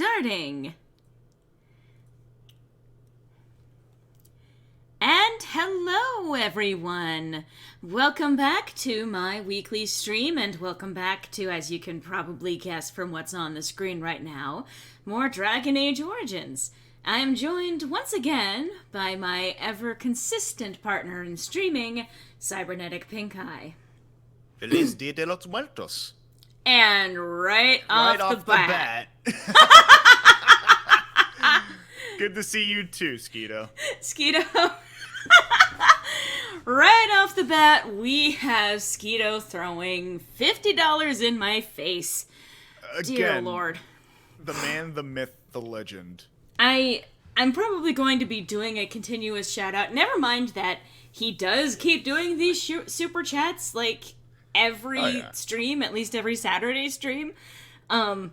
starting. And hello, everyone. Welcome back to my weekly stream, and welcome back to, as you can probably guess from what's on the screen right now, more Dragon Age Origins. I am joined once again by my ever-consistent partner in streaming, Cybernetic Pink Eye. Feliz Dia de los Muertos. And right off the bat. Good to see you too, Skeeto. Skeeto. Right off the bat, we have Skeeto throwing $50 in my face. Again, Dear Lord. The man, the myth, the legend. I'm probably going to be doing a continuous shout out. Never mind that he does keep doing these super chats like every stream, at least every Saturday stream. But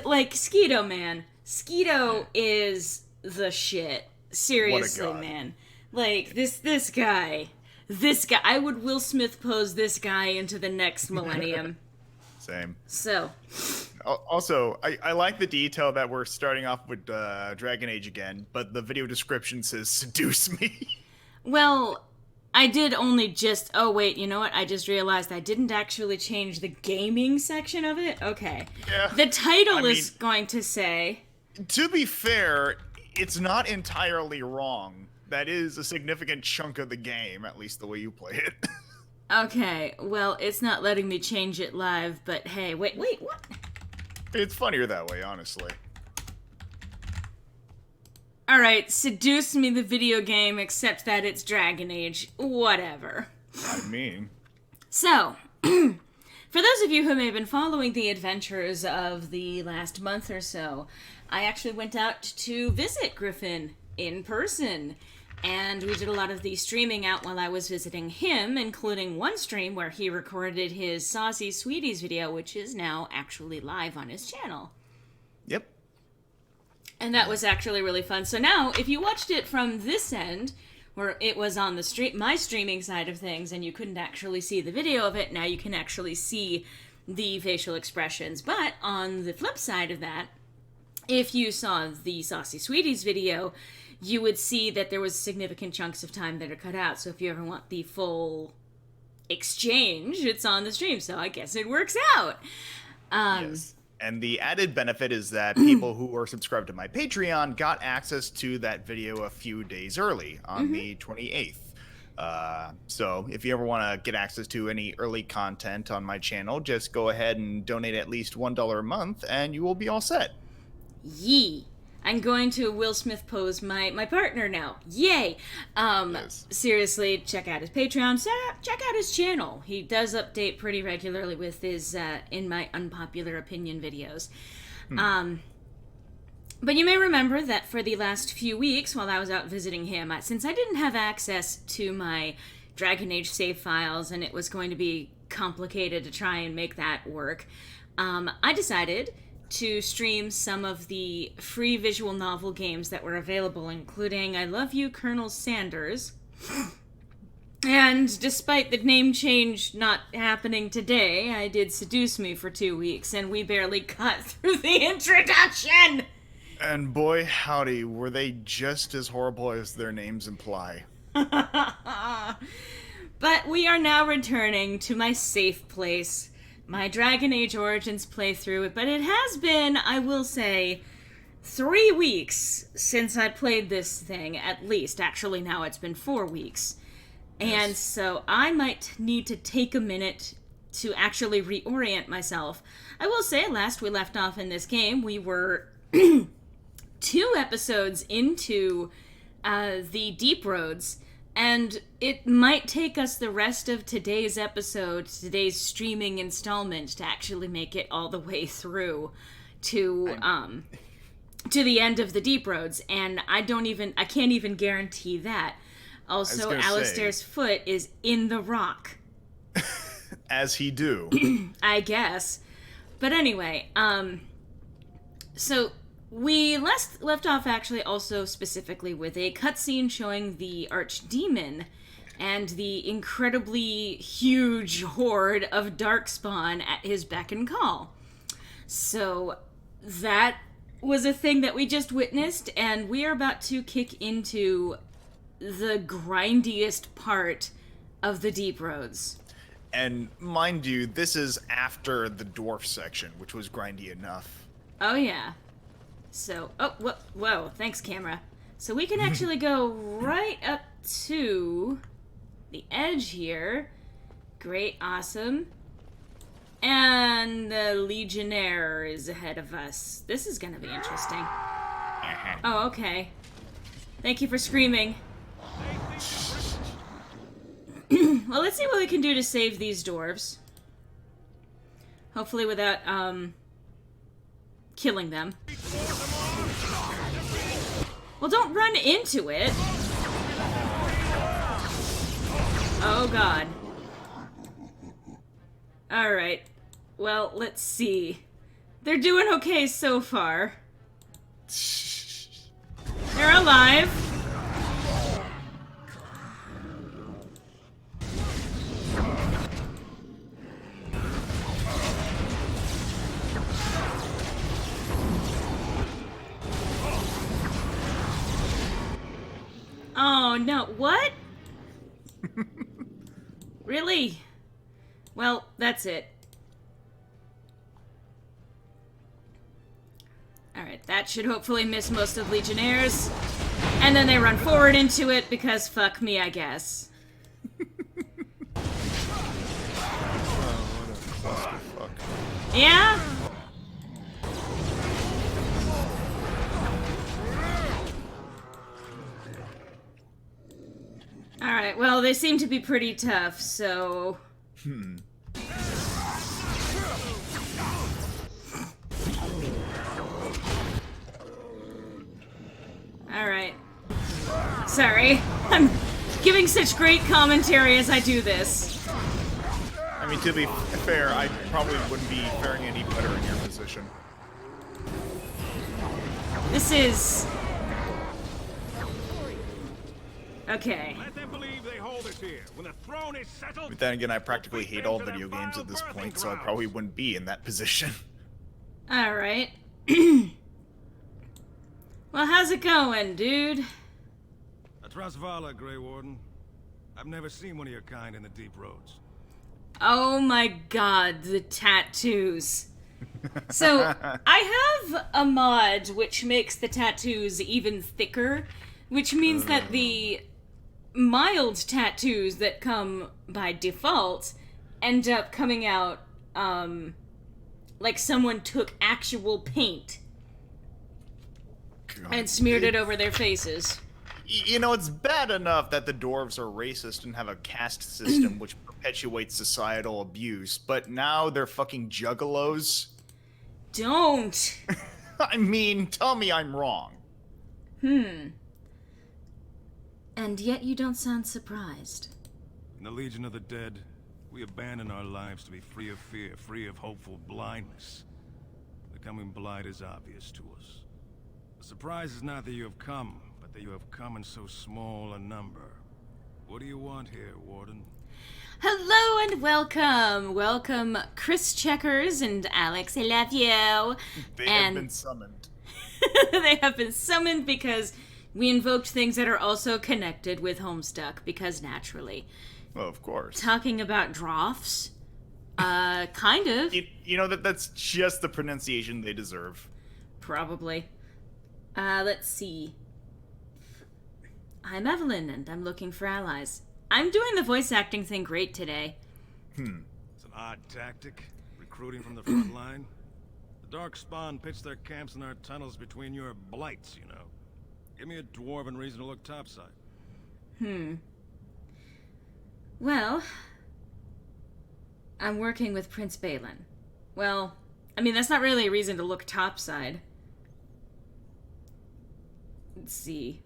like Skeeto, man. Skeeto is the shit. Seriously, man. Like this guy, I would Will Smith pose this guy into the next millennium. Same. So. Also, I like the detail that we're starting off with Dragon Age again, but the video description says "seduce me." Well, I did only just. Oh wait, you know what? I just realized I didn't actually change the gaming section of it. Okay. Yeah. The title is going to say. To be fair, it's not entirely wrong. That is a significant chunk of the game, at least the way you play it. Okay, well, it's not letting me change it live, but hey, wait, what? It's funnier that way, honestly. Alright, seduce me the video game, except that it's Dragon Age. Whatever. I mean. So, for those of you who may have been following the adventures of the last month or so, I actually went out to visit Griffin in person. And we did a lot of the streaming out while I was visiting him, including one stream where he recorded his Saucy Sweeties video, which is now actually live on his channel. Yep. And that was actually really fun. So now, if you watched it from this end, where it was on the my streaming side of things, and you couldn't actually see the video of it, now you can actually see the facial expressions. But on the flip side of that, if you saw the Saucy Sweeties video, you would see that there was significant chunks of time that are cut out. So if you ever want the full exchange, it's on the stream. So I guess it works out. Yes. And the added benefit is that people who are subscribed to my Patreon got access to that video a few days early on the 28th. So if you ever want to get access to any early content on my channel, just go ahead and donate at least $1 a month and you will be all set. Yee. I'm going to Will Smith pose my partner now. Yay! Yes. Seriously, check out his Patreon. Check out his channel. He does update pretty regularly with his In My Unpopular Opinion videos. But you may remember that for the last few weeks while I was out visiting him, since I didn't have access to my Dragon Age save files and it was going to be complicated to try and make that work, I decided to stream some of the free visual novel games that were available, including I Love You, Colonel Sanders. And despite the name change not happening today, I did Seduce Me for 2 weeks, and we barely got through the introduction! And boy, howdy, were they just as horrible as their names imply. But we are now returning to my safe place, my Dragon Age Origins playthrough, but it has been, I will say, 3 weeks since I played this thing, at least. Actually, now it's been 4 weeks. Yes. And so I might need to take a minute to actually reorient myself. I will say, last we left off in this game, we were 2 episodes into the Deep Roads, and it might take us the rest of today's episode, today's streaming installment, to actually make it all the way through to the end of the Deep Roads. And I can't even guarantee that. Also, Alistair's foot is in the rock. As he do. I guess. But anyway, so we left off actually also specifically with a cutscene showing the Archdemon and the incredibly huge horde of Darkspawn at his beck and call. So that was a thing that we just witnessed, and we are about to kick into the grindiest part of the Deep Roads. And mind you, this is after the dwarf section, which was grindy enough. Oh, yeah. So, whoa, thanks, camera. So we can actually go right up to the edge here. Great, awesome. And the Legionnaire is ahead of us. This is gonna be interesting. Oh, okay. Thank you for screaming. Well, let's see what we can do to save these dwarves. Hopefully without, killing them. Well, don't run into it. Oh, God. Alright. Well, let's see. They're doing okay so far. They're alive. Oh, no. What? Really? Well, that's it. Alright, that should hopefully miss most of Legionnaires. And then they run forward into it because fuck me, I guess. Yeah? Alright, well, they seem to be pretty tough, so... Alright. Sorry. I'm giving such great commentary as I do this. I mean, to be fair, I probably wouldn't be faring any better in your position. This is... Okay. Let them believe they hold it here. When the throne is settled, But then again, I practically hate all video games at this point, so I probably wouldn't be in that position. Alright. Well, how's it going, dude? Atrasvala, Grey Warden. I've never seen one of your kind in the Deep Roads. Oh my god, the tattoos. So, I have a mod which makes the tattoos even thicker, which means that the mild tattoos that come by default end up coming out, like someone took actual paint and smeared it over their faces. You know, it's bad enough that the dwarves are racist and have a caste system which perpetuates societal abuse, but now they're fucking juggalos. Don't! I mean, tell me I'm wrong. And yet you don't sound surprised. In the Legion of the Dead, we abandon our lives to be free of fear, free of hopeful blindness. Becoming blind is obvious to us. The surprise is not that you have come, but that you have come in so small a number. What do you want here, Warden? Hello and welcome! Welcome, Chris Checkers and Alex, I love you. They have been summoned. They have been summoned because we invoked things that are also connected with Homestuck, because naturally. Well, of course. Talking about Droffs? Kind of. You know, that's just the pronunciation they deserve. Probably. Let's see. I'm Evelyn, and I'm looking for allies. I'm doing the voice acting thing great today. It's an odd tactic, recruiting from the front line. The Darkspawn pitch their camps in our tunnels between your blights, you know. Give me a dwarven reason to look topside. Well, I'm working with Prince Balin. Well, I mean, that's not really a reason to look topside. Let's see.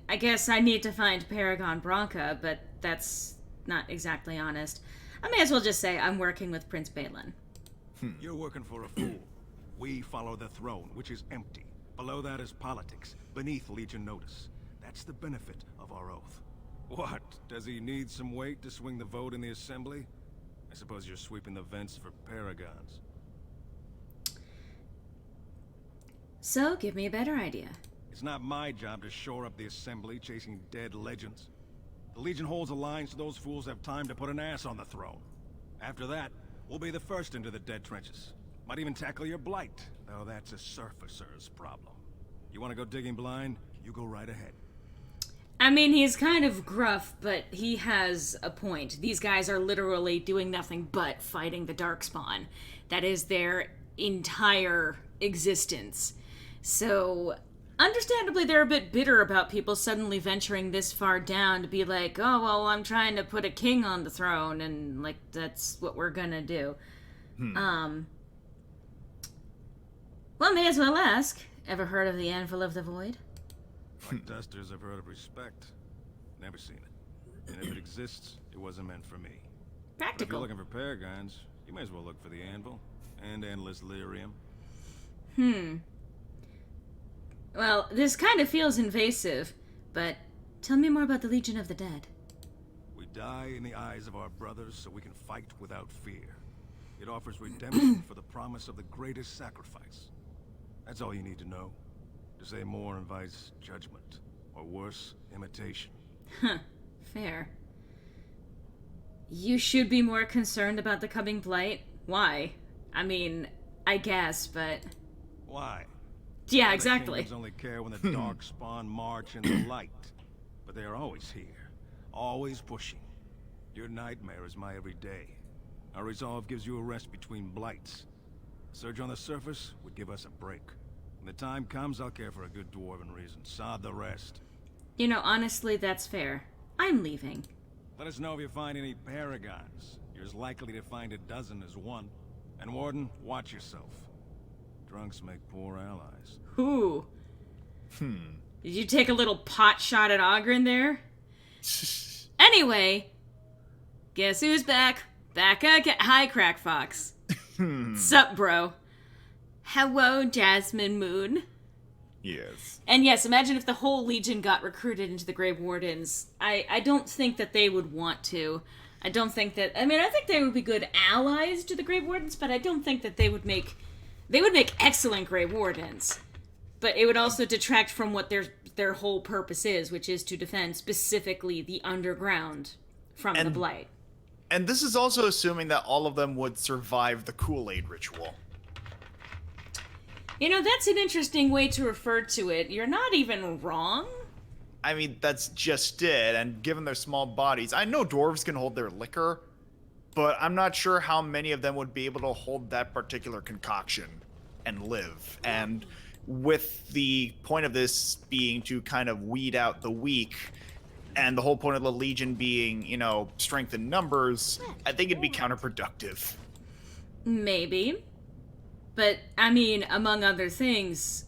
I guess I need to find Paragon Branca, but that's not exactly honest. I may as well just say I'm working with Prince Balin. You're working for a fool. We follow the throne, which is empty. Below that is politics. Beneath Legion notice. That's the benefit of our oath. What? Does he need some weight to swing the vote in the assembly? I suppose you're sweeping the vents for paragons. So, give me a better idea. It's not my job to shore up the Assembly chasing dead legends. The Legion holds a line so those fools have time to put an ass on the throne. After that, we'll be the first into the dead trenches. Might even tackle your blight, though that's a surfacer's problem. You want to go digging blind? You go right ahead. I mean, he's kind of gruff, but he has a point. These guys are literally doing nothing but fighting the Darkspawn. That is their entire existence. So, understandably, they're a bit bitter about people suddenly venturing this far down to be like, oh, well, I'm trying to put a king on the throne, and, like, that's what we're gonna do. Well, may as well ask. Ever heard of the Anvil of the Void? Like dusters, I've heard of respect. Never seen it. And if it exists, it wasn't meant for me. But if you're Practical. looking for paragons, you may as well look for the Anvil. And Endless Lyrium. Well, this kind of feels invasive, but tell me more about the Legion of the Dead. We die in the eyes of our brothers so we can fight without fear. It offers redemption for the promise of the greatest sacrifice. That's all you need to know. To say more invites judgment, or worse, imitation. Huh. Fair. You should be more concerned about the coming blight. Why? I mean, I guess, but... Why? Yeah, Other exactly. kingdoms only care when the Darkspawn march in the light. But they are always here. Always pushing. Your nightmare is my everyday. Our resolve gives you a rest between blights. A surge on the surface would give us a break. When the time comes, I'll care for a good dwarven reason. Sod the rest. You know, honestly, that's fair. I'm leaving. Let us know if you find any paragons. You're as likely to find a dozen as one. And Warden, watch yourself. Drunks make poor allies. Who? Did you take a little pot shot at Ogren there? Anyway, guess who's back? Back again. Hi, Crack Fox. Sup, bro? Hello, Jasmine Moon. Yes. And yes, imagine if the whole Legion got recruited into the Grave Wardens. I don't think that they would want to. I don't think that... I mean, I think they would be good allies to the Grave Wardens, but I don't think that they would make... They would make excellent Grave Wardens. But it would also detract from what their whole purpose is, which is to defend specifically the underground from the Blight. And this is also assuming that all of them would survive the Kool-Aid ritual. You know, that's an interesting way to refer to it. You're not even wrong. I mean, that's just it, and given their small bodies, I know dwarves can hold their liquor, but I'm not sure how many of them would be able to hold that particular concoction and live. And with the point of this being to kind of weed out the weak, and the whole point of the Legion being, you know, strength in numbers, I think it'd be counterproductive. Maybe. But, I mean, among other things,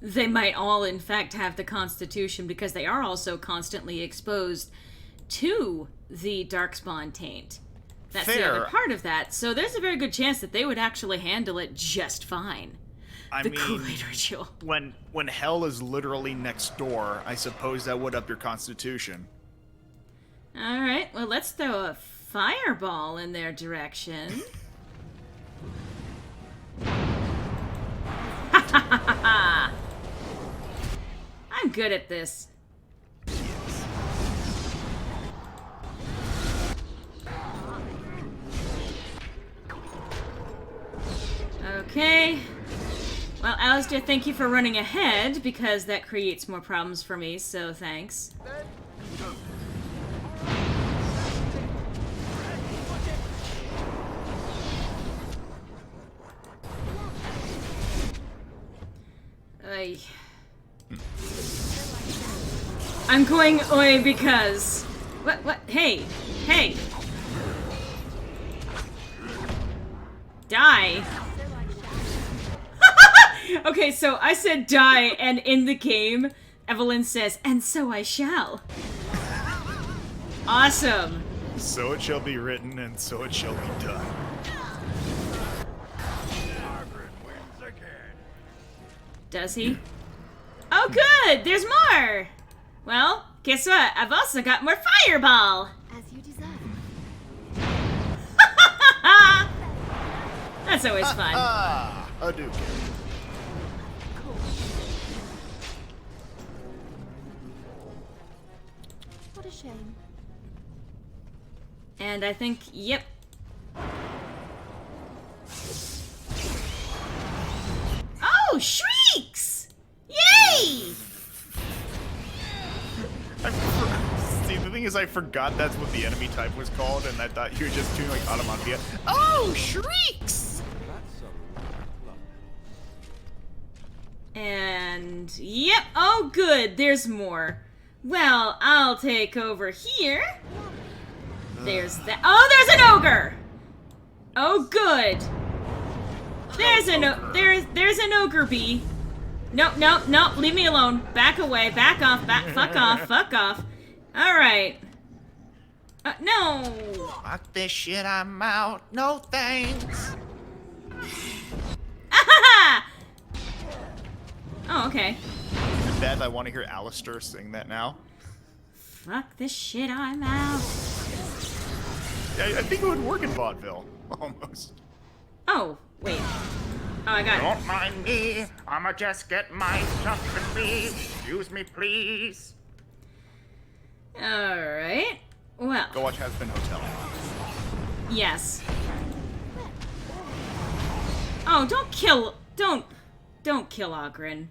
they might all, in fact, have the Constitution because they are also constantly exposed to the Darkspawn taint. That's the other part of that. So there's a very good chance that they would actually handle it just fine. I the mean, Kool-Aid ritual. When hell is literally next door, I suppose that would up your Constitution. Alright, well, let's throw a fireball in their direction. I'm good at this. Okay. Well, Alistair, thank you for running ahead, because that creates more problems for me, so thanks. Oy. I'm going oi because... What? Hey! Die! Okay, so I said die, and in the game, Evelyn says, and so I shall. Awesome. So it shall be written, and so it shall be done. Does he? Oh, good! There's more! Well, guess what? I've also got more fireball! As you deserve. That's always fun. Hadouken. shame. And I think, yep. Oh, shrieks! Yay! See, the thing is, I forgot that's what the enemy type was called, and I thought you were just doing like onomatopoeia. Oh, shrieks! And, yep, oh good, there's more. Well, I'll take over here. There's that. Oh, there's an ogre! Oh, good. There's an ogre bee. Nope, nope, nope, leave me alone. Back away, back off, fuck off, fuck off. Alright. No! Fuck this shit, I'm out. No thanks. Ahaha! Oh, okay. Beth, I want to hear Alistair sing that now. Fuck this shit, I'm out. Yeah, I think it would work in vaudeville, almost. Oh, wait. Oh, I got it. Don't mind me, I'ma just get my stuff and leave. Excuse me, please. Alright. Well, Go watch Has Been Hotel. yes. Oh, don't kill Ogren.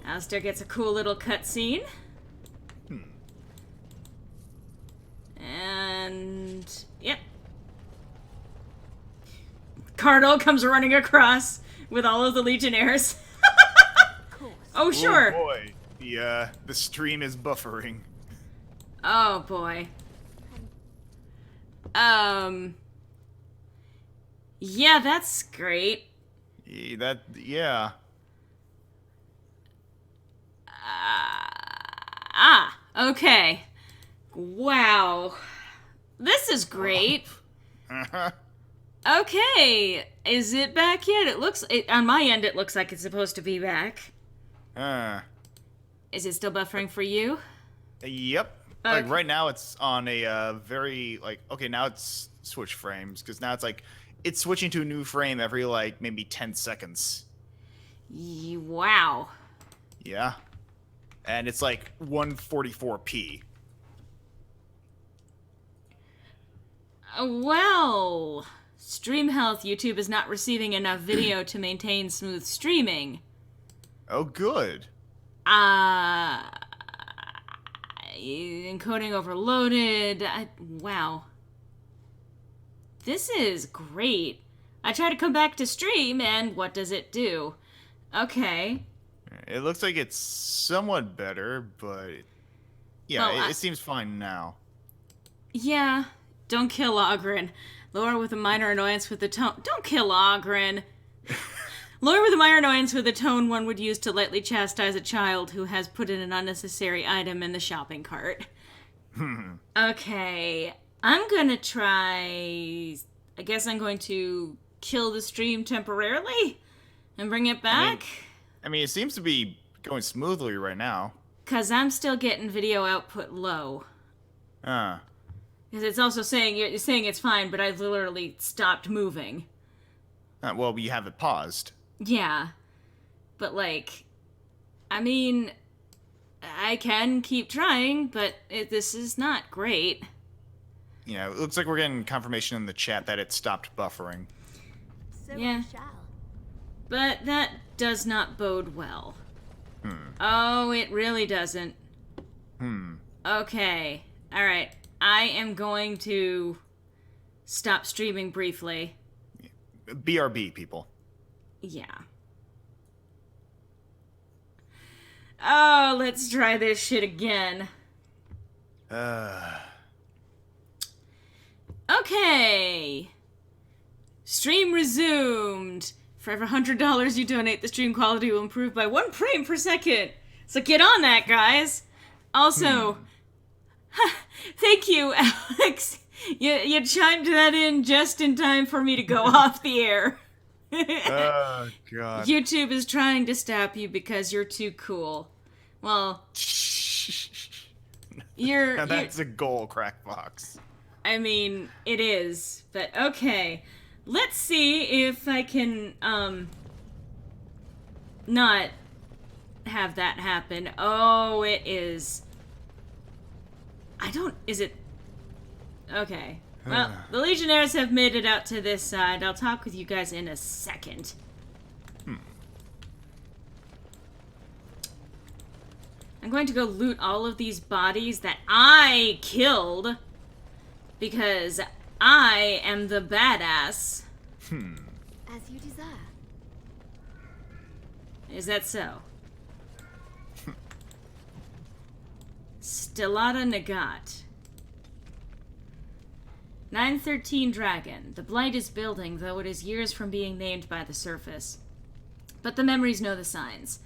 Alistair gets a cool little cutscene. And yep. Cardinal comes running across with all of the Legionnaires. Oh sure. Oh boy, the stream is buffering. Oh boy. Yeah, that's great. Yeah. Okay. Wow. This is great. Okay. Is it back yet? On my end, it looks like it's supposed to be back. Is it still buffering for you? Yep. Okay. Like right now it's on a very okay, now it's switch frames because now it's switching to a new frame every maybe 10 seconds. Wow. Yeah. And it's 144p. Well, stream health. YouTube is not receiving enough video to maintain smooth streaming. Oh, good. Encoding overloaded. Wow. This is great. I try to come back to stream, and what does it do? Okay. It looks like it's somewhat better, but yeah, Well, it seems fine now. Yeah. Don't kill Ogren. Lower with a minor annoyance with the tone. Don't kill Ogren. Lower with a minor annoyance with the tone one would use to lightly chastise a child who has put in an unnecessary item in the shopping cart. Okay. I'm gonna try... I guess I'm going to kill the stream temporarily and bring it back. I mean, it seems to be going smoothly right now. Because I'm still getting video output low. Because it's also saying it's fine, but I've literally stopped moving. Well, you have it paused. Yeah. But, I mean, I can keep trying, but this is not great. Yeah, it looks like we're getting confirmation in the chat that it stopped buffering. So Yeah. we shall. But that does not bode well. Oh, it really doesn't. Okay. Alright. I am going to stop streaming briefly. BRB, people. Yeah. Oh, let's try this shit again. Okay. Stream resumed. For every $100 you donate, the stream quality will improve by 1 frame per second. So get on that, guys. Also, thank you, Alex. You chimed that in just in time for me to go off the air. Oh, God. YouTube is trying to stop you because you're too cool. Well, You're That's a goal, Crackbox. I mean, it is, but okay. Let's see if I can, not have that happen. Oh, it is. Is it? Okay. Well, the Legionnaires have made it out to this side. I'll talk with you guys in a second. I'm going to go loot all of these bodies that I killed because I am the badass. As you desire. Is that so? Stellata Nagat. 913 Dragon. The Blight is building, though it is years from being named by the surface. But the memories know the signs.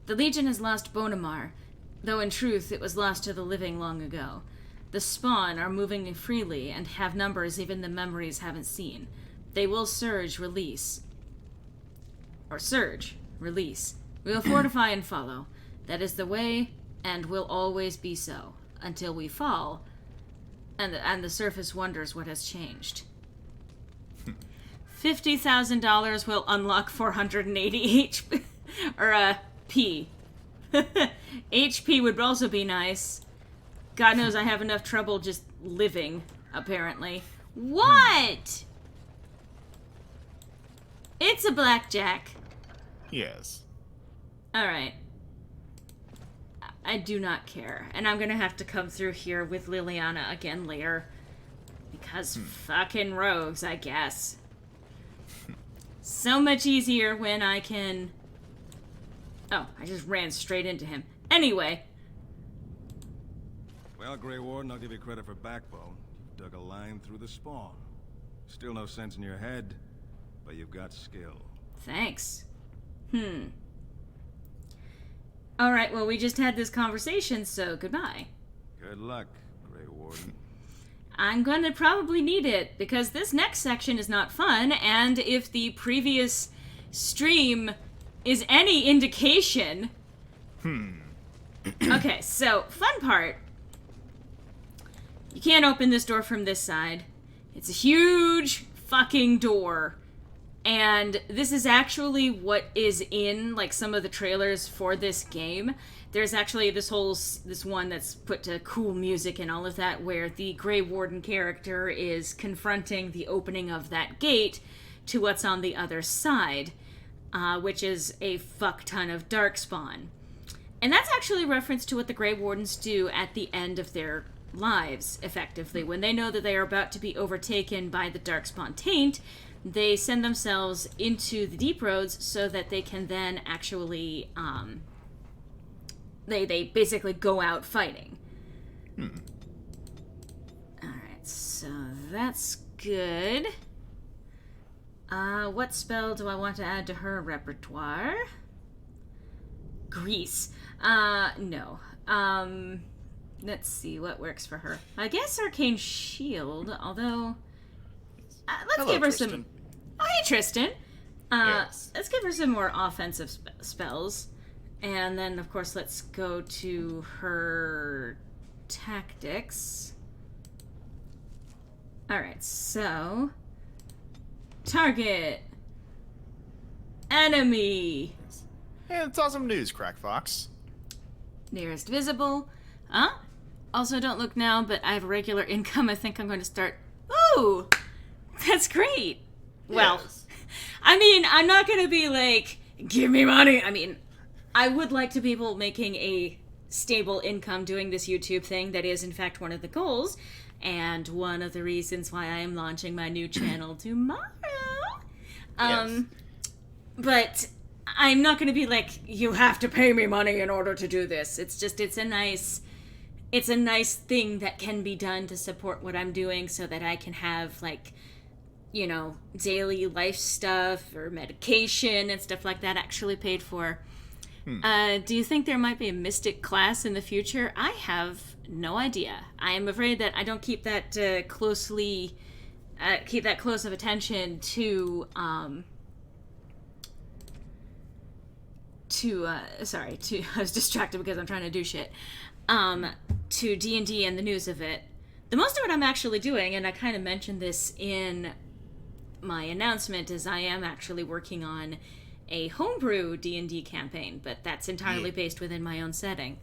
The Legion has lost Bonamar, though in truth it was lost to the living long ago. The Spawn are moving freely and have numbers even the memories haven't seen. They will surge, release. Or surge, release. We will fortify and follow. That is the way, and will always be so. Until we fall, and the surface wonders what has changed. $50,000 will unlock 480 HP. Or, P. HP would also be nice. God knows I have enough trouble just living, apparently. What? It's a blackjack. Yes. Alright. I do not care. And I'm gonna have to come through here with Liliana again later. Because fucking rogues, I guess. So much easier when I can... Oh, I just ran straight into him. Anyway. Well, Grey Warden, I'll give you credit for backbone. You've dug a line through the spawn. Still no sense in your head, but you've got skill. Thanks. Alright, well, we just had this conversation, so goodbye. Good luck, Grey Warden. I'm gonna probably need it, because this next section is not fun, and if the previous stream is any indication... Okay, so, fun part. You can't open this door from this side. It's a huge fucking door. And this is actually what is in, like, some of the trailers for this game. There's actually this one that's put to cool music and all of that, where the Grey Warden character is confronting the opening of that gate to what's on the other side, which is a fuck ton of Darkspawn. And that's actually a reference to what the Grey Wardens do at the end of their lives, effectively. When they know that they are about to be overtaken by the Darkspawn taint, they send themselves into the Deep Roads so that they can then actually, they basically go out fighting. Alright, so that's good. What spell do I want to add to her repertoire? Grease. No. Let's see what works for her. I guess Arcane Shield, although... let's Hello, give her Tristan. some... Oh, hey, Tristan! Yes. Let's give her some more offensive spells. And then, of course, let's go to her tactics. Alright, so... Target. Enemy. Yeah, it's awesome news, Crackfox. Nearest visible. Also, don't look now, but I have regular income. I think I'm going to start... Ooh! That's great! Well, Yes. I mean, I'm not going to be like, give me money! I mean, I would like to be able making a stable income doing this YouTube thing. That is, in fact, one of the goals. And one of the reasons why I am launching my new channel tomorrow. Yes. But I'm not going to be like, you have to pay me money in order to do this. It's just, it's a nice thing that can be done to support what I'm doing so that I can have, like, you know, daily life stuff or medication and stuff like that actually paid for. Do you think there might be a mystic class in the future? I have no idea. I am afraid that I don't keep that close of attention to I was distracted because I'm trying to do shit. to D&D and the news of it. The most of it I'm actually doing, and I kind of mentioned this in my announcement, is I am actually working on a homebrew D&D campaign, but that's entirely based within my own setting.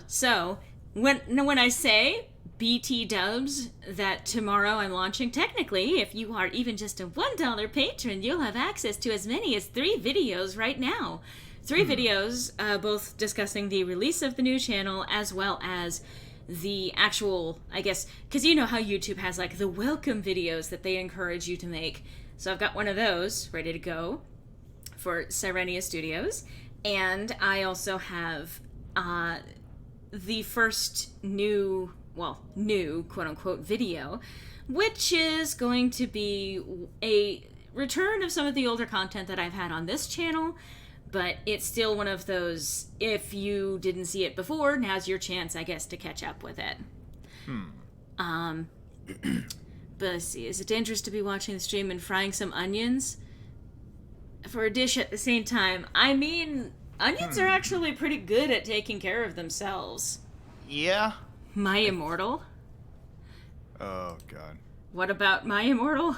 So when I say BT dubs that tomorrow I'm launching, technically, if you are even just a $1 patron, you'll have access to as many as 3 videos right now. 3 videos, both discussing the release of the new channel as well as the actual, I guess, because you know how YouTube has like the welcome videos that they encourage you to make. So I've got one of those ready to go for Sirenia Studios, and I also have the first new quote-unquote video, which is going to be a return of some of the older content that I've had on this channel, but it's still one of those, if you didn't see it before, now's your chance, I guess, to catch up with it. But let's see, is it dangerous to be watching the stream and frying some onions for a dish at the same time? I mean, onions are actually pretty good at taking care of themselves. Yeah. My Immortal? Oh, God. What about My Immortal?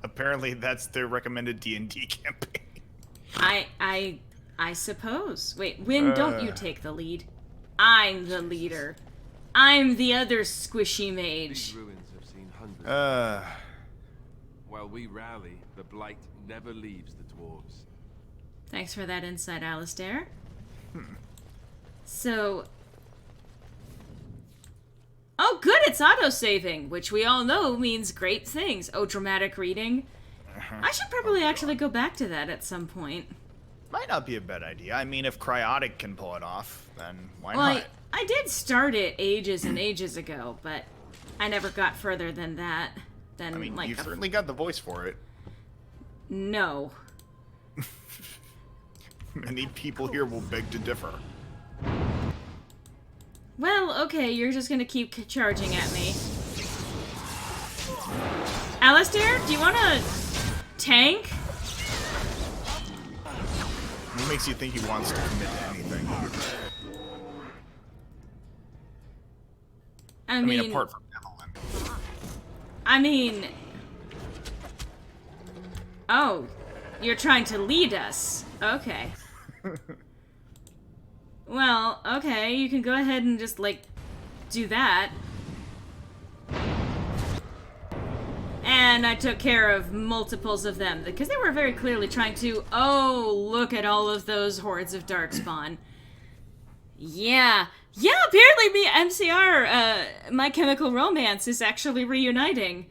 Apparently, that's their recommended D&D campaign. I suppose. Wait, Wynn, don't you take the lead. I'm the leader. I'm the other squishy mage. These ruins have seen hundreds. While we rally, the blight never leaves the dwarves. Thanks for that insight, Alistair. So... Oh, good, it's auto-saving, which we all know means great things. Oh, dramatic reading. I should probably actually go back to that at some point. Might not be a bad idea. I mean, if Cryotic can pull it off, then why Well, not? I did start it ages and ages ago, but I never got further than that. I mean, like you've certainly got the voice for it. No. Many people here will beg to differ. Well, okay, you're just gonna keep charging at me. Alistair, do you wanna tank? What makes you think he wants to commit to anything? I mean, mean, apart from Evelyn. I mean... Oh, you're trying to lead us. Okay. Well, okay, you can go ahead and just, like, do that. And I took care of multiples of them, because they were very clearly trying to... Oh, look at all of those hordes of Darkspawn. Yeah. Yeah, apparently MCR, My Chemical Romance, is actually reuniting.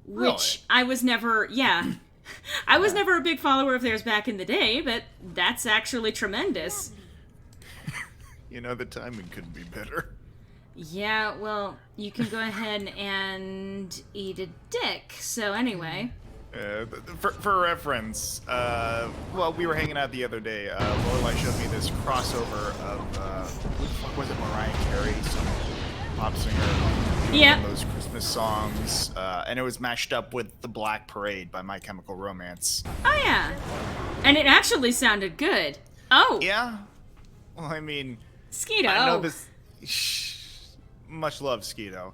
Which Really? I was never... Yeah. I was never a big follower of theirs back in the day, but that's actually tremendous. You know, the timing couldn't be better. Yeah, well, you can go ahead and eat a dick. So anyway. For reference, well, we were hanging out the other day. Lorelai showed me this crossover of, who the fuck was it, Mariah Carey, some pop singer, Yeah. those Christmas songs, and it was mashed up with The Black Parade by My Chemical Romance. Oh yeah. And it actually sounded good. Oh, Yeah? Well, I mean, Skeeto. I know this... Much love, Skeeto.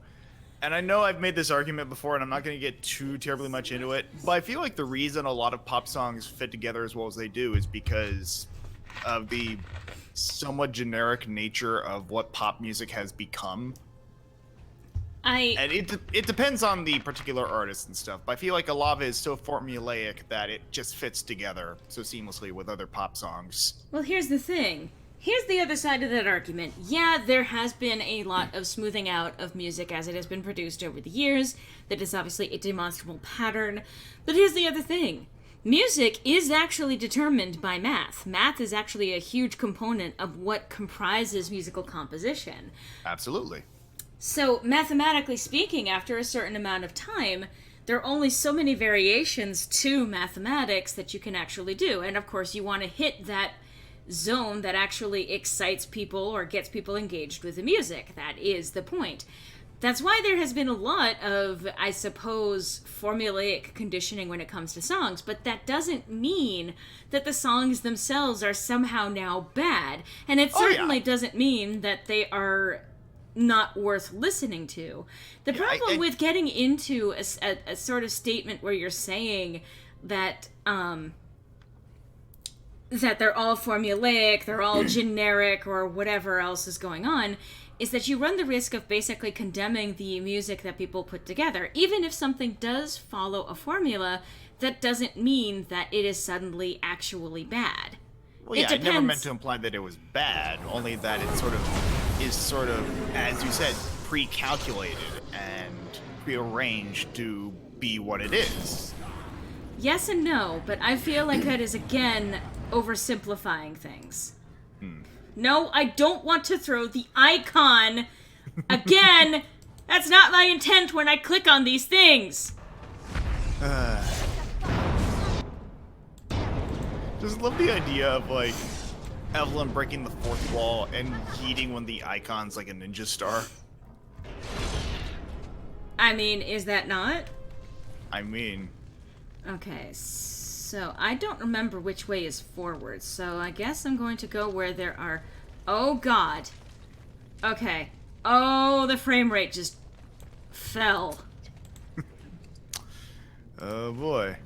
And I know I've made this argument before, and I'm not going to get too terribly much into it, but I feel like the reason a lot of pop songs fit together as well as they do is because of the somewhat generic nature of what pop music has become. And it depends on the particular artist and stuff, but I feel like a lot of it is so formulaic that it just fits together so seamlessly with other pop songs. Well, here's the thing. Here's the other side of that argument. Yeah, there has been a lot of smoothing out of music as it has been produced over the years. That is obviously a demonstrable pattern. But here's the other thing. Music is actually determined by math. Math is actually a huge component of what comprises musical composition. Absolutely. So, mathematically speaking, after a certain amount of time, there are only so many variations to mathematics that you can actually do. And of course, you want to hit that zone that actually excites people or gets people engaged with the music. That is the point. That's why there has been a lot of, I suppose, formulaic conditioning when it comes to songs, but that doesn't mean that the songs themselves are somehow now bad. And it certainly doesn't mean that they are not worth listening to. The problem with getting into a sort of statement where you're saying that that they're all formulaic, they're all generic, or whatever else is going on, is that you run the risk of basically condemning the music that people put together. Even if something does follow a formula, that doesn't mean that it is suddenly actually bad. Well, yeah, I never meant to imply that it was bad, only that it sort of, as you said, pre-calculated and prearranged to be what it is. Yes and no, but I feel like that is, again, oversimplifying things. No, I don't want to throw the icon. Again, that's not my intent when I click on these things. Just love the idea of, like, Evelyn breaking the fourth wall and yeeting one of the icons like a ninja star. I mean, is that not? I mean... Okay, so I don't remember which way is forward, so I guess I'm going to go where there are... Oh, God. Okay. Oh, the frame rate just fell. Oh, boy.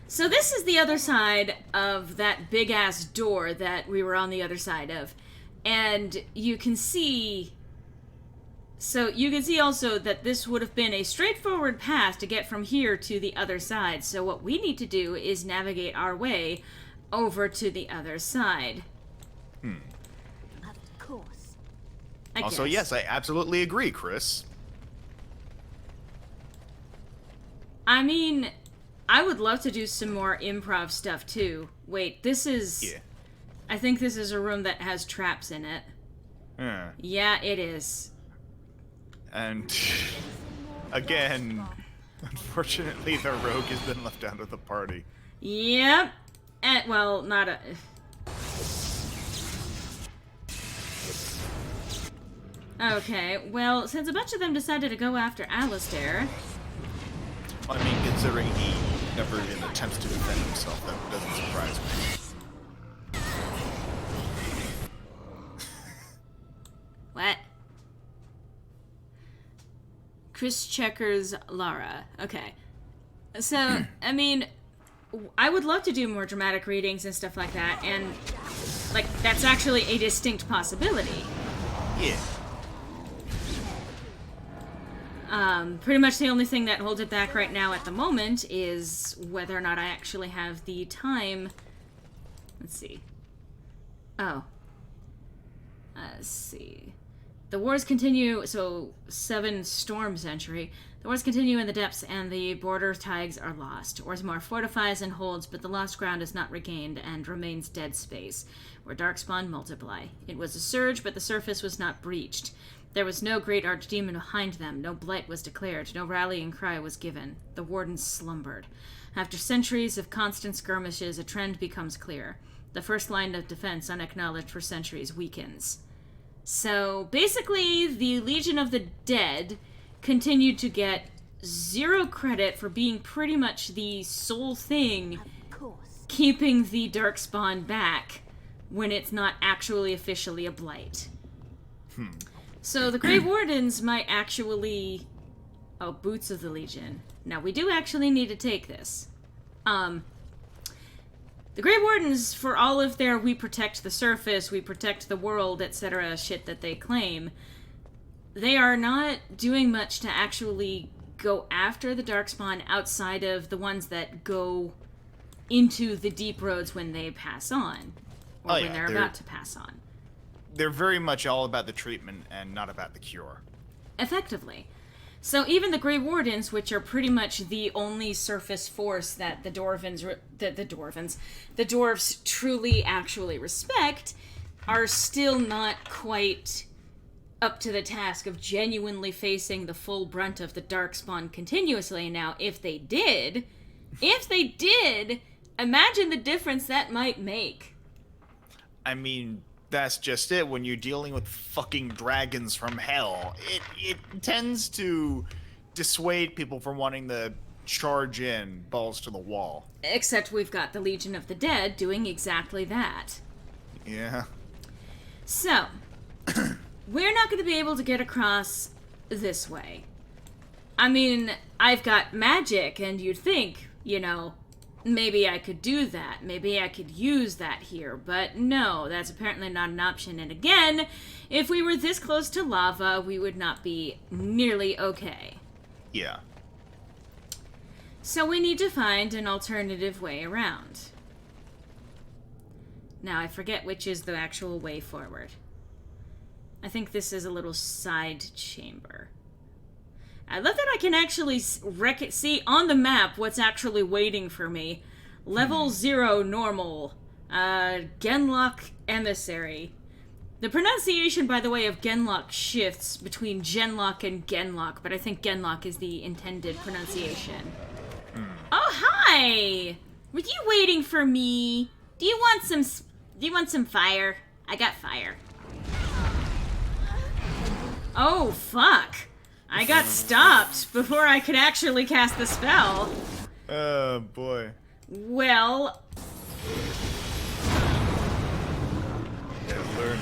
So this is the other side of that big-ass door that we were on the other side of. And you can see... So you can see also that this would have been a straightforward path to get from here to the other side. So what we need to do is navigate our way over to the other side. Of course. Also, yes, I absolutely agree, Chris. I mean, I would love to do some more improv stuff too. Wait, this is... Yeah. I think this is a room that has traps in it. Yeah. Yeah, it is. And again, unfortunately, the rogue has been left out of the party. Yep. And, well, not a... Okay, well, since a bunch of them decided to go after Alistair... I mean, considering he never even attempts to defend himself, that doesn't surprise me. What? Chris Checkers Lara. Okay. So, I mean, I would love to do more dramatic readings and stuff like that, and, like, that's actually a distinct possibility. Yeah. Pretty much the only thing that holds it back right now at the moment is whether or not I actually have the time. Let's see. Oh. Let's see. The wars continue, so 7 Storm Century. The wars continue in the depths, and the border tags are lost. Orzammar fortifies and holds, but the lost ground is not regained and remains dead space, where darkspawn multiply. It was a surge, but the surface was not breached. There was no great archdemon behind them, no blight was declared, no rallying cry was given. The wardens slumbered. After centuries of constant skirmishes, a trend becomes clear. The first line of defense, unacknowledged for centuries, weakens. So, basically, the Legion of the Dead continued to get 0 credit for being pretty much the sole thing keeping the Darkspawn back when it's not actually officially a blight. So the Grey Wardens might actually... Oh, Boots of the Legion. Now, we do actually need to take this. The Grey Wardens, for all of their we protect the surface, we protect the world, etc. shit that they claim, they are not doing much to actually go after the Darkspawn outside of the ones that go into the deep roads when they pass on. Or when they're about to pass on. They're very much all about the treatment and not about the cure. Effectively. So even the Grey Wardens, which are pretty much the only surface force that the dwarves truly actually respect, are still not quite up to the task of genuinely facing the full brunt of the Darkspawn continuously. Now, if they did, imagine the difference that might make. I mean, that's just it. When you're dealing with fucking dragons from hell, it tends to dissuade people from wanting to charge in balls to the wall. Except we've got the Legion of the Dead doing exactly that. Yeah. So, we're not going to be able to get across this way. I mean, I've got magic, and you'd think, you know, maybe I could do that. Maybe I could use that here. But no, that's apparently not an option. And again, if we were this close to lava, we would not be nearly okay. Yeah. So we need to find an alternative way around. Now, I forget which is the actual way forward. I think this is a little side chamber. I love that I can actually see on the map what's actually waiting for me. Level 0 normal. Genlock Emissary. The pronunciation, by the way, of Genlock shifts between Genlock and Genlock, but I think Genlock is the intended pronunciation. Oh, hi! Were you waiting for me? Do you want some fire? I got fire. Oh, fuck. I got stopped before I could actually cast the spell. Oh, boy. Well... Yeah, learning.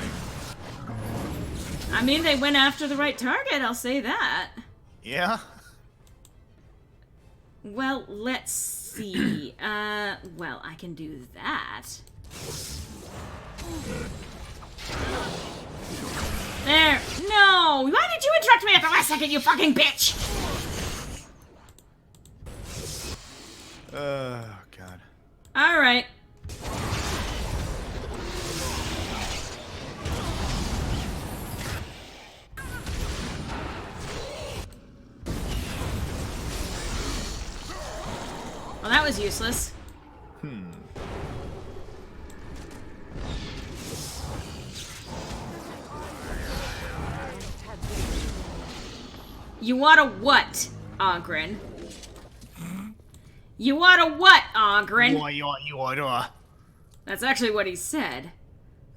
I mean, they went after the right target, I'll say that. Yeah? Well, let's see. Well, I can do that. There. No! Why did you interrupt me at the last second, you fucking bitch? Oh, God. Alright. Well, that was useless. You want a what, Ogren? You want a what, Ogren? That's actually what he said.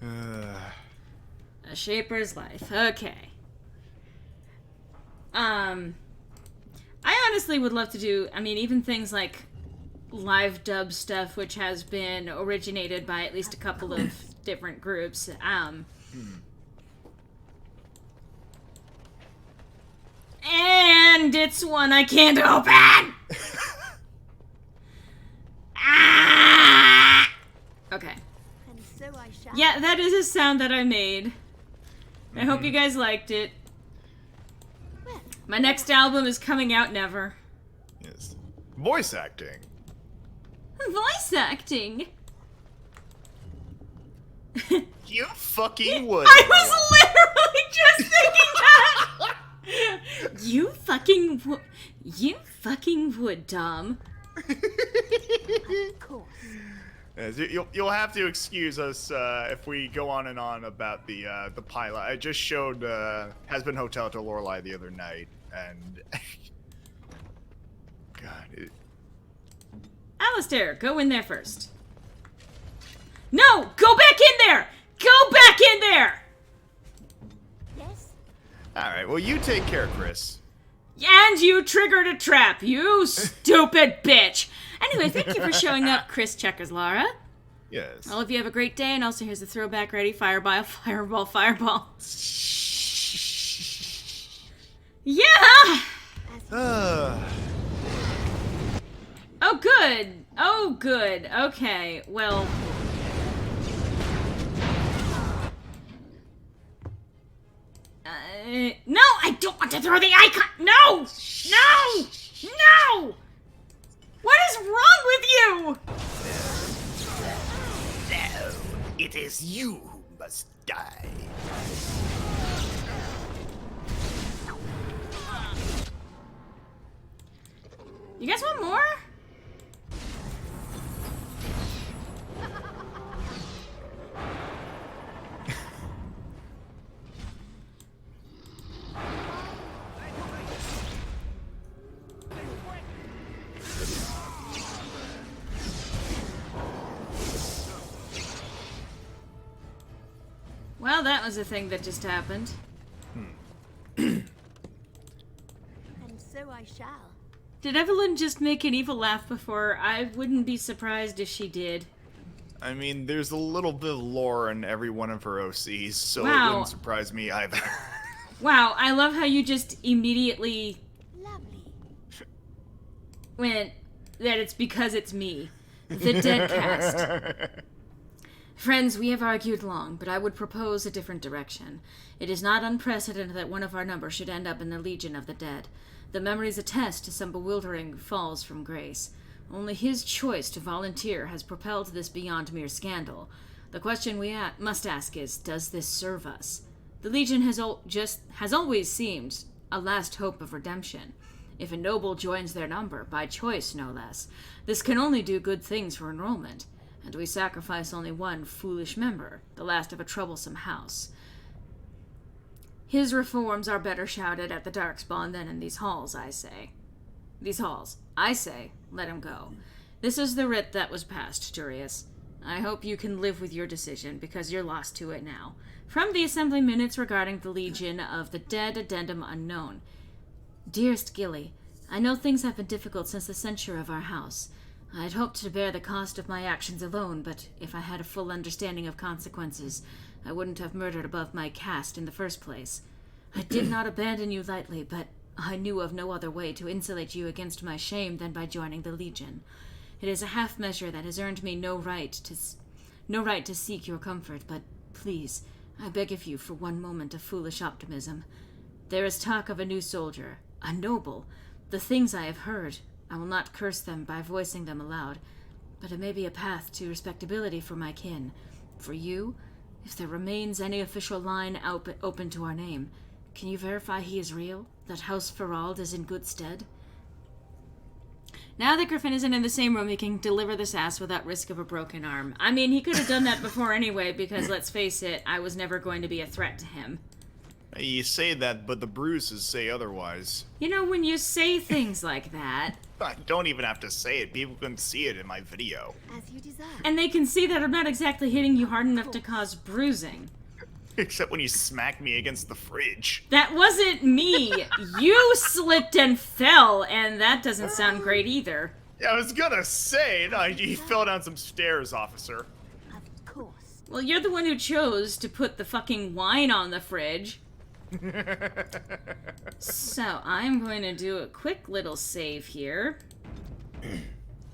A Shaper's Life. Okay. I honestly would love to do, I mean, even things like live dub stuff, which has been originated by at least a couple of different groups. And it's one I can't open! Ah! Okay. And so I shall. Yeah, that is a sound that I made. I hope you guys liked it. Well, My next album is coming out never. Yes. Voice acting. Voice acting. You fucking would. I was literally just thinking that. You fucking would, Dom. of course. Yes, you'll have to excuse us if we go on and on about the pilot. I just showed Hazbin Hotel to Lorelei the other night, and God, Alistair, go in there first. No, go back in there. Go back in there. Yes? all right. Well, you take care, Chris. And you triggered a trap, you stupid bitch. Anyway, thank you for showing up, Chris Checkers Lara. Yes. All of you have a great day, and also here's the throwback ready. Fireball, fireball, fireball. Yeah! Oh, good. Oh, good. Okay, well... no, I don't want to throw the icon. No! No! No! What is wrong with you? No, it is you who must die. You guys want more? that was a thing that just happened. And so I shall. Did Evelyn just make an evil laugh before? I wouldn't be surprised if she did. I mean, there's a little bit of lore in every one of her OCs, so it Wow. wouldn't surprise me either. Wow, I love how you just immediately Lovely. went that it's because it's me. The Dead Cast. Friends, we have argued long, but I would propose a different direction. It is not unprecedented that one of our number should end up in the Legion of the Dead. The memories attest to some bewildering falls from grace. Only his choice to volunteer has propelled this beyond mere scandal. The question we must ask is, does this serve us? The Legion has always seemed a last hope of redemption. If a noble joins their number, by choice no less, this can only do good things for enrollment, and we sacrifice only one foolish member, the last of a troublesome house. His reforms are better shouted at the Darkspawn than in these halls, I say. These halls. I say, let him go. This is the writ that was passed, Jurius. I hope you can live with your decision, because you're lost to it now. From the Assembly Minutes regarding the Legion of the Dead, Addendum Unknown. Dearest Gilly, I know things have been difficult since the censure of our house. I had hoped to bear the cost of my actions alone, but if I had a full understanding of consequences, I wouldn't have murdered above my caste in the first place. I did not abandon you lightly, but I knew of no other way to insulate you against my shame than by joining the Legion. It is a half measure that has earned me no right to seek your comfort, but please, I beg of you for one moment of foolish optimism. There is talk of a new soldier, a noble. The things I have heard, I will not curse them by voicing them aloud, but it may be a path to respectability for my kin. For you, if there remains any official line open to our name, can you verify he is real? That House Ferald is in good stead? Now that Griffin isn't in the same room, he can deliver this ass without risk of a broken arm. I mean, he could have done that before anyway, because let's face it, I was never going to be a threat to him. You say that, but the bruises say otherwise. You know, when you say things like that... I don't even have to say it. People can see it in my video. As you desire. And they can see that I'm not exactly hitting you hard enough to cause bruising. Except when you smack me against the fridge. That wasn't me! You slipped and fell, and that doesn't sound great either. Yeah, I was gonna say, no, you fell down some stairs, officer. Of course. Well, you're the one who chose to put the fucking wine on the fridge. So, I'm going to do a quick little save here.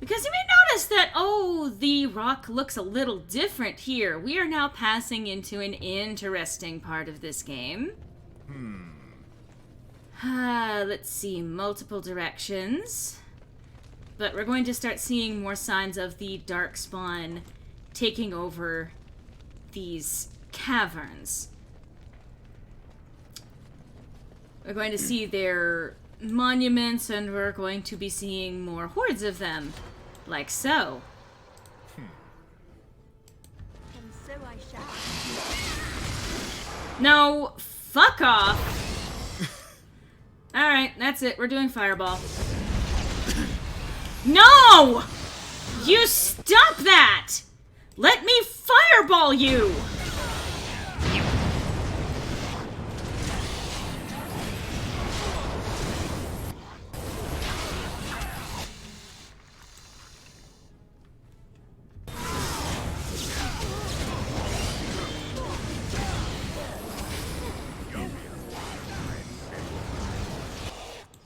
Because you may notice that, oh, the rock looks a little different here. We are now passing into an interesting part of this game. Let's see, multiple directions. But we're going to start seeing more signs of the Darkspawn taking over these caverns. We're going to see their monuments, and we're going to be seeing more hordes of them. Like so. And so I shall. No, fuck off. Alright, that's it. We're doing Fireball. No! You stop that! Let me Fireball you!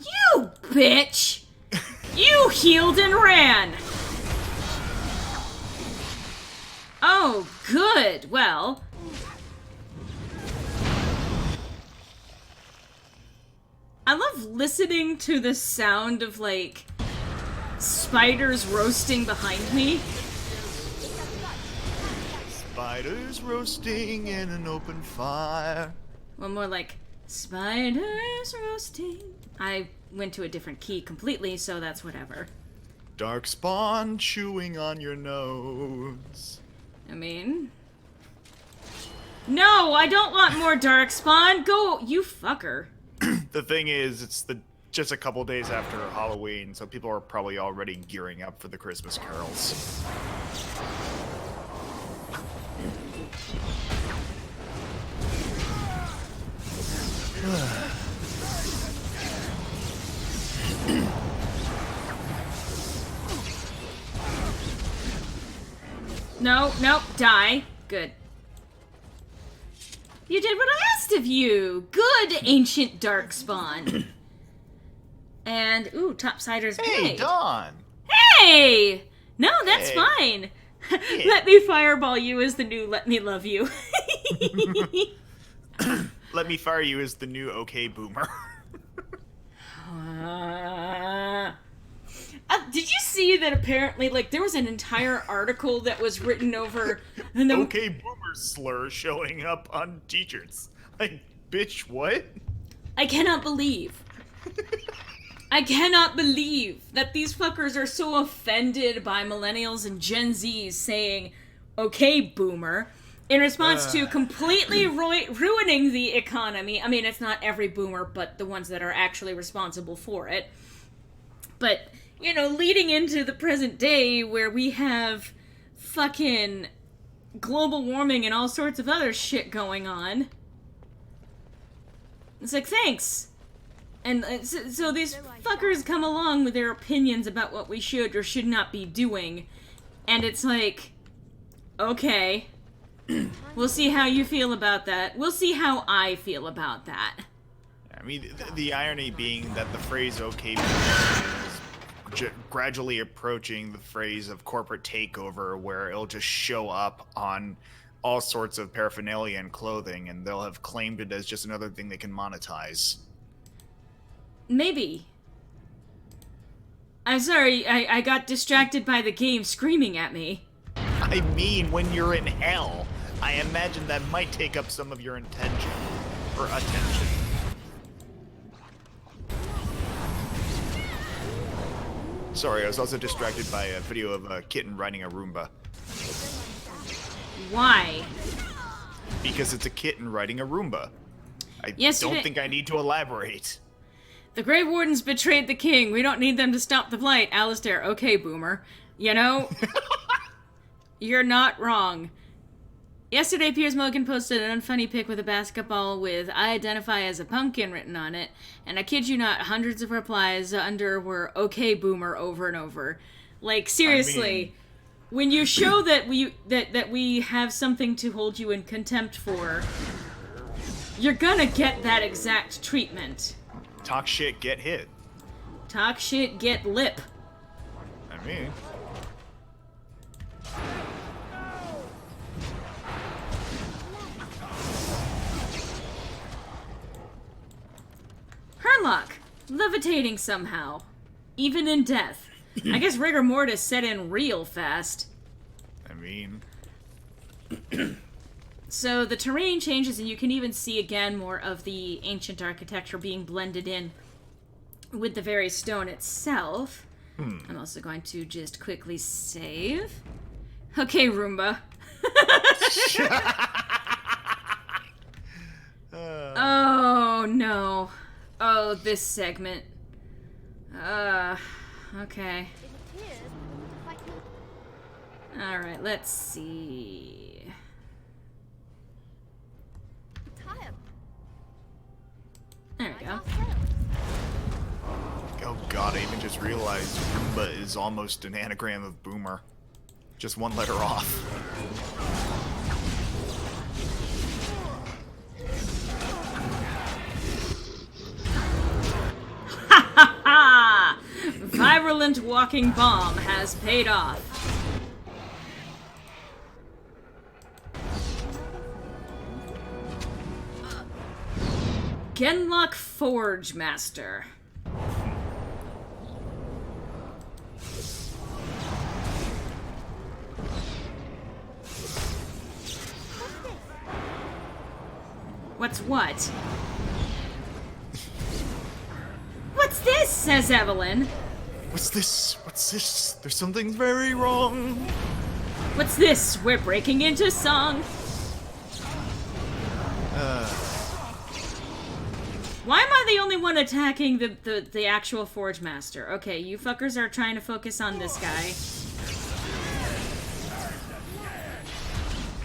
You bitch! You healed and ran! Oh, good. Well... I love listening to the sound of, like, spiders roasting behind me. Spiders roasting in an open fire. Well, more like, spiders roasting. I went to a different key completely, so that's whatever. Darkspawn chewing on your nose. I mean... No, I don't want more Darkspawn! Go, you fucker. The thing is, it's just a couple days after Halloween, so people are probably already gearing up for the Christmas carols. No, nope, die. Good. You did what I asked of you. Good, ancient darkspawn. And, ooh, Topsider's Hey, blade. Dawn! Hey! No, that's Hey. fine. Let me fireball you as the new let me love you. Let me fire you as the new okay boomer. Did you see that apparently, like, there was an entire article that was written over... And the, okay boomer slur showing up on t-shirts. Like, bitch, what? I cannot believe that these fuckers are so offended by millennials and Gen Zs saying, okay, boomer, in response to completely ruining the economy. I mean, it's not every boomer, but the ones that are actually responsible for it. But, you know, leading into the present day where we have fucking global warming and all sorts of other shit going on. It's like, thanks. And so these fuckers come along with their opinions about what we should or should not be doing. And it's like, okay, we'll see how you feel about that. We'll see how I feel about that. I mean, the irony being that the phrase okay boomer is gradually approaching the phrase of corporate takeover, where it'll just show up on all sorts of paraphernalia and clothing, and they'll have claimed it as just another thing they can monetize. Maybe. I'm sorry, I got distracted by the game screaming at me. I mean, when you're in hell, I imagine that might take up some of your intention. Or attention. Sorry, I was also distracted by a video of a kitten riding a Roomba. Why? Because it's a kitten riding a Roomba. I Yesterday- don't think I need to elaborate. The Grey Wardens betrayed the king. We don't need them to stop the blight. Alistair, okay, boomer. You know, you're not wrong. Yesterday, Piers Morgan posted an unfunny pic with a basketball with "I identify as a pumpkin" written on it, and I kid you not, hundreds of replies under were "okay, boomer" over and over. Like, seriously, when you show that we have something to hold you in contempt for, you're gonna get that exact treatment. Talk shit, get hit. Talk shit, get lip. I mean... Herlock, levitating somehow. Even in death. I guess rigor mortis set in real fast. I mean... So the terrain changes, and you can even see again more of the ancient architecture being blended in with the very stone itself. I'm also going to just quickly save. Okay, Roomba. Oh, no. Oh, this segment. Okay. It appears we need to fight more. Alright, let's see. Tired. There we go. Ourselves. Oh god, I even just realized Roomba is almost an anagram of boomer. Just one letter off. Ha ha ha! Virulent walking bomb has paid off. Genlock Forge Master. What's what? What's this? Says Evelyn. What's this? What's this? There's something very wrong. What's this? We're breaking into song. Why am I the only one attacking the actual Forge Master? Okay, you fuckers are trying to focus on this guy.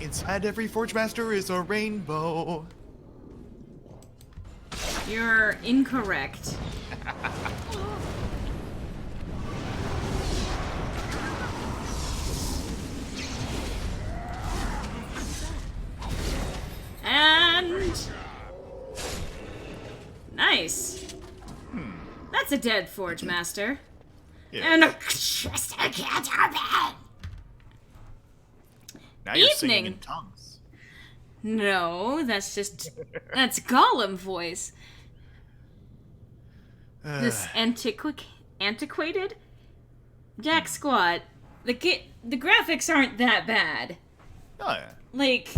Inside every Forge Master is a rainbow. You're incorrect. And... Nice. That's a dead Forge Master. Yeah. And a crystal counterpart. Now you're singing Evening. in tongues. No, that's Gollum voice. This antiquated Jack Squad. The graphics aren't that bad. Oh, yeah. Like,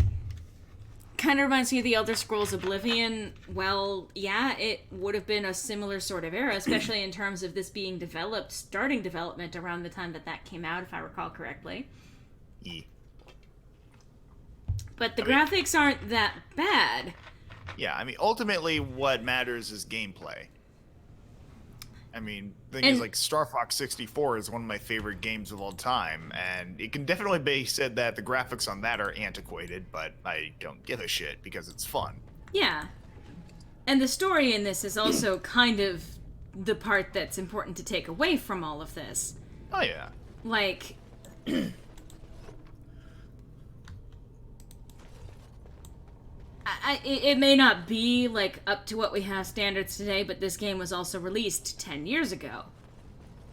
kind of reminds me of the Elder Scrolls Oblivion. Well, yeah, it would have been a similar sort of era, especially in terms of this being starting development around the time that came out, if I recall correctly. E. But the graphics aren't that bad. Yeah, I mean, ultimately, what matters is gameplay. I mean, the thing is, like, Star Fox 64 is one of my favorite games of all time, and it can definitely be said that the graphics on that are antiquated, but I don't give a shit because it's fun. Yeah. And the story in this is also kind of the part that's important to take away from all of this. Oh, yeah. Like... it may not be, like, up to what we have standards today, but this game was also released 10 years ago.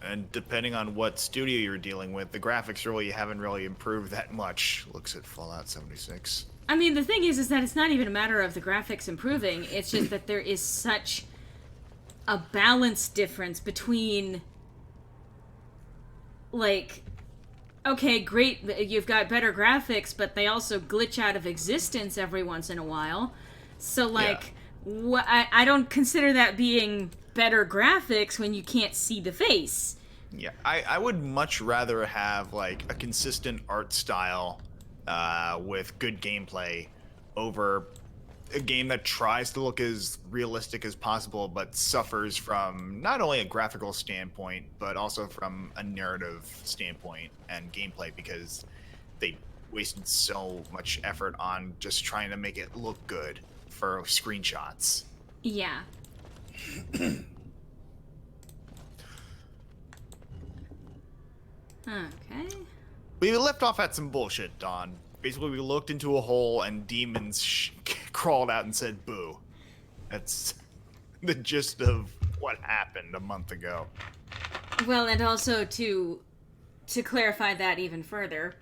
And depending on what studio you're dealing with, the graphics really haven't really improved that much. Looks at Fallout 76. I mean, the thing is that it's not even a matter of the graphics improving, it's just that there is such a balance difference between, like... Okay, great, you've got better graphics, but they also glitch out of existence every once in a while. So, like, I don't consider that being better graphics when you can't see the face. Yeah, I would much rather have, like, a consistent art style with good gameplay over a game that tries to look as realistic as possible but suffers from not only a graphical standpoint but also from a narrative standpoint and gameplay because they wasted so much effort on just trying to make it look good for screenshots. Yeah. Okay. We left off at some bullshit, Dawn. Basically, we looked into a hole and demons crawled out and said boo. That's the gist of what happened a month ago. Well, and also to clarify that even further,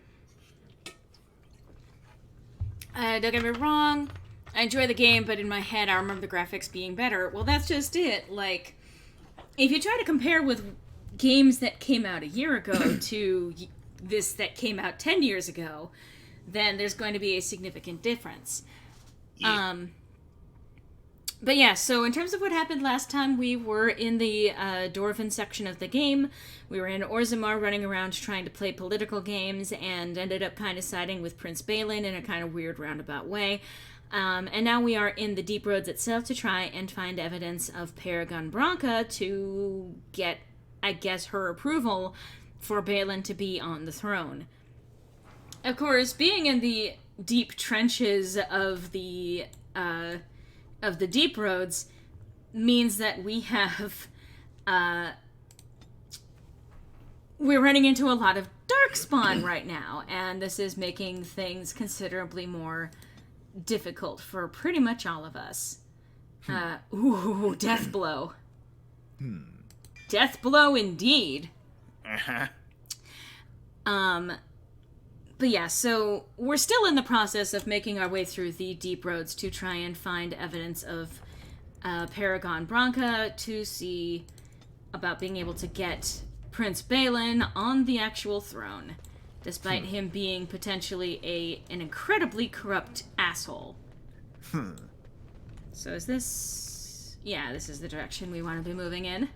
don't get me wrong, I enjoy the game, but in my head I remember the graphics being better. Well, that's just it. Like, if you try to compare with games that came out a year ago to this that came out 10 years ago, then there's going to be a significant difference. Yeah. But yeah, so in terms of what happened last time, we were in the Dwarven section of the game. We were in Orzammar running around trying to play political games and ended up kind of siding with Prince Balin in a kind of weird roundabout way. And now we are in the Deep Roads itself to try and find evidence of Paragon Branca to get, I guess, her approval for Balin to be on the throne. Of course, being in the deep trenches of the Deep Roads means that we have, we're running into a lot of Darkspawn right now, and this is making things considerably more difficult for pretty much all of us. Ooh, death blow. Death blow indeed. But yeah, so we're still in the process of making our way through the Deep Roads to try and find evidence of Paragon Branca to see about being able to get Prince Balin on the actual throne, despite him being potentially an incredibly corrupt asshole. So is this... Yeah, this is the direction we want to be moving in.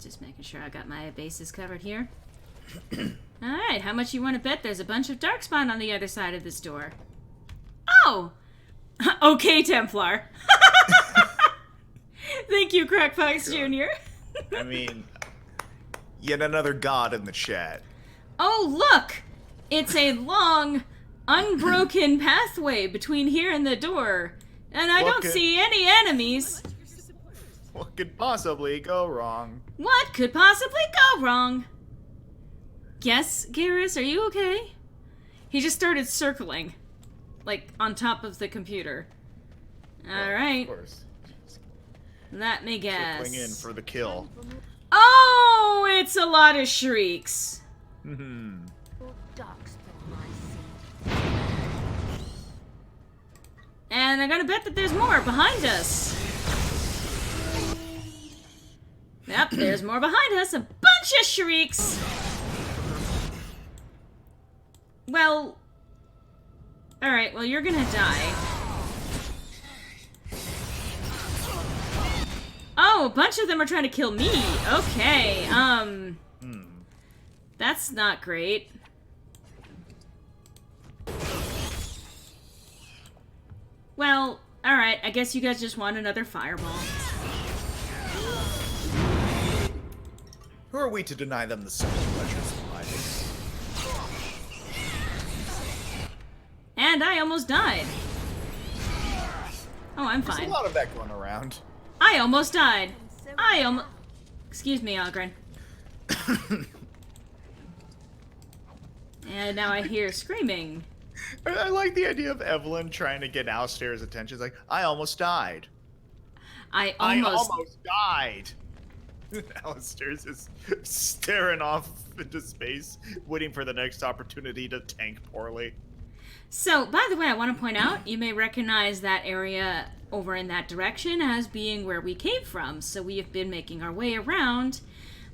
Just making sure I got my bases covered here. Alright, how much you want to bet there's a bunch of Darkspawn on the other side of this door? Oh! Okay, Templar. Thank you, Crackfox Jr. I mean, yet another god in the chat. Oh, look! It's a long, unbroken pathway between here and the door, and I don't see any enemies. What could possibly go wrong? What could possibly go wrong? Yes, Garrus, are you okay? He just started circling, like, on top of the computer. Alright. Of course. Let me guess. Circling in for the kill. Oh, it's a lot of shrieks. Hmm. And I'm gonna bet that there's more behind us. Yep, there's more behind us. A bunch of shrieks. Well... Alright, well, you're gonna die. Oh, a bunch of them are trying to kill me. Okay, That's not great. Well, alright, I guess you guys just want another fireball. Who are we to deny them the simple pleasures of life? And I almost died. Oh, I'm There's fine. a lot of that going around. I almost died. Excuse me, Algren. And now I hear screaming. I like the idea of Evelyn trying to get Alistair's attention. It's like, I almost died. I almost died. Alistair's just staring off into space, waiting for the next opportunity to tank poorly. So, by the way, I want to point out, you may recognize that area over in that direction as being where we came from. So we have been making our way around,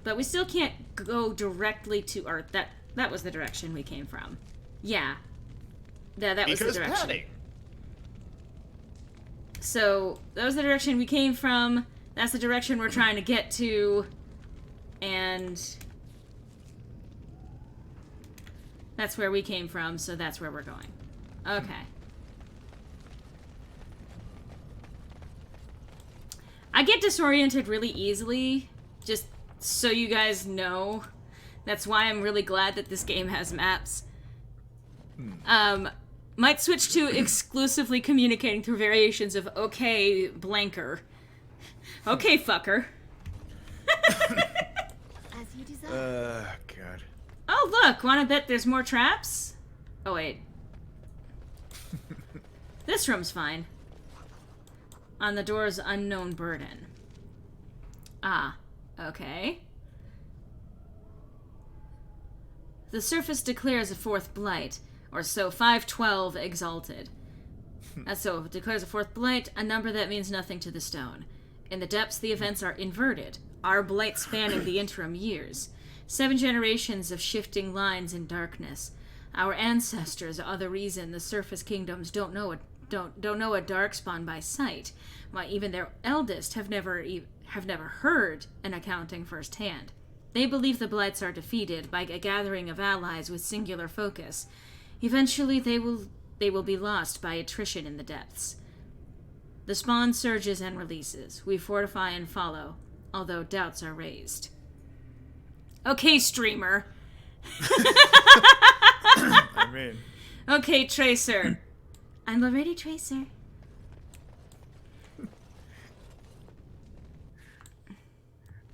but we still can't go directly to Earth. That was the direction we came from. Yeah. That was the direction. Patty. So, that was the direction we came from. That's the direction we're trying to get to. And that's where we came from, so that's where we're going. Okay. I get disoriented really easily, just so you guys know. That's why I'm really glad that this game has maps. Might switch to exclusively communicating through variations of okay, blanker. Okay, fucker. As you desire. God. Oh, look, wanna bet there's more traps? Oh, wait. This room's fine. On the door's unknown burden. Ah, okay. The surface declares a fourth blight, or so 512 exalted. So if it declares a fourth blight, a number that means nothing to the stone. In the depths, the events are inverted, our blight spanning the interim years. 7 generations of shifting lines in darkness. Our ancestors are the reason the surface kingdoms don't know a darkspawn by sight, while even their eldest have never heard an accounting firsthand. They believe the blights are defeated by a gathering of allies with singular focus. Eventually, they will be lost by attrition in the depths. The spawn surges and releases. We fortify and follow, although doubts are raised. Okay, streamer. I mean... Okay, Tracer. I'm already Tracer.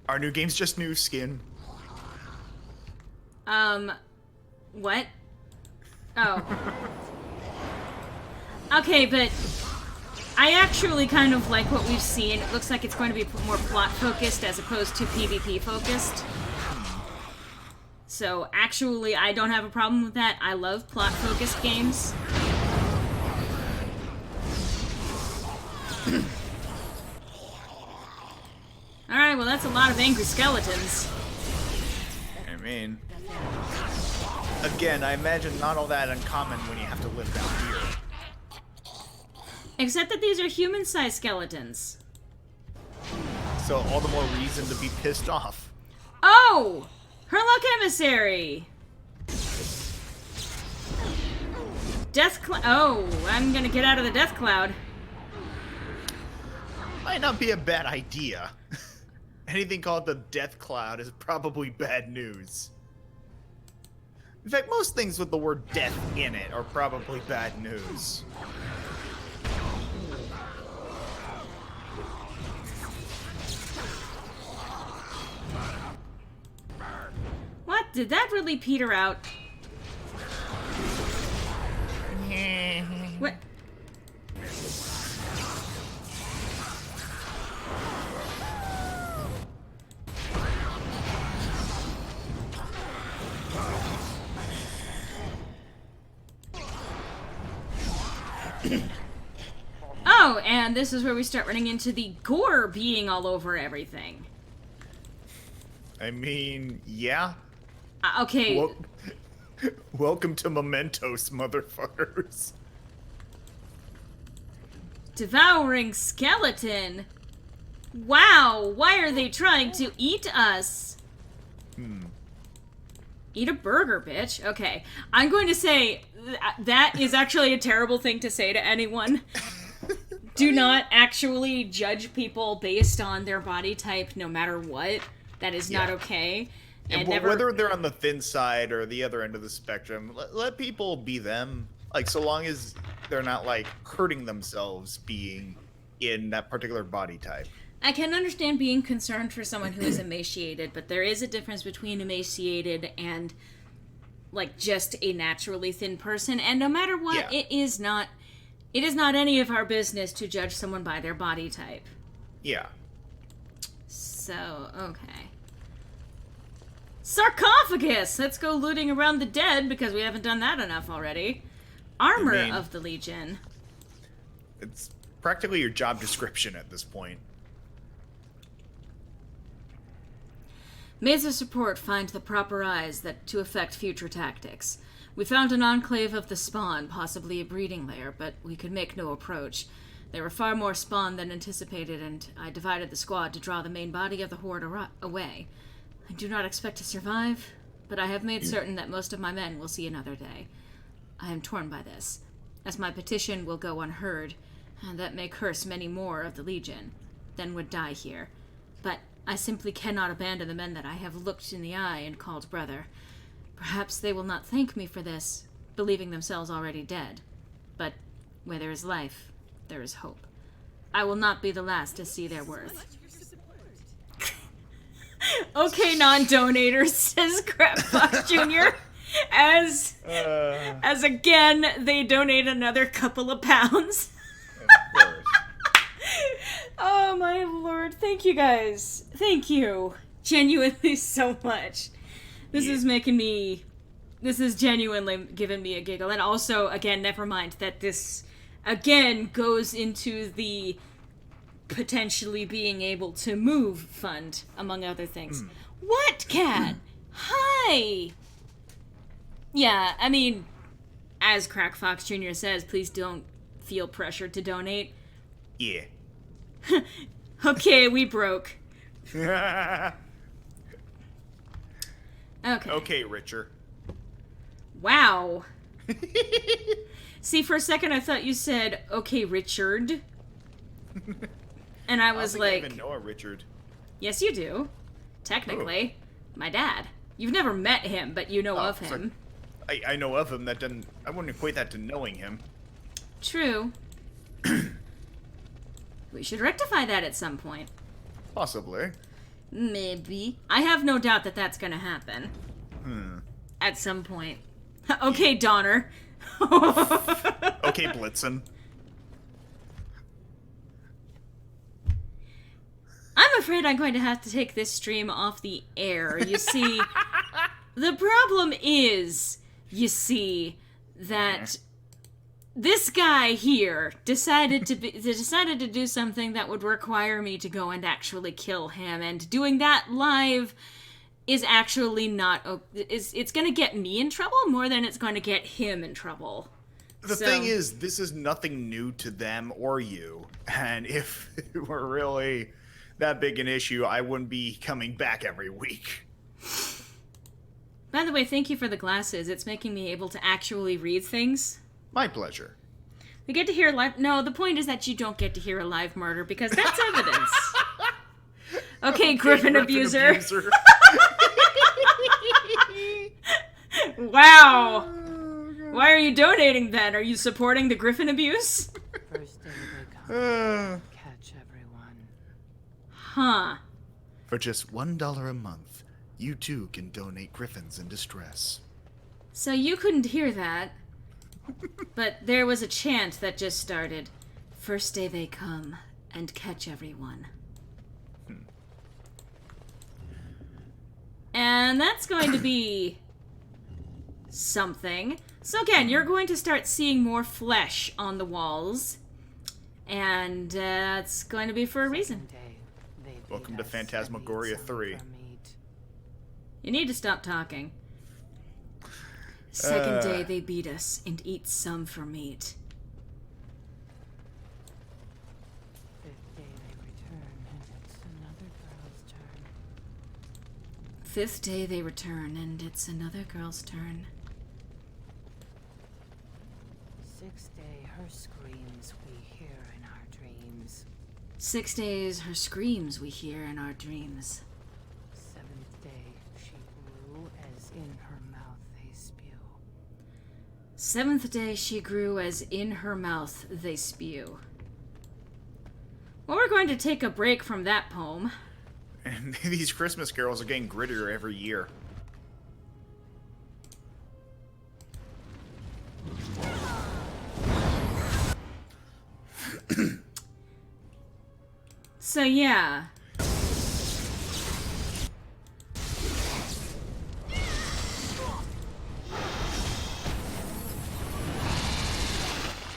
Our new game's just new skin. What? Oh. Okay, but I actually kind of like what we've seen. It looks like it's going to be more plot-focused as opposed to PvP-focused. So, actually, I don't have a problem with that. I love plot-focused games. Alright, well that's a lot of angry skeletons. I mean... Again, I imagine not all that uncommon when you have to live down here. Except that these are human-sized skeletons. So all the more reason to be pissed off. Oh! Herlock Emissary! Death Cloud. Oh, I'm gonna get out of the Death Cloud. Might not be a bad idea. Anything called the Death Cloud is probably bad news. In fact, most things with the word death in it are probably bad news. What? Did that really peter out? What? Oh, and this is where we start running into the gore being all over everything. I mean, yeah. Okay. Welcome to Mementos, motherfuckers. Devouring skeleton. Wow, why are they trying to eat us? Eat a burger, bitch. Okay, I'm going to say that is actually a terrible thing to say to anyone. Do not actually judge people based on their body type, no matter what. That is not okay. And whether they're on the thin side or the other end of the spectrum, let people be them. Like, so long as they're not, like, hurting themselves being in that particular body type. I can understand being concerned for someone who is emaciated, but there is a difference between emaciated and, like, just a naturally thin person. And no matter what, it is not any of our business to judge someone by their body type. Yeah. So, okay. Sarcophagus! Let's go looting around the dead, because we haven't done that enough already. Armor of the Legion. It's practically your job description at this point. May the support find the proper eyes that to affect future tactics. We found an enclave of the spawn, possibly a breeding lair, but we could make no approach. There were far more spawn than anticipated, and I divided the squad to draw the main body of the horde away. I do not expect to survive, but I have made certain that most of my men will see another day. I am torn by this, as my petition will go unheard, and that may curse many more of the Legion than would die here. But I simply cannot abandon the men that I have looked in the eye and called brother. Perhaps they will not thank me for this, believing themselves already dead. But where there is life, there is hope. I will not be the last to see their worth. Okay, non-donators, says Crap Fox Jr. As again, they donate another couple of pounds. Of course. Oh my lord, thank you guys. Thank you. Genuinely so much. This is genuinely giving me a giggle. And also, again, never mind that this, again, goes into the potentially being able to move fund, among other things. What, Cat? Hi! Yeah, I mean, as Crack Fox Jr. says, please don't feel pressured to donate. Yeah. Okay, we broke. Okay. Okay. Richard. Wow. See, for a second I thought you said, okay, Richard. And I was like... I even know a Richard. Yes, you do. Technically. My dad. You've never met him, but you know of him. I know of him. I wouldn't equate that to knowing him. True. We should rectify that at some point. Possibly. Maybe. I have no doubt that that's gonna happen. At some point. Okay, Donner. Okay, Blitzen. I'm afraid I'm going to have to take this stream off the air. You see, the problem is, that this guy here decided to do something that would require me to go and actually kill him, and doing that live is actually not... It's going to get me in trouble more than it's going to get him in trouble. The thing is, this is nothing new to them or you, and if it were really that big an issue, I wouldn't be coming back every week. By the way, thank you for the glasses. It's making me able to actually read things. My pleasure. We get to hear live... No, the point is that you don't get to hear a live murder, because that's evidence. Okay, Griffin Abuser. Wow. Why are you donating then? Are you supporting the Griffin abuse? First day they come, catch everyone. Huh. For just $1 a month, you too can donate Griffins in distress. So you couldn't hear that, but there was a chant that just started. First day they come and catch everyone. And that's going to be something. So again, you're going to start seeing more flesh on the walls, and it's going to be for a reason. Welcome to Phantasmagoria 3. You need to stop talking. Second day they beat us and eat some for meat. Fifth day they return, and it's another girl's turn. Fifth day they return, and it's another girl's turn. Sixth day her screams we hear in our dreams. 6 days her screams we hear in our dreams. Seventh day she grew as in her mouth they spew. 7th day she grew as in her mouth they spew. Well, we're going to take a break from that poem. And these Christmas carols are getting grittier every year. So yeah.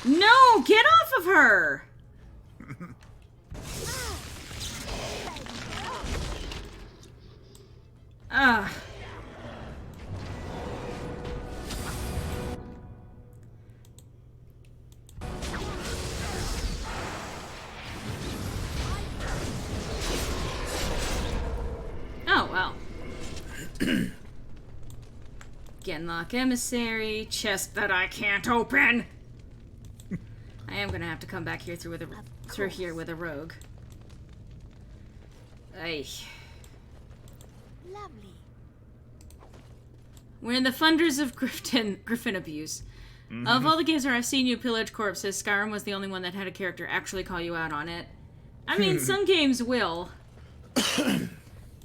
No, get off of her! Ugh. Oh, well. Genlock Emissary, chest that I can't open! I am gonna have to come back here through here with a rogue. Ay. Lovely. We're in the funders of Griffin abuse. Of all the games where I've seen you pillage corpses, Skyrim was the only one that had a character actually call you out on it. I mean, some games will.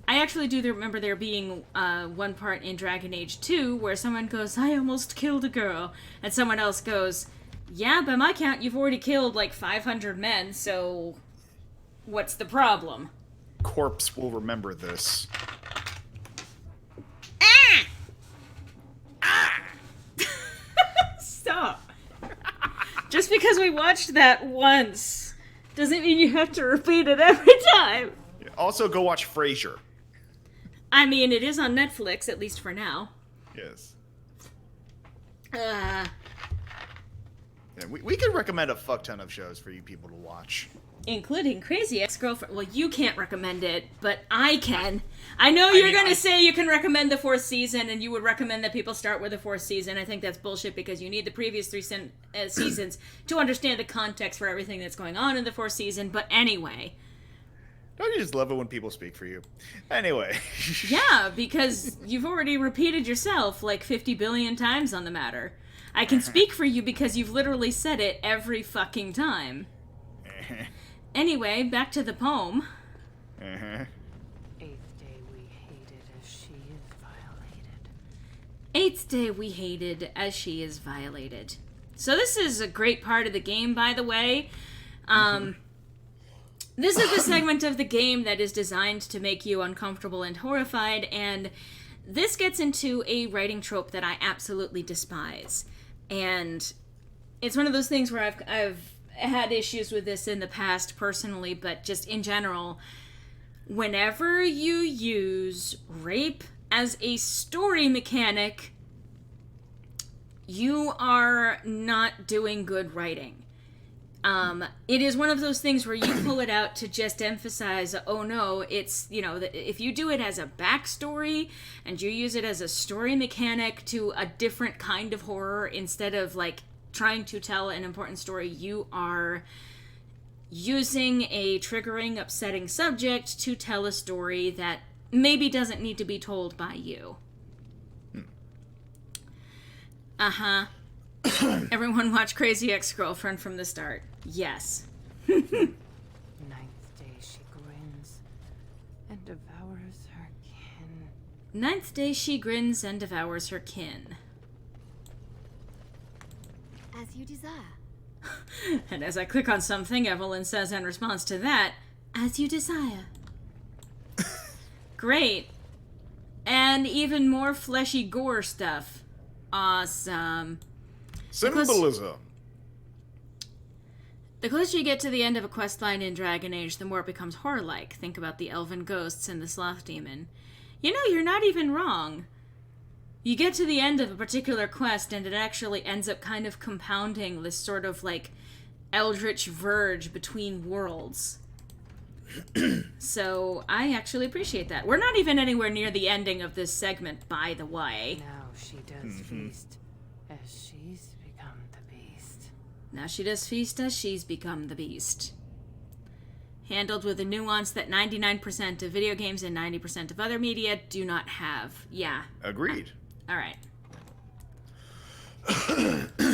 I actually do remember there being one part in Dragon Age 2 where someone goes, I almost killed a girl, and someone else goes, yeah, by my count, you've already killed like 500 men, so what's the problem? Corpse will remember this. Stop. Just because we watched that once doesn't mean you have to repeat it every time. Also, go watch Frasier. I mean, it is on Netflix, at least for now. Yes. Yeah, we could recommend a fuck ton of shows for you people to watch. Including Crazy Ex-Girlfriend. Well, you can't recommend it, but I can. I know you're going to say you can recommend the 4th season, and you would recommend that people start with the 4th season. I think that's bullshit, because you need the previous 3 seasons to understand the context for everything that's going on in the 4th season. But anyway. Don't you just love it when people speak for you? Anyway. Yeah, because you've already repeated yourself like 50 billion times on the matter. I can speak for you because you've literally said it every fucking time. Anyway, back to the poem. Eighth day we hated as she is violated. 8th day we hated as she is violated. So this is a great part of the game, by the way. This is the segment of the game that is designed to make you uncomfortable and horrified, and this gets into a writing trope that I absolutely despise. And it's one of those things where I've had issues with this in the past personally, but just in general, whenever you use rape as a story mechanic, you are not doing good writing. It is one of those things where you pull it out to just emphasize, oh no, it's, you know, if you do it as a backstory and you use it as a story mechanic to a different kind of horror instead of like trying to tell an important story, you are using a triggering, upsetting subject to tell a story that maybe doesn't need to be told by you. Uh-huh. Everyone watch Crazy Ex-Girlfriend from the start. Yes. Ninth day she grins and devours her kin. Ninth day she grins and devours her kin. As you desire. And as I click on something, Evelyn says in response to that, as you desire. Great. And even more fleshy gore stuff. Awesome. Symbolism. The closer you get to the end of a questline in Dragon Age, the more it becomes horror-like. Think about the elven ghosts and the sloth demon. You know, you're not even wrong. You get to the end of a particular quest, and it actually ends up kind of compounding this sort of, like, eldritch verge between worlds. So, I actually appreciate that. We're not even anywhere near the ending of this segment, by the way. Now she does feast as she's become the beast. Now she does feast as she's become the beast. Handled with a nuance that 99% of video games and 90% of other media do not have. Yeah. Agreed. Alright.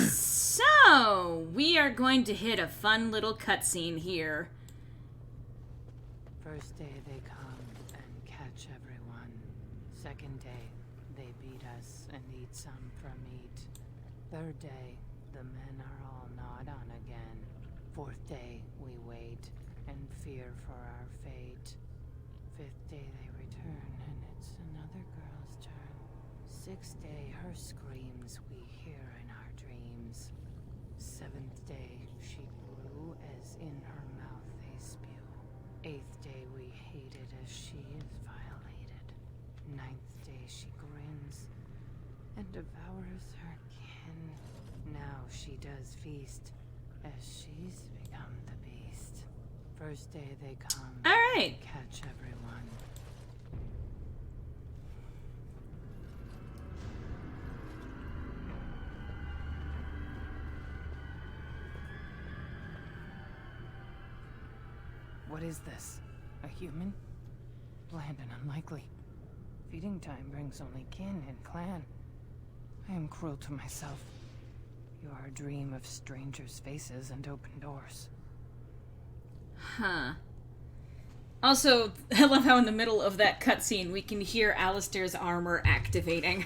So, we are going to hit a fun little cutscene here. First day they come and catch everyone. Second day, they beat us and eat some for meat. Third day, the men are all gnawed on again. Fourth day, we wait and fear for our fate. Fifth day, they return and it's another girl's turn. Sixth day, her screams we hear in our dreams. Seventh day, she grew as in her mouth they spew. Eighth day, we hated as she is violated. Ninth day, she grins and devours her kin. Now she does feast as she's become the beast. First day they come Alright. and catch everyone. What is this? A human? Bland and unlikely. Feeding time brings only kin and clan. I am cruel to myself. You are a dream of strangers' faces and open doors. Huh. Also, I love how in the middle of that cutscene we can hear Alistair's armor activating.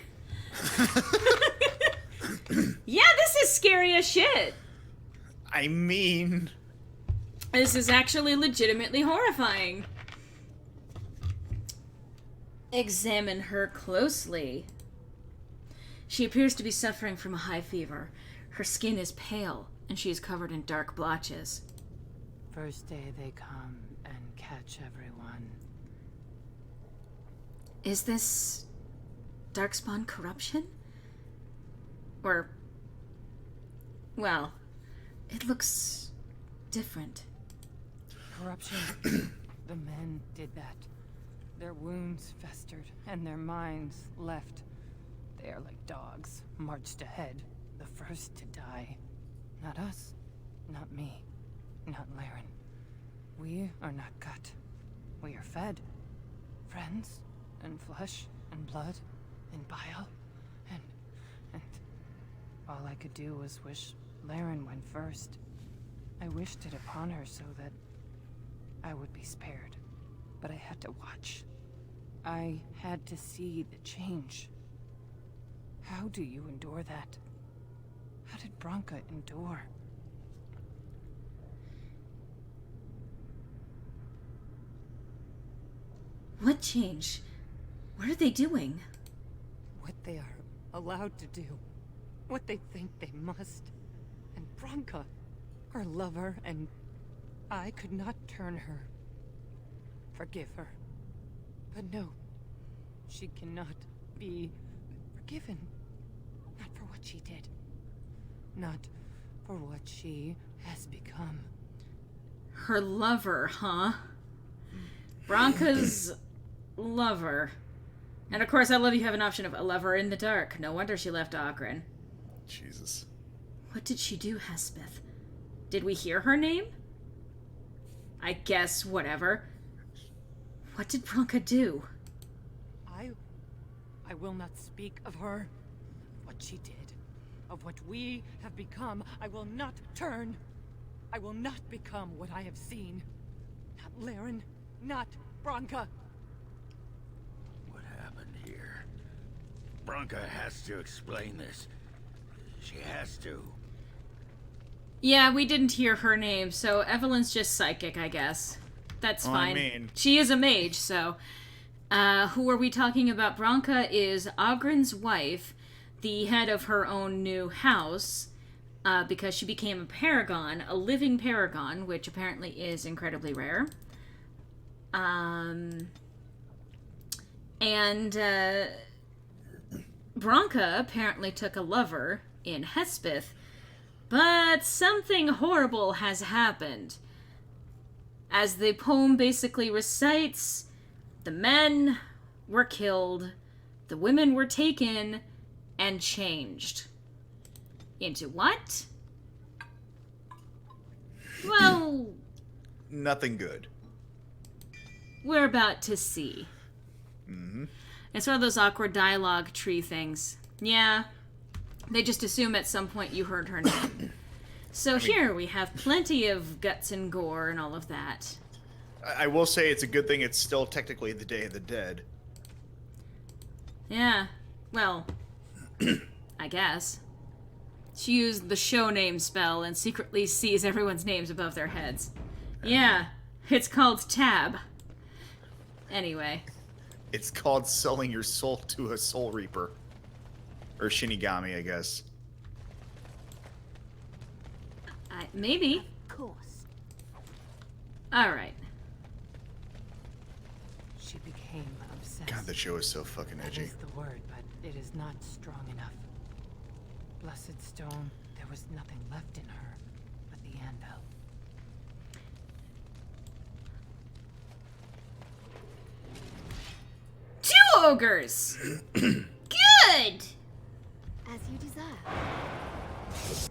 Yeah, this is scary as shit. I mean... This is actually legitimately horrifying. Examine her closely. She appears to be suffering from a high fever. Her skin is pale, and she is covered in dark blotches. First day they come and catch everyone. Is this Darkspawn corruption? Or... well, it looks different. Corruption. The men did that. Their wounds festered, and their minds left. They are like dogs, marched ahead, the first to die. Not us, not me, not Laren. We are not cut. We are fed. Friends, and flesh, and blood, and bile, and... all I could do was wish Laren went first. I wished it upon her so that I would be spared. But I had to watch. I had to see the change. How do you endure that? How did Branka endure? What change? What are they doing? What they are allowed to do. What they think they must. And Branka, her lover, and I could not turn her. Forgive her. But no, she cannot be forgiven. Not for what she did. Not for what she has become. Her lover, huh? Branka's lover. And of course, I love you have an option of a lover in the dark. No wonder she left Oghren. Jesus. What did she do, Hespeth? Did we hear her name? I guess, whatever. What did Branka do? I will not speak of her, what she did. of what we have become, I will not turn. I will not become what I have seen. Not Laren, not Branka. What happened here? Branka has to explain this. She has to. Yeah, we didn't hear her name, so Evelyn's just psychic, I guess. That's Well, fine. I mean- She is a mage, so... who are we talking about? Branka is Ogren's wife, the head of her own new house, because she became a paragon, a living paragon, which apparently is incredibly rare. Branka apparently took a lover in Hespeth, but something horrible has happened. As the poem basically recites, the men were killed, the women were taken, and changed. Into what? Well, Nothing good. we're about to see. It's one of those awkward dialogue tree things. Yeah, they just assume at some point you heard her name. So here we have plenty of guts and gore and all of that. I will say it's a good thing it's still technically the Day of the Dead. Yeah, well, I guess. She used the show name spell and secretly sees everyone's names above their heads. Yeah, it's called Tab. Anyway. It's called selling your soul to a Soul Reaper. Or Shinigami, I guess. Maybe. Of course. Alright. She became obsessed. God, the show is so fucking That edgy. is the word, but it is not strong enough. Blessed stone, there was nothing left in her but the anvil. Two ogres! Good! As you deserve.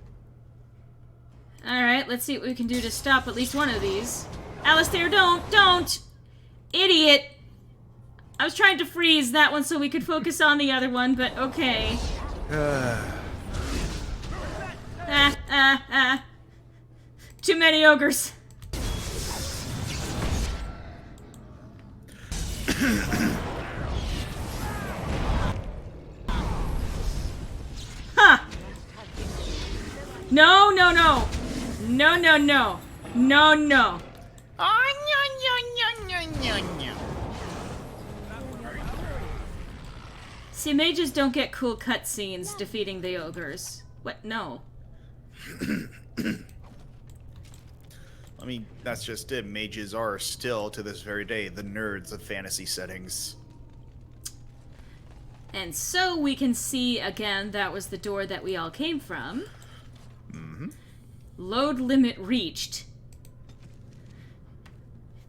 Alright, let's see what we can do to stop at least one of these. Alistair, don't! Idiot! I was trying to freeze that one so we could focus on the other one, but okay. Too many ogres. Huh. No. No. See, mages don't get cool cutscenes defeating the ogres. What? No. I mean, that's just it. Mages are still, to this very day, the nerds of fantasy settings. And so we can see, again, that was the door that we all came from. Load limit reached.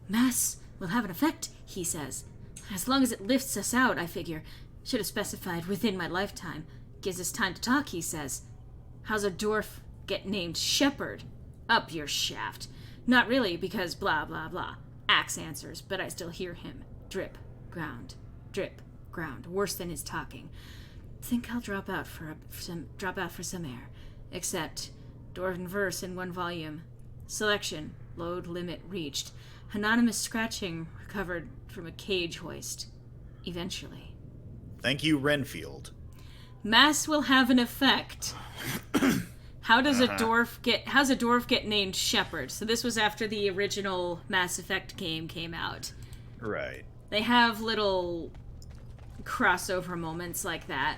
Mass will have an effect, he says. As long as it lifts us out, I figure. Should have specified within my lifetime. Gives us time to talk, he says. How's a dwarf get named Shepherd? Up your shaft. Not really, because blah, blah, blah. Axe answers, but I still hear him. Drip, ground, drip, ground. Worse than his talking. Think I'll drop out for some air. Except, Dwarven verse in one volume. Selection, load limit reached. Anonymous scratching recovered from a cage hoist. Eventually. Thank you, Renfield. Mass will have an effect. How does a dwarf get named Shepherd? So this was after the original Mass Effect game came out. Right. They have little crossover moments like that.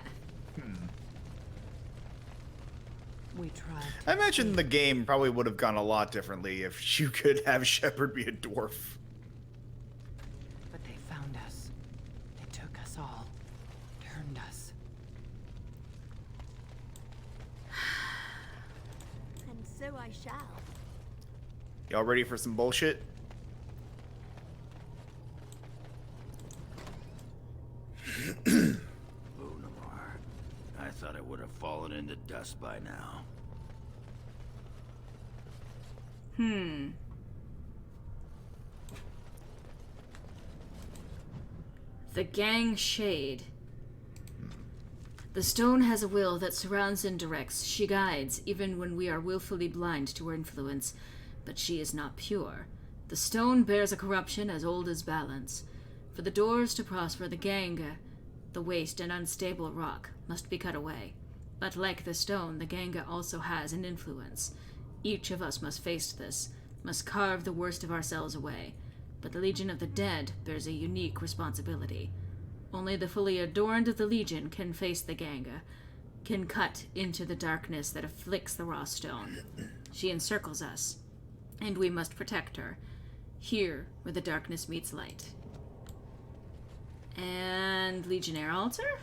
We tried. I imagine the game probably would have gone a lot differently if you could have Shepard be a dwarf. But they found us. They took us all. Turned us. And so I shall. Y'all ready for some bullshit? Lunamar. I thought it would have fallen into dust by now. The Gang Shade. The stone has a will that surrounds and directs. She guides, even when we are willfully blind to her influence. But she is not pure. The stone bears a corruption as old as balance. For the doors to prosper, the Ganga, the waste and unstable rock, must be cut away. But like the stone, the Ganga also has an influence. Each of us must face this, must carve the worst of ourselves away. But the Legion of the Dead bears a unique responsibility. Only the fully adorned of the Legion can face the Ganga, can cut into the darkness that afflicts the raw stone. She encircles us, and we must protect her, here where the darkness meets light. And Legionnaire altar?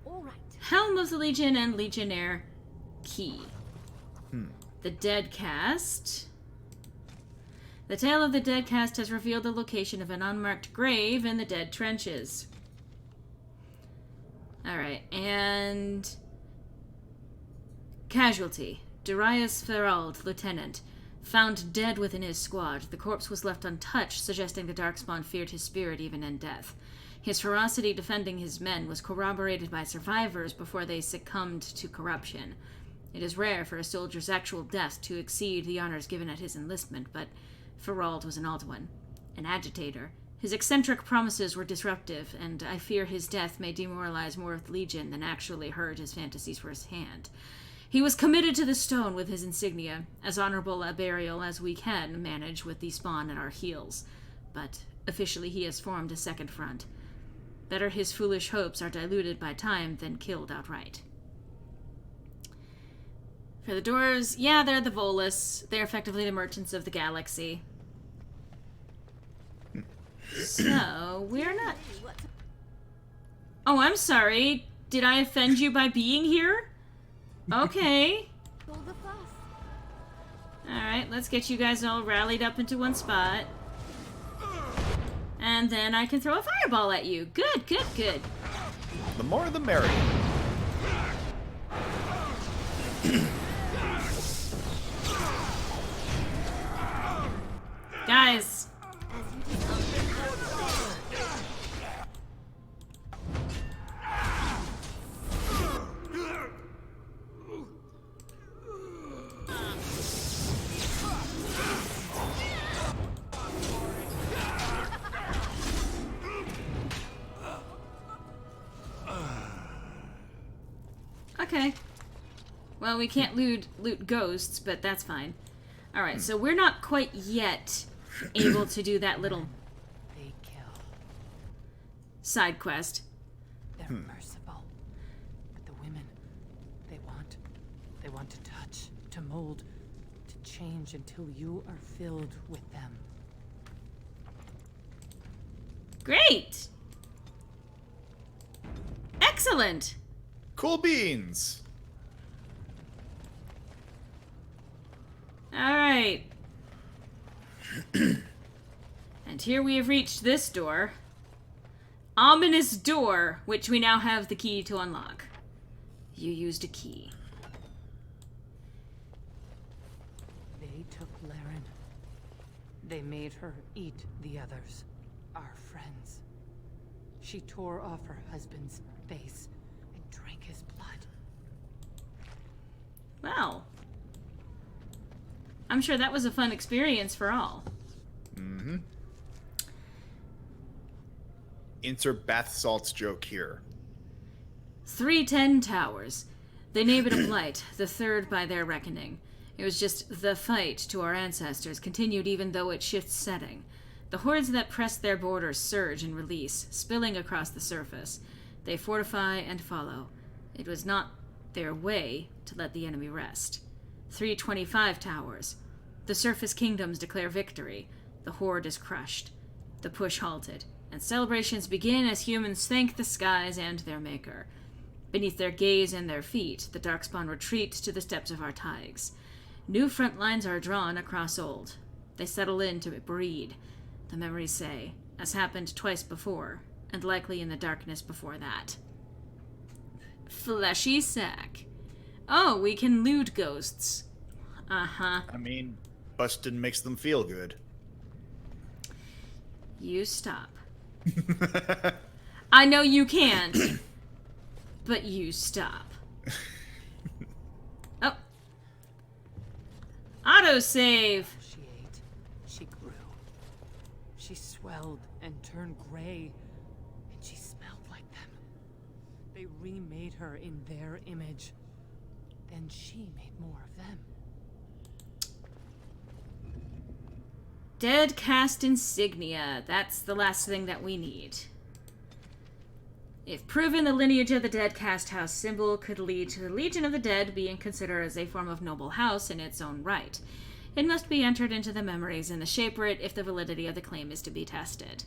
All right. Helm of the Legion and Legionnaire key. The Dead Cast. The tale of the Dead Cast has revealed the location of an unmarked grave in the Dead Trenches. Alright, and... Casualty. Darius Ferald, Lieutenant. Found dead within his squad. The corpse was left untouched, suggesting the Darkspawn feared his spirit even in death. His ferocity defending his men was corroborated by survivors before they succumbed to corruption. It is rare for a soldier's actual death to exceed the honors given at his enlistment, but Ferald was an Alduin, an agitator. His eccentric promises were disruptive, and I fear his death may demoralize more of the Legion than actually hurt his fantasies firsthand. He was committed to the stone with his insignia, as honorable a burial as we can manage with the spawn at our heels. But officially he has formed a second front. Better his foolish hopes are diluted by time than killed outright. For the doors, yeah, they're the Volus. They're effectively the merchants of the galaxy. So, we're not... Oh, I'm sorry. Did I offend you by being here? Okay. All the fuss. Alright, let's get you guys all rallied up into one spot. And then I can throw a fireball at you. Good, good, good. The more the merrier. Guys. Okay. Well, we can't loot ghosts, but that's fine. Alright, so we're not quite yet able to do that little They kill. side quest. They're merciful. But the women, they want to touch, to mold, to change until you are filled with them. Great! Excellent! Cool beans. Alright. And here we have reached this door. Ominous door, which we now have the key to unlock. You used a key. They took Laren. They made her eat the others, our friends. She tore off her husband's face and drank his blood. Well. I'm sure that was a fun experience for all. Mm-hmm. Insert bath salts joke here. 310 towers. They named it a blight, the third by their reckoning. It was just the fight to our ancestors continued even though it shifts setting. The hordes that press their borders surge and release, spilling across the surface. They fortify and follow. It was not their way to let the enemy rest. 325 towers. The surface kingdoms declare victory. The horde is crushed. The push halted, and celebrations begin as humans thank the skies and their maker. Beneath their gaze and their feet, the Darkspawn retreats to the steps of our Tigers. New front lines are drawn across old. They settle in to breed, the memories say, as happened twice before, and likely in the darkness before that. Fleshy sack. Oh, we can loot ghosts. Uh-huh. I mean, bustin' makes them feel good. You stop. I know you can't, But you stop. Oh. Autosave! She ate. She grew. She swelled and turned gray. And she smelled like them. They remade her in their image. Then she made more of them. Dead cast insignia. That's the last thing that we need. If proven, the lineage of the dead cast house symbol could lead to the Legion of the Dead being considered as a form of noble house in its own right. It must be entered into the memories in the Shaperate if the validity of the claim is to be tested.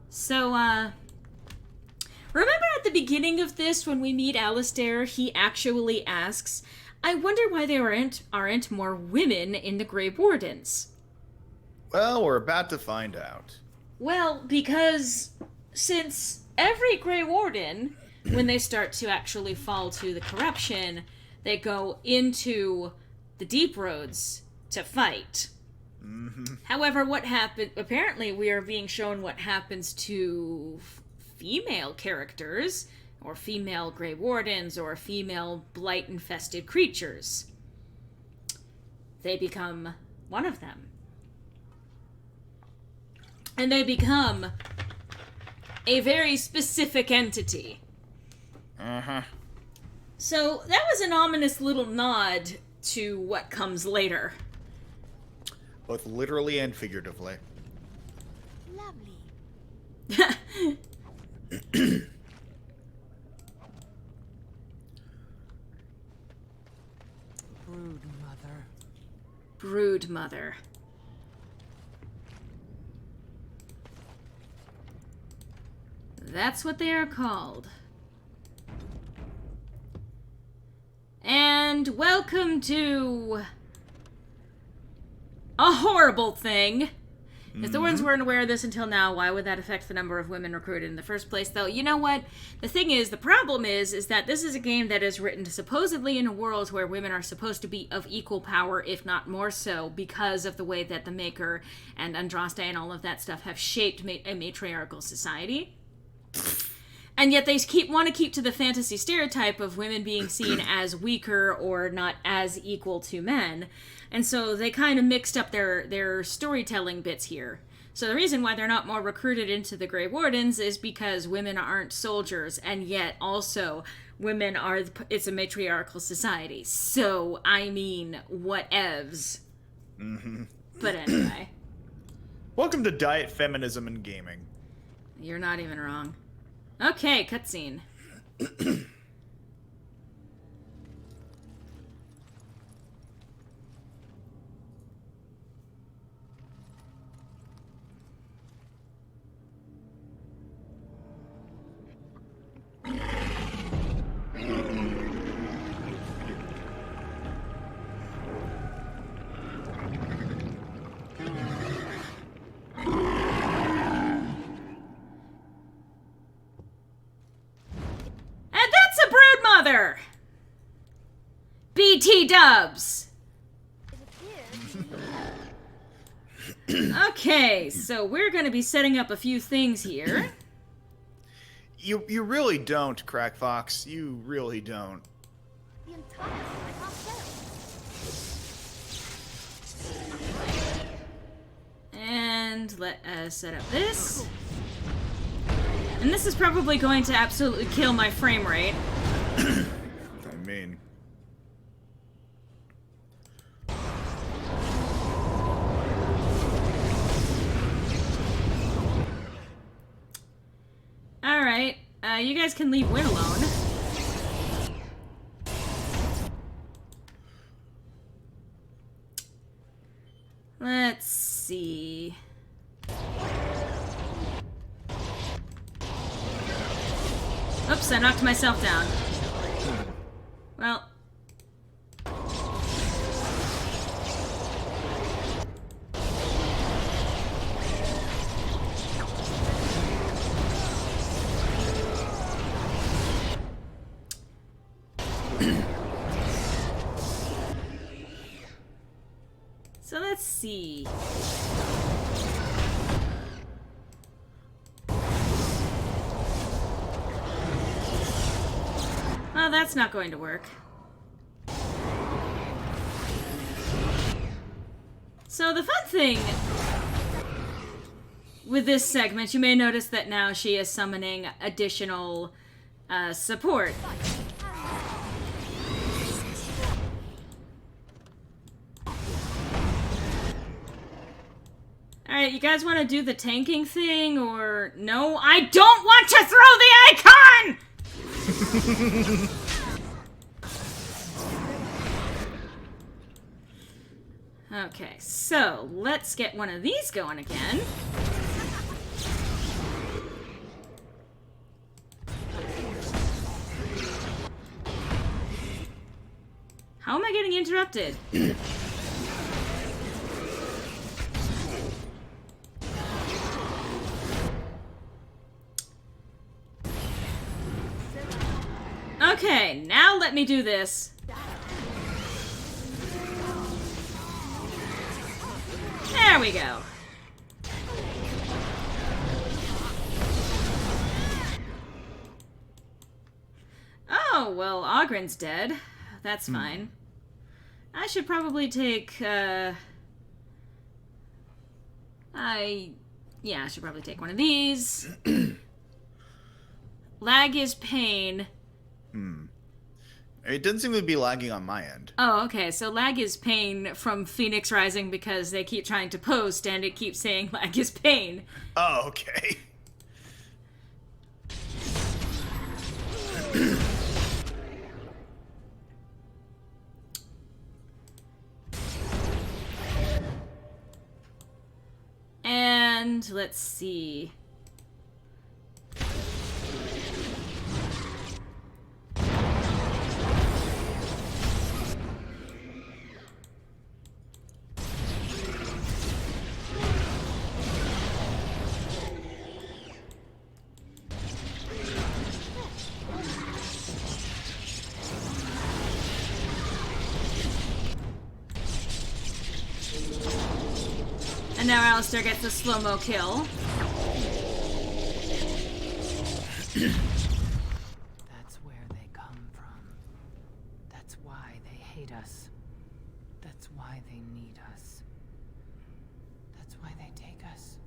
So, remember at the beginning of this when we meet Alistair, he actually asks, I wonder why there aren't more women in the Grey Wardens. Well, we're about to find out. Well, because since every Grey Warden, when they start to actually fall to the corruption, they go into the Deep Roads to fight. Mm-hmm. However, what happened... Apparently, we are being shown what happens to female characters, or female Grey Wardens, or female blight-infested creatures. They become one of them. And they become a very specific entity. Uh-huh. So that was an ominous little nod to what comes later. Both literally and figuratively. Lovely. Brood mother. Brood mother. That's what they are called. And welcome to a horrible thing. If the ones weren't aware of this until now, why would that affect the number of women recruited in the first place? Though, you know what? The thing is, the problem is that this is a game that is written supposedly in a world where women are supposed to be of equal power, if not more so, because of the way that the Maker and Andraste and all of that stuff have shaped a matriarchal society. And yet they want to keep to the fantasy stereotype of women being seen as weaker or not as equal to men. And so they kind of mixed up their storytelling bits here. So the reason why they're not more recruited into the Grey Wardens is because women aren't soldiers, and yet also women are, it's a matriarchal society. So, I mean, whatevs. Mm-hmm. But anyway. Welcome to Diet Feminism in Gaming. You're not even wrong. Okay, cutscene. BT dubs! Okay, so we're gonna be setting up a few things here. You really don't, Crack Fox. You really don't. The entire lighthouse failed. And let us set up this. And this is probably going to absolutely kill my frame rate. I mean... Alright, you guys can leave Win alone. Let's see. Oops, I knocked myself down. Well. So let's see. that's not going to work. So the fun thing with this segment, you may notice that now she is summoning additional support. Alright, you guys want to do the tanking thing, or no? I don't want to throw the icon! Okay, so let's get one of these going again. How am I getting interrupted? Okay, now let me do this. There we go. Oh, well, Ogren's dead. That's fine. I should probably take, I should probably take one of these. Lag is pain. It doesn't seem to be lagging on my end. Oh, okay. So lag is pain from Phoenix Rising because they keep trying to post and it keeps saying lag is pain. Oh, okay. And let's see. And now Alistair gets the slow-mo kill. That's where they come from. That's why they hate us. That's why they need us. That's why they take us.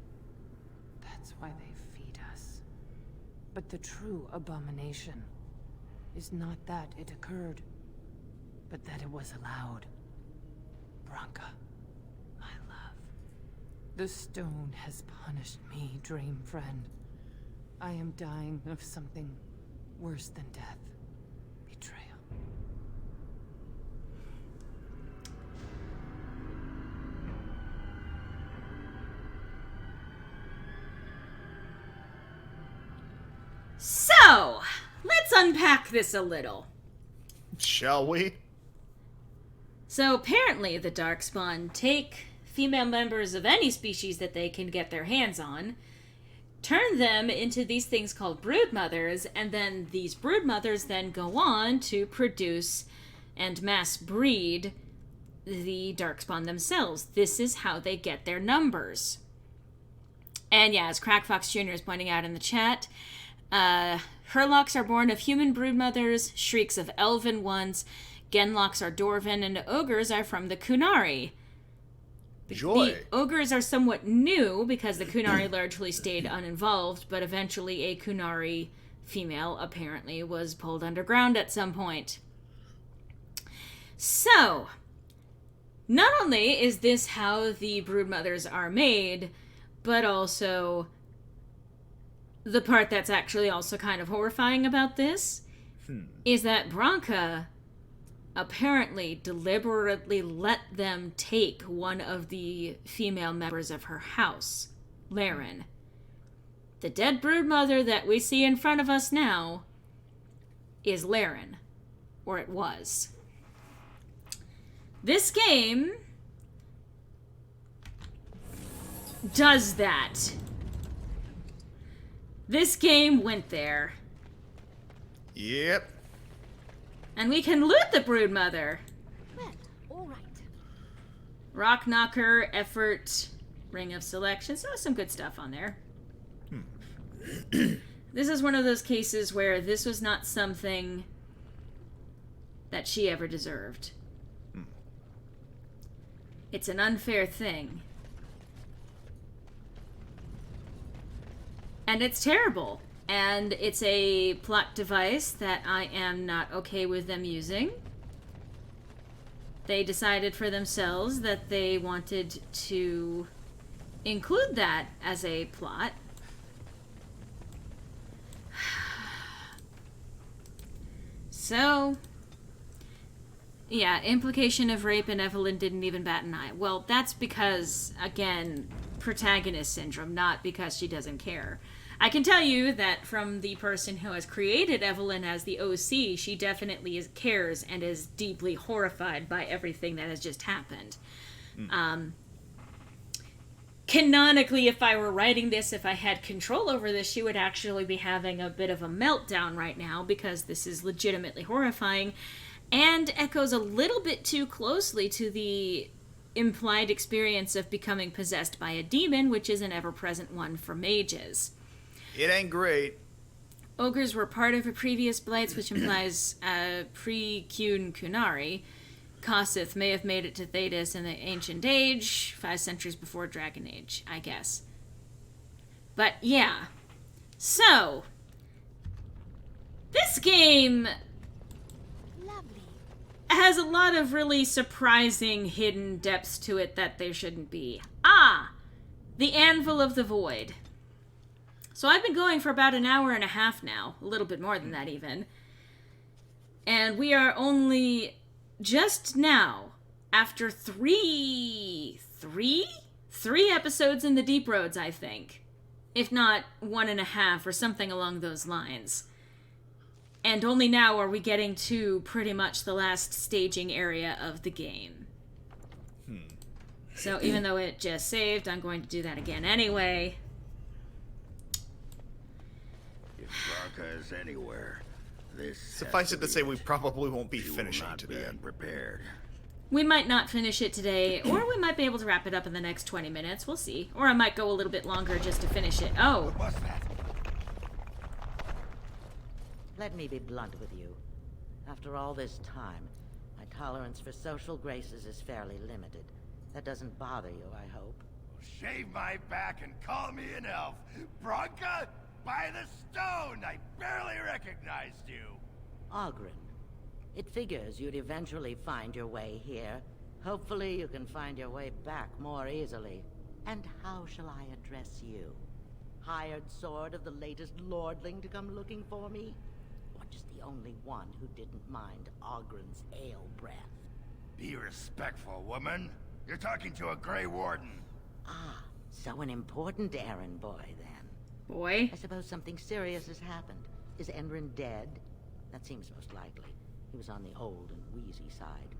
That's why they feed us. But the true abomination is not that it occurred, but that it was allowed. Branka, my love. The stone has punished me, dream friend. I am dying of something worse than death. Betrayal. So, let's unpack this a little. Shall we? So apparently the Darkspawn take female members of any species that they can get their hands on, turn them into these things called broodmothers, and then these broodmothers then go on to produce and mass breed the Darkspawn themselves. This is how they get their numbers. And yeah, as Crackfox Jr. is pointing out in the chat, Hurlocks are born of human broodmothers, Shrieks of elven ones, Genlocks are Dwarven, and Ogres are from the Kunari. Joy. The Ogres are somewhat new because the Kunari largely stayed uninvolved, but eventually a Kunari female apparently was pulled underground at some point. So, not only is this how the broodmothers are made, but also the part that's actually also kind of horrifying about this is that Branka apparently deliberately let them take one of the female members of her house, Laren. The dead broodmother that we see in front of us now is Laren, or it was. This game does that. This game went there. Yep. And we can loot the broodmother. Well, all right. Rock Knocker, Effort, Ring of Selection. So some good stuff on there. This is one of those cases where this was not something that she ever deserved. It's an unfair thing. And it's terrible. And it's a plot device that I am not okay with them using. They decided for themselves that they wanted to include that as a plot. So, yeah, implication of rape, and Evelyn didn't even bat an eye. Well, that's because, again, protagonist syndrome, not because she doesn't care. I can tell you that from the person who has created Evelyn as the OC, she definitely cares and is deeply horrified by everything that has just happened. Canonically, if I were writing this, if I had control over this, she would actually be having a bit of a meltdown right now, because this is legitimately horrifying and echoes a little bit too closely to the implied experience of becoming possessed by a demon, which is an ever-present one for mages. It ain't great. Ogres were part of a previous blights, which implies pre-Qun Kunari. Kossith may have made it to Thedas in the Ancient Age, 5 centuries before Dragon Age, I guess. But yeah. So, this game Lovely. has a lot of really surprising hidden depths to it that there shouldn't be. The Anvil of the Void. So I've been going for about an hour and a half now, a little bit more than that even. And we are only just now, after three episodes in the Deep Roads, I think. If not 1.5 or something along those lines. And only now are we getting to pretty much the last staging area of the game. So even though it just saved, I'm going to do that again anyway. If Branka is anywhere, this Suffice it to say, we probably won't be finishing not today. be unprepared. We might not finish it today, or we might be able to wrap it up in the next 20 minutes. We'll see. Or I might go a little bit longer just to finish it. Oh. What's that? Let me be blunt with you. After all this time, my tolerance for social graces is fairly limited. That doesn't bother you, I hope. Shave my back and call me an elf. Branka, by the stone! I barely recognized you. Ogren. It figures you'd eventually find your way here. Hopefully you can find your way back more easily. And how shall I address you? Hired sword of the latest lordling to come looking for me? Or just the only one who didn't mind Ogren's ale breath? Be respectful, woman. You're talking to a Grey Warden. Ah, so an important errand boy, then. Boy. I suppose something serious has happened. Is Enrin dead? That seems most likely. He was on the old and wheezy side.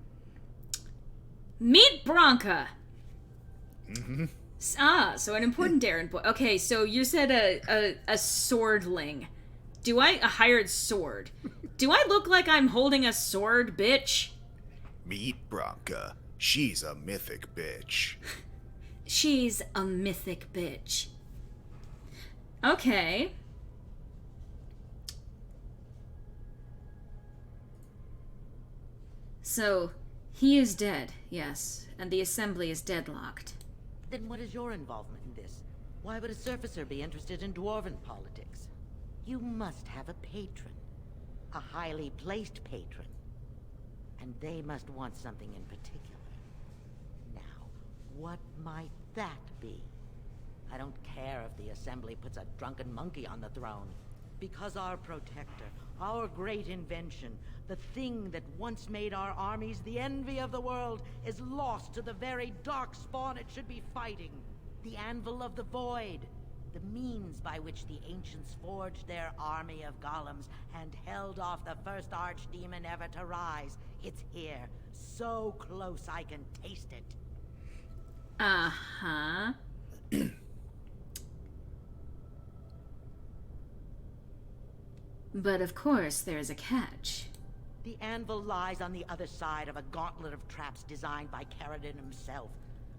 Meet Branka! So an important errand boy. Okay, so you said a swordling. A hired sword. Do I look like I'm holding a sword, bitch? Meet Branka. She's a mythic bitch. She's a mythic bitch. Okay. So, he is dead, yes, and the assembly is deadlocked. Then what is your involvement in this? Why would a surfacer be interested in dwarven politics? You must have a patron. A highly placed patron. And they must want something in particular. Now, what might that be? I don't care if the Assembly puts a drunken monkey on the throne. Because our protector, our great invention, the thing that once made our armies the envy of the world, is lost to the very dark spawn it should be fighting. The Anvil of the Void. The means by which the ancients forged their army of golems and held off the first archdemon ever to rise. It's here, so close I can taste it. Uh-huh. But of course, there's a catch. The anvil lies on the other side of a gauntlet of traps designed by Caradon himself.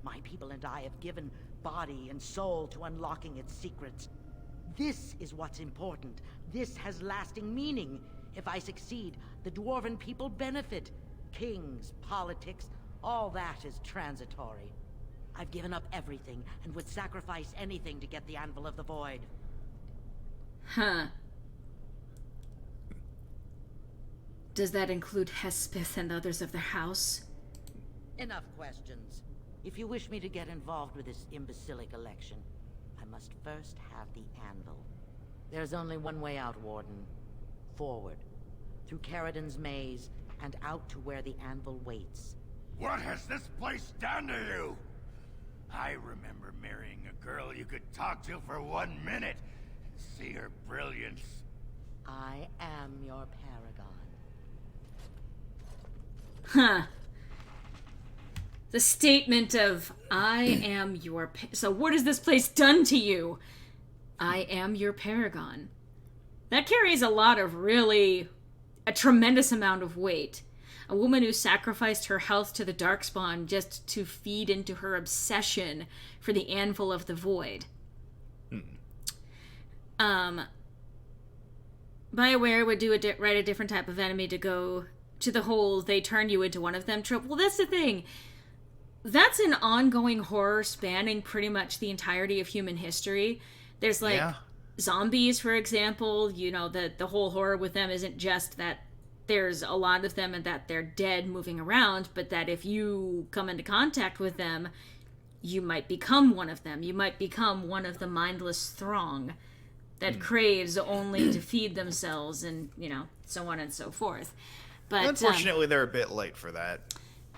My people and I have given body and soul to unlocking its secrets. This is what's important. This has lasting meaning. If I succeed, the Dwarven people benefit. Kings, politics, all that is transitory. I've given up everything and would sacrifice anything to get the Anvil of the Void. Huh. Does that include Hespith and others of their house? Enough questions. If you wish me to get involved with this imbecilic election, I must first have the Anvil. There's only one way out, Warden. Forward. Through Caridin's maze, and out to where the Anvil waits. What has this place done to you? I remember marrying a girl you could talk to for 1 minute. See her brilliance. I am your Huh. paragon. The statement of, I am your... So what has this place done to you? I am your paragon. That carries a lot of really... a tremendous amount of weight. A woman who sacrificed her health to the Darkspawn just to feed into her obsession for the Anvil of the Void. BioWare would do write a different type of enemy to go to the whole they turn you into one of them trope. Well, that's the thing. That's an ongoing horror spanning pretty much the entirety of human history. There's like zombies, for example. You know, the whole horror with them isn't just that there's a lot of them and that they're dead moving around, but that if you come into contact with them, you might become one of them. You might become one of the mindless throng that craves only to feed themselves, and, you know, so on and so forth. But unfortunately, they're a bit late for that.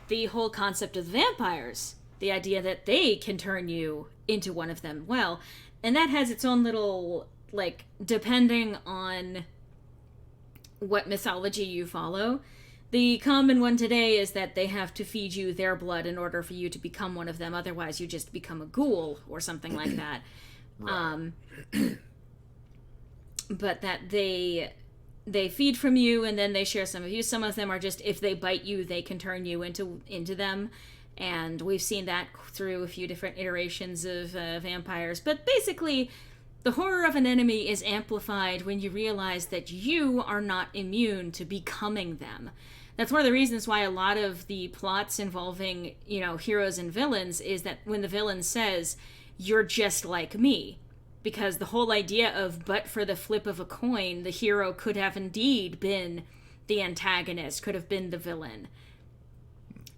The whole concept of vampires, the idea that they can turn you into one of them, well, and that has its own little, like, depending on what mythology you follow. The common one today is that they have to feed you their blood in order for you to become one of them. Otherwise, you just become a ghoul or something like that. Right. But that they feed from you and then they share some of you. Some of them are just, if they bite you, they can turn you into them. And we've seen that through a few different iterations of vampires. But basically, the horror of an enemy is amplified when you realize that you are not immune to becoming them. That's one of the reasons why a lot of the plots involving, you know, heroes and villains is that when the villain says, "You're just like me," because the whole idea of, but for the flip of a coin, the hero could have indeed been the antagonist, could have been the villain.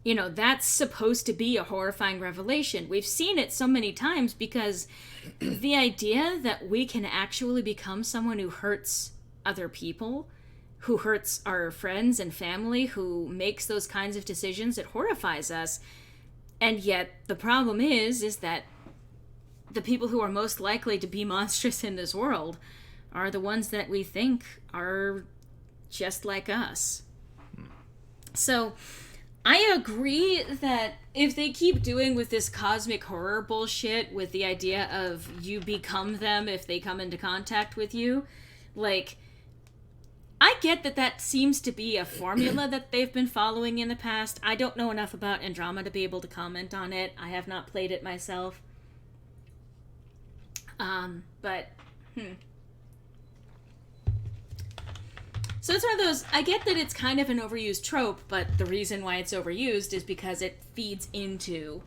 You know, that's supposed to be a horrifying revelation. We've seen it so many times because the idea that we can actually become someone who hurts other people, who hurts our friends and family, who makes those kinds of decisions, it horrifies us. And yet the problem is that the people who are most likely to be monstrous in this world are the ones that we think are just like us. So I agree that if they keep doing with this cosmic horror bullshit with the idea of you become them if they come into contact with you, like, I get that seems to be a formula that they've been following in the past. I don't know enough about Andromeda to be able to comment on it. I have not played it myself. So it's one of those, I get that it's kind of an overused trope, but the reason why it's overused is because it feeds into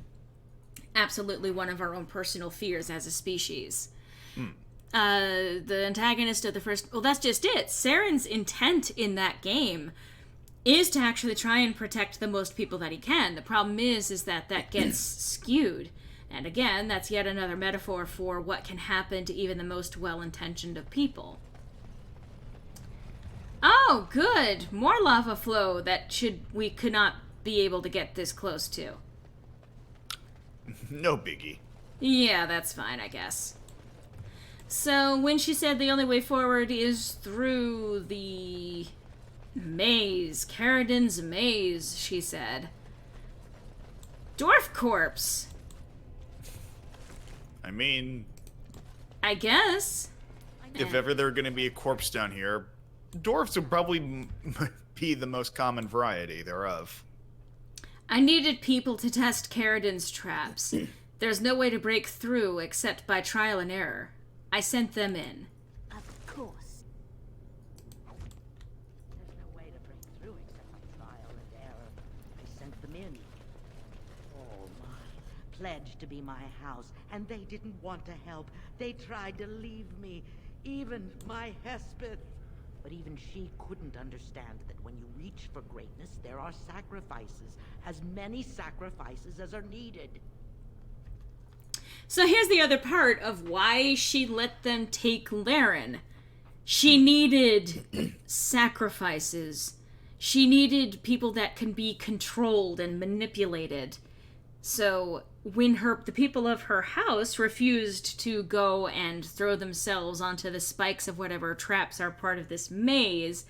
absolutely one of our own personal fears as a species. The antagonist of the first, well, that's just it. Saren's intent in that game is to actually try and protect the most people that he can. The problem is that gets skewed. And again, that's yet another metaphor for what can happen to even the most well-intentioned of people. Oh, good! More lava flow that we could not be able to get this close to. No biggie. Yeah, that's fine, I guess. So, when she said the only way forward is through the maze, Caridin's maze, she said. Dwarf corpse! I mean, I guess. If ever there are going to be a corpse down here, dwarves would probably be the most common variety thereof. I needed people to test Caridin's traps. There's no way to break through except by trial and error. I sent them in. Of course. pledged to be my house, and they didn't want to help. They tried to leave me, even my Hespeth. But even she couldn't understand that when you reach for greatness, there are sacrifices, as many sacrifices as are needed. So here's the other part of why she let them take Laren. She needed sacrifices. She needed people that can be controlled and manipulated. So when the people of her house refused to go and throw themselves onto the spikes of whatever traps are part of this maze,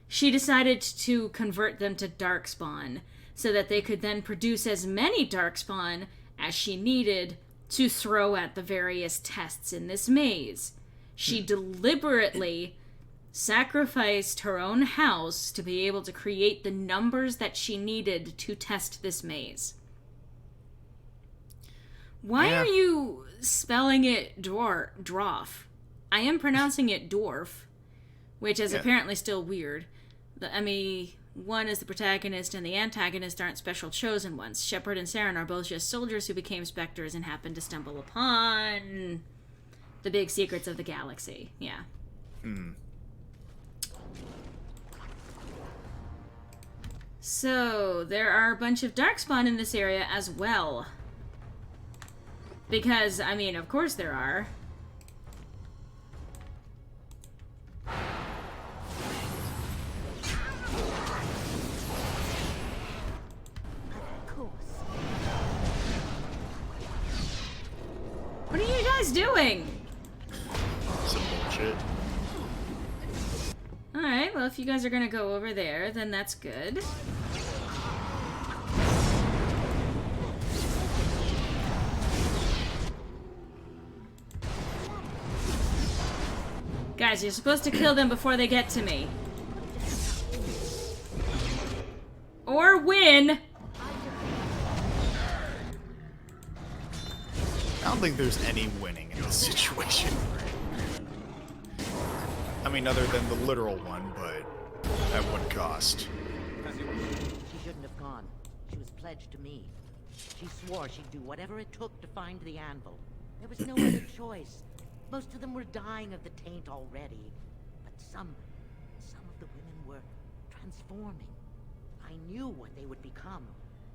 she decided to convert them to Darkspawn so that they could then produce as many Darkspawn as she needed to throw at the various tests in this maze. She deliberately sacrificed her own house to be able to create the numbers that she needed to test this maze. Why are you spelling it Dwarf? I am pronouncing it Dwarf, which is apparently still weird. One is the protagonist and the antagonist aren't special chosen ones. Shepard and Saren are both just soldiers who became specters and happened to stumble upon the big secrets of the galaxy. Yeah. So, there are a bunch of Darkspawn in this area as well. Because, of course there are. What are you guys doing? Some bullshit. Alright, well, if you guys are gonna go over there, then that's good. Guys, you're supposed to kill them before they get to me. Or win! I don't think there's any winning in this situation. Other than the literal one, but at what cost? She shouldn't have gone. She was pledged to me. She swore she'd do whatever it took to find the anvil. There was no other choice. Most of them were dying of the taint already. But some of the women were transforming. I knew what they would become.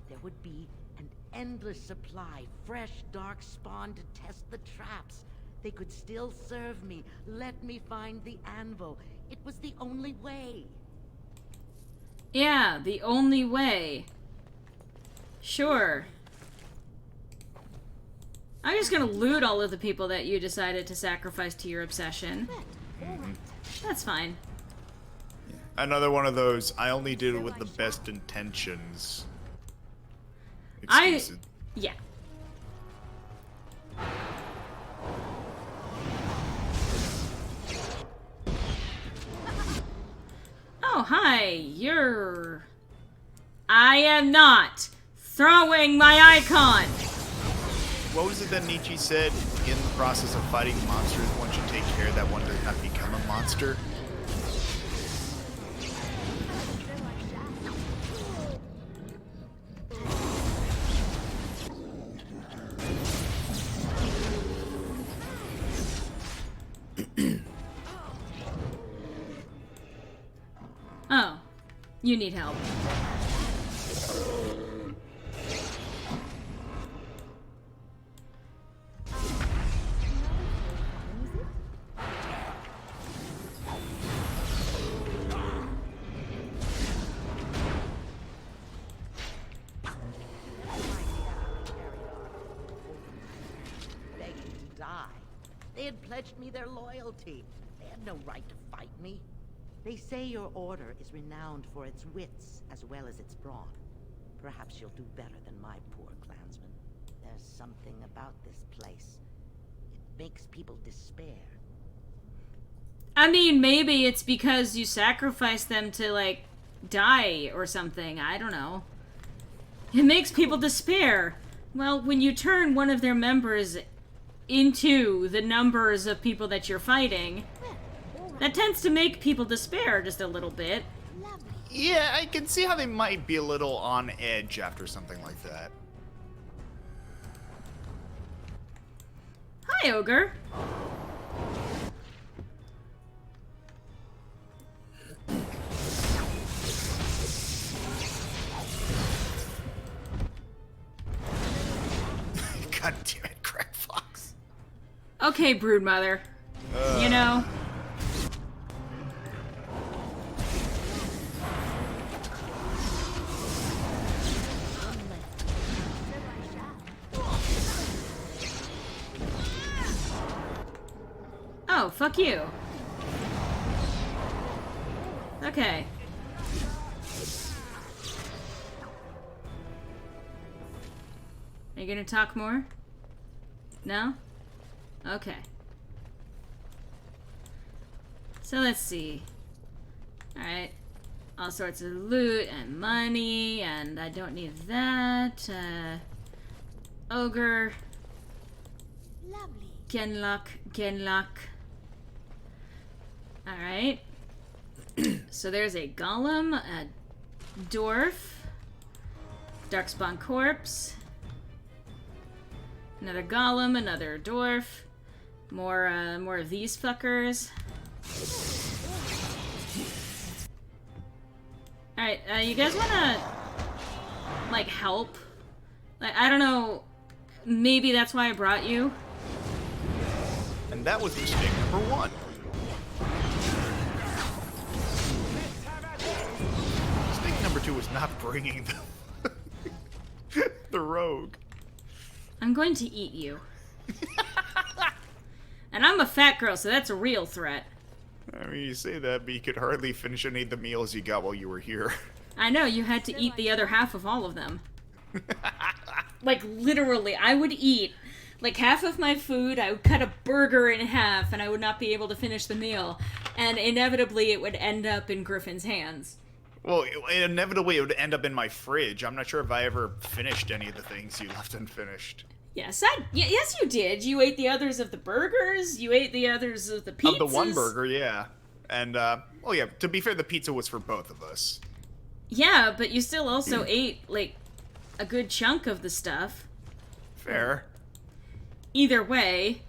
There would be an endless supply, fresh Darkspawn to test the traps. They could still serve me. Let me find the anvil. It was the only way. Yeah, the only way. Sure. I'm just gonna loot all of the people that you decided to sacrifice to your obsession. That's fine. Another one of those, I only did it with the best intentions. Yeah. Oh, hi, I am not throwing my icon! What was it that Nietzsche said? In the process of fighting monsters, one should take care that one does not become a monster? Oh, you need help. Begging to die. They had pledged me their loyalty. They had no right to fight me. They say your order is renowned for its wits as well as its brawn. Perhaps you'll do better than my poor clansmen. There's something about this place. It makes people despair. Maybe it's because you sacrificed them to, die or something. I don't know. It makes people despair. Well, when you turn one of their members into the numbers of people that you're fighting, that tends to make people despair just a little bit. Yeah, I can see how they might be a little on edge after something like that. Hi, Ogre. God damn it, Craig Fox. Okay, Broodmother. You know. Oh, fuck you. Okay. Are you gonna talk more? No? Okay. So let's see. Alright. All sorts of loot and money, and I don't need that. Ogre. Lovely. Genlock. Alright. So there's a golem, a dwarf, darkspawn corpse, another golem, another dwarf, more of these fuckers. Alright, you guys wanna, like, help? Like, I don't know, maybe that's why I brought you. And that was mistake number 1. Mistake number 2 was not bringing the rogue. I'm going to eat you. And I'm a fat girl, so that's a real threat. I mean, you say that, but you could hardly finish any of the meals you got while you were here. I know, you had to eat the other half of all of them. Like, literally, I would eat, like, half of my food, I would cut a burger in half, and I would not be able to finish the meal. And inevitably, it would end up in Griffin's hands. Well, inevitably it would end up in my fridge. I'm not sure if I ever finished any of the things you left unfinished. Yes, yes, you did. You ate the others of the burgers. You ate the others of the pizzas. Of the one burger, yeah. And, well, yeah, to be fair, the pizza was for both of us. Yeah, but you still also ate, like, a good chunk of the stuff. Fair. Either way.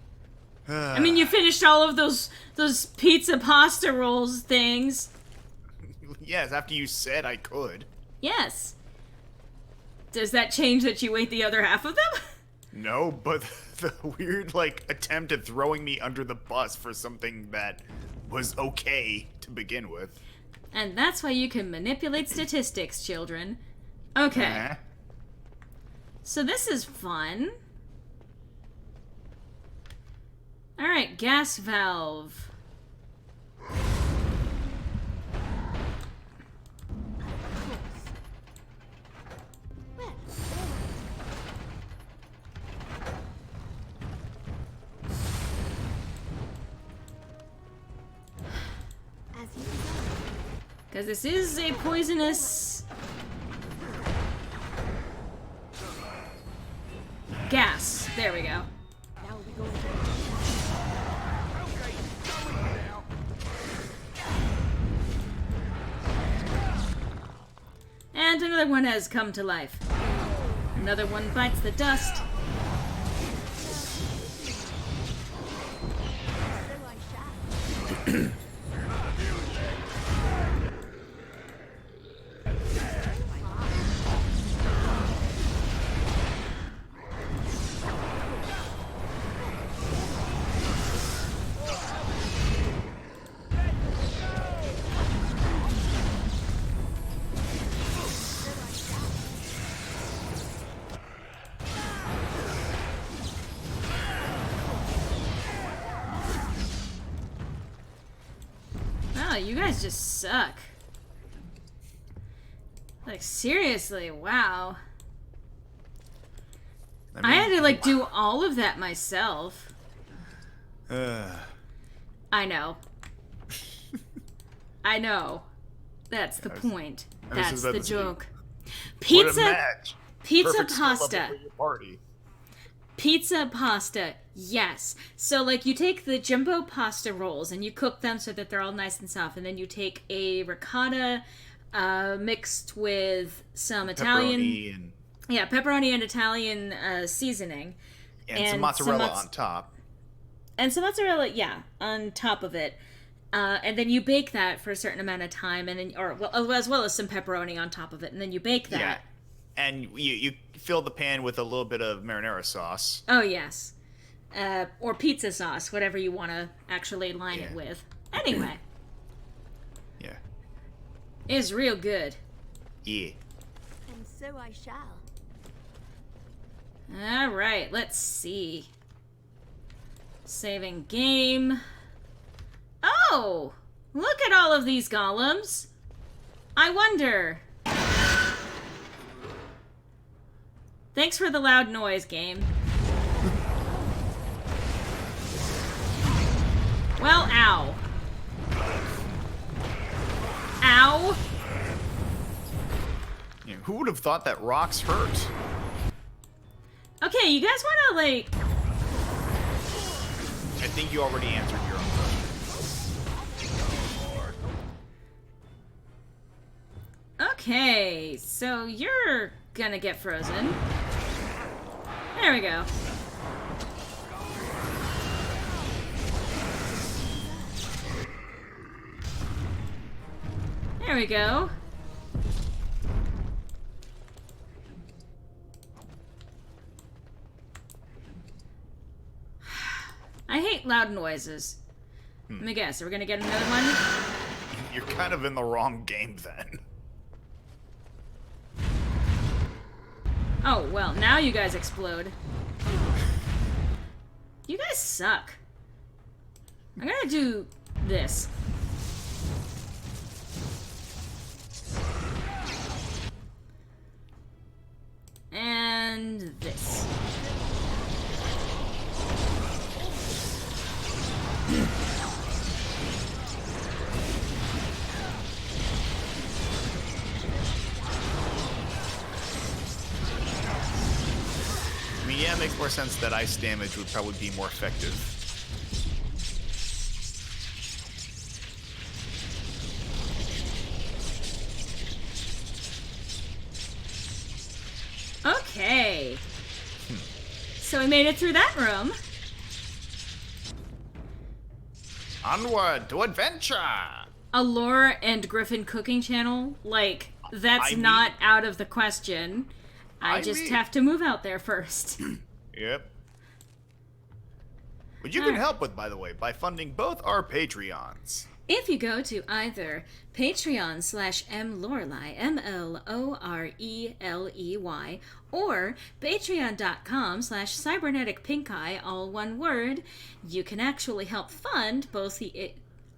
I mean, you finished all of those pizza pasta rolls things. Yes, after you said I could. Yes. Does that change that you ate the other half of them? No, but the weird, like, attempt at throwing me under the bus for something that was okay to begin with. And that's why you can manipulate statistics, children. Okay. So this is fun. Alright, gas valve. Because this is a poisonous gas. There we go. Now we go. And another one has come to life. Another one bites the dust. Wow, you guys just suck. Like, seriously, wow. I had to, like, do all of that myself. I know. I know. That's the point. That's the joke. Pizza pasta. Pizza pasta, yes. So, like, you take the jumbo pasta rolls and you cook them so that they're all nice and soft, and then you take a ricotta mixed with some Italian... pepperoni and Italian seasoning. And some mozzarella on top. and some mozzarella, yeah, on top of it. And then you bake that for a certain amount of time, and then, as well as some pepperoni on top of it, and then you bake that. Yeah, and you fill the pan with a little bit of marinara sauce. Oh yes, or pizza sauce, whatever you want to actually line it with. Anyway, Yeah. it's real good. Yeah. And so I shall. All right, let's see. Saving game. Oh, look at all of these golems. I wonder. Thanks for the loud noise, game. Well, ow. Ow. Yeah, who would have thought that rocks hurt? Okay, you guys want to, like... I think you already answered your own question. Okay, so you're gonna get frozen. There we go. There we go. I hate loud noises. Let me guess, are we gonna get another one? You're kind of in the wrong game then. Oh, well, now you guys explode. You guys suck. I'm gonna do this. And this. I mean, yeah, it makes more sense that ice damage would probably be more effective. Okay. So we made it through that room. Onward to adventure! A Laura and Griffin cooking channel? Like, that's I not mean- out of the question. I just have to move out there first. Yep. Which you can help with, by the way, by funding both our Patreons. If you go to either Patreon/mlorelei, MLORELEY, or Patreon.com/cyberneticpinkeye, all one word, you can actually help fund both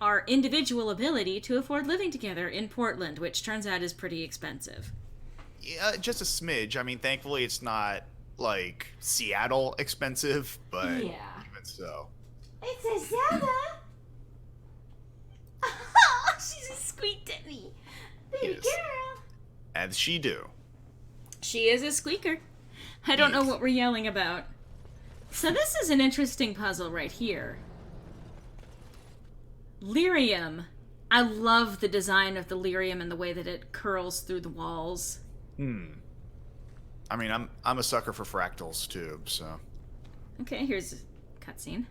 our individual ability to afford living together in Portland, which turns out is pretty expensive. Yeah, just a smidge. I mean, thankfully it's not, like, Seattle expensive, but even so. It's a Zelda! She just squeaked at me. Baby Yes. girl. As she do. She is a squeaker. I don't know what we're yelling about. So this is an interesting puzzle right here. Lyrium. I love the design of the lyrium and the way that it curls through the walls. I mean, I'm a sucker for fractals too, so. Okay, here's a cutscene.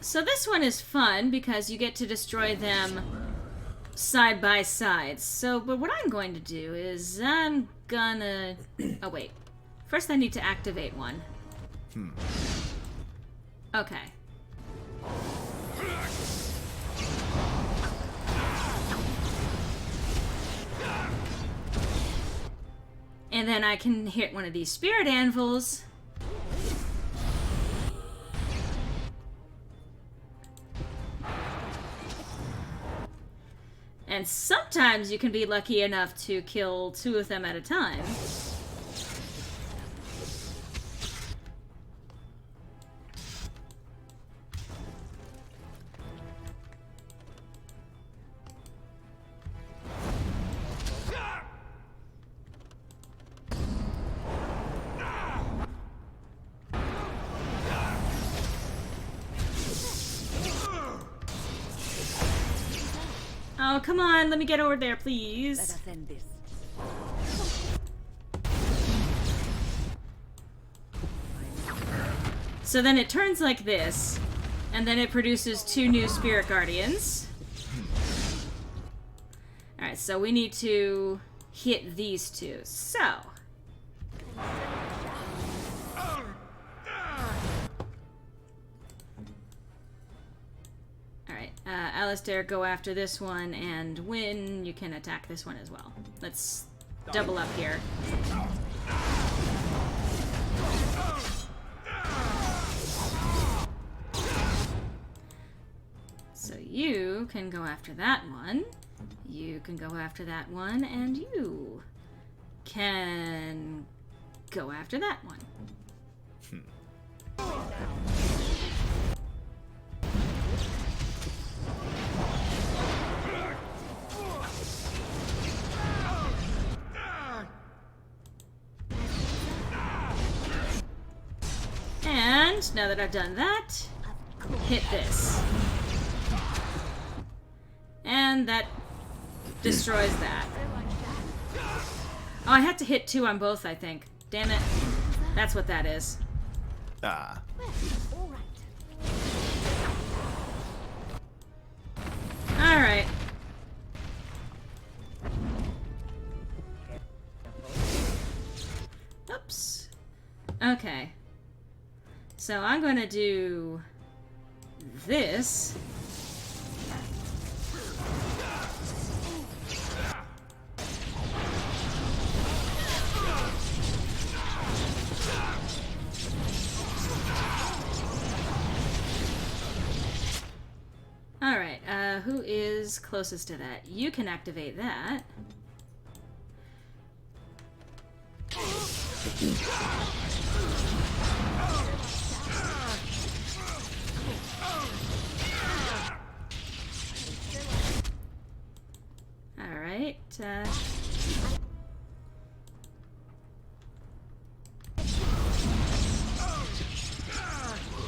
So this one is fun because you get to destroy them side by side. So, but what I'm going to do is I'm gonna... Oh, wait. First I need to activate one. Okay. And then I can hit one of these spirit anvils. And sometimes you can be lucky enough to kill 2 of them at a time. Oh, come on, let me get over there, Let please. us end this. So then it turns like this, and then it produces 2 new Spirit Guardians. Alright, so we need to hit these 2. So. Alright, Alistair, go after this one, and Win, you can attack this one as well. Let's double up here. So you can go after that one. You can go after that one, and you can go after that one. And now that I've done that, hit this. And that destroys that. Oh, I had to hit 2 on both, I think. Damn it. That's what that is. Ah. All right. Alright. Oops. Okay. So I'm gonna do this. Alright, who is closest to that? You can activate that. Alright,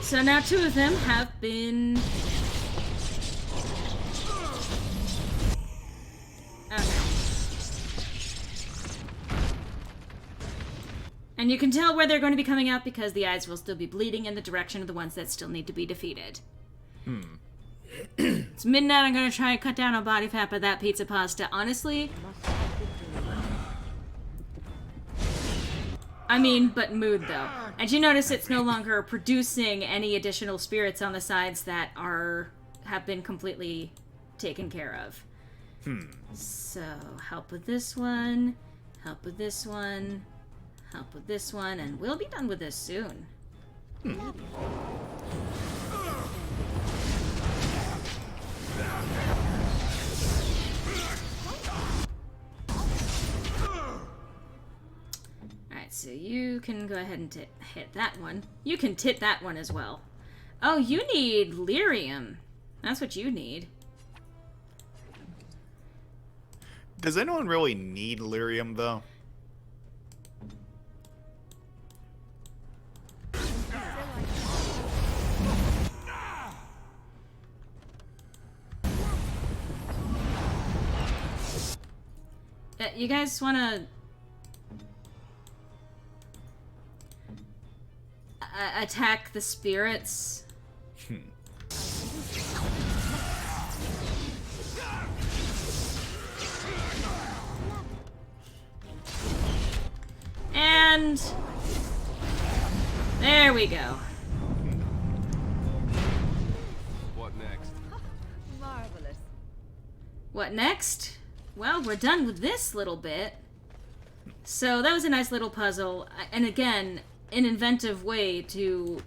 so now 2 of them have been... Okay. And you can tell where they're going to be coming out because the eyes will still be bleeding in the direction of the ones that still need to be defeated. It's midnight, I'm going to try and cut down on body fat, but that pizza pasta, honestly... I mean, but mood, though. And you notice it's no longer producing any additional spirits on the sides that have been completely taken care of. So, help with this one, help with this one, help with this one, and we'll be done with this soon. Alright, so you can go ahead and hit that one. You can tit that one as well. Oh, you need lyrium. That's what you need. Does anyone really need lyrium, though? You guys want to... attack the spirits? And... there we go. What next? Marvelous. What next? Well, we're done with this little bit. So that was a nice little puzzle, and again, an inventive way to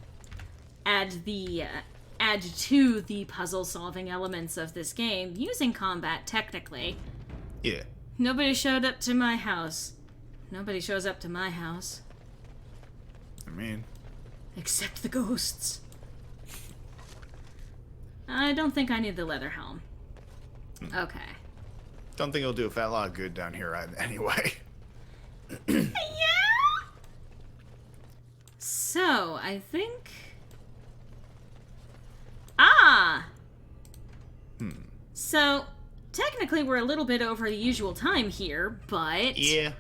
add to the puzzle-solving elements of this game using combat, technically. Yeah. Nobody showed up to my house. Nobody shows up to my house. I mean... Except the ghosts. I don't think I need the leather helm. Okay. Don't think it'll do a fat lot of good down here anyway. Yeah! So, I think... Ah! So, technically technically we're a little bit over the usual time here, but... Yeah.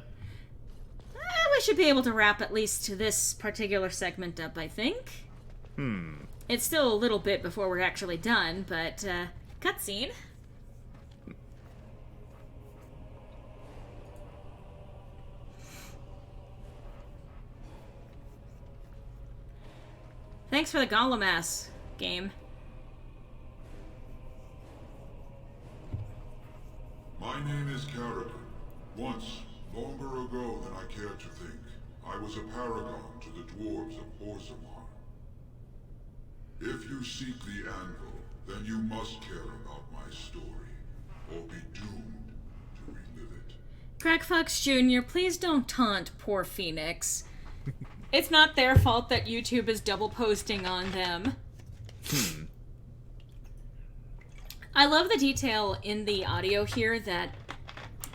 We should be able to wrap at least this particular segment up, I think. It's still a little bit before we're actually done, but, cutscene. Thanks for the Gollum-ass game. My name is Carradine. Once, longer ago than I care to think, I was a paragon to the dwarves of Orzammar. If you seek the anvil, then you must care about my story, or be doomed to relive it. Crackfox Jr., please don't taunt poor Phoenix. It's not their fault that YouTube is double posting on them. I love the detail in the audio here that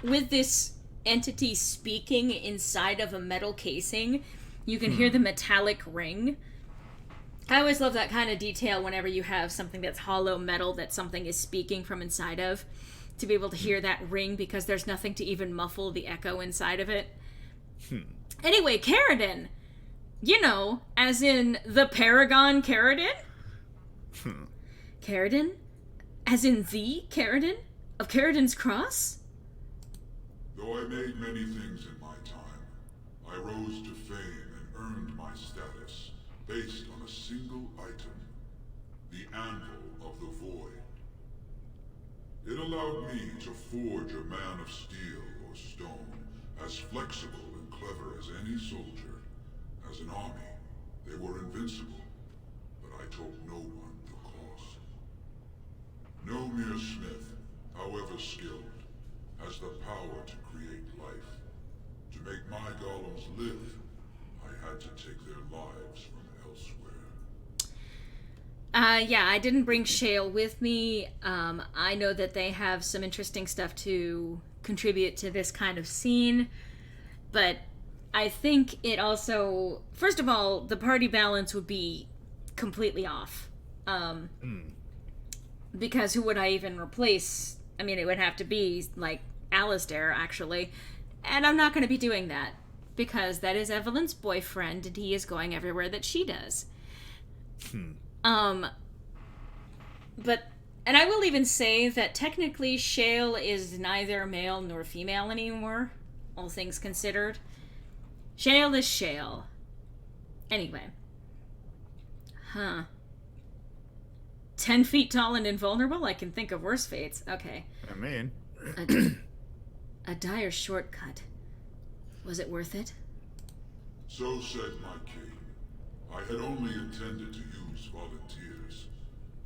with this entity speaking inside of a metal casing, you can hear the metallic ring. I always love that kind of detail whenever you have something that's hollow metal that something is speaking from inside of, to be able to hear that ring because there's nothing to even muffle the echo inside of it. Anyway, Carradine. You know, as in the Paragon Carradine? Carradine? As in the Carradine? Of Carradine's Cross? Though I made many things in my time, I rose to fame and earned my status based on a single item, the Anvil of the Void. It allowed me to forge a man of steel or stone as flexible and clever as any soldier. As an army, they were invincible, but I told no one the cost. No mere smith, however skilled, has the power to create life. To make my golems live, I had to take their lives from elsewhere. Yeah, I didn't bring Shale with me. I know that they have some interesting stuff to contribute to this kind of scene, but I think it also, first of all, the party balance would be completely off. Because who would I even replace? I mean, it would have to be, like, Alistair, actually. And I'm not going to be doing that. Because that is Evelyn's boyfriend, and he is going everywhere that she does. But, and I will even say that technically Shale is neither male nor female anymore, all things considered. Shale is Shale. Anyway. 10 feet tall and invulnerable? I can think of worse fates. Okay. I mean... A dire shortcut. Was it worth it? So said my king. I had only intended to use volunteers,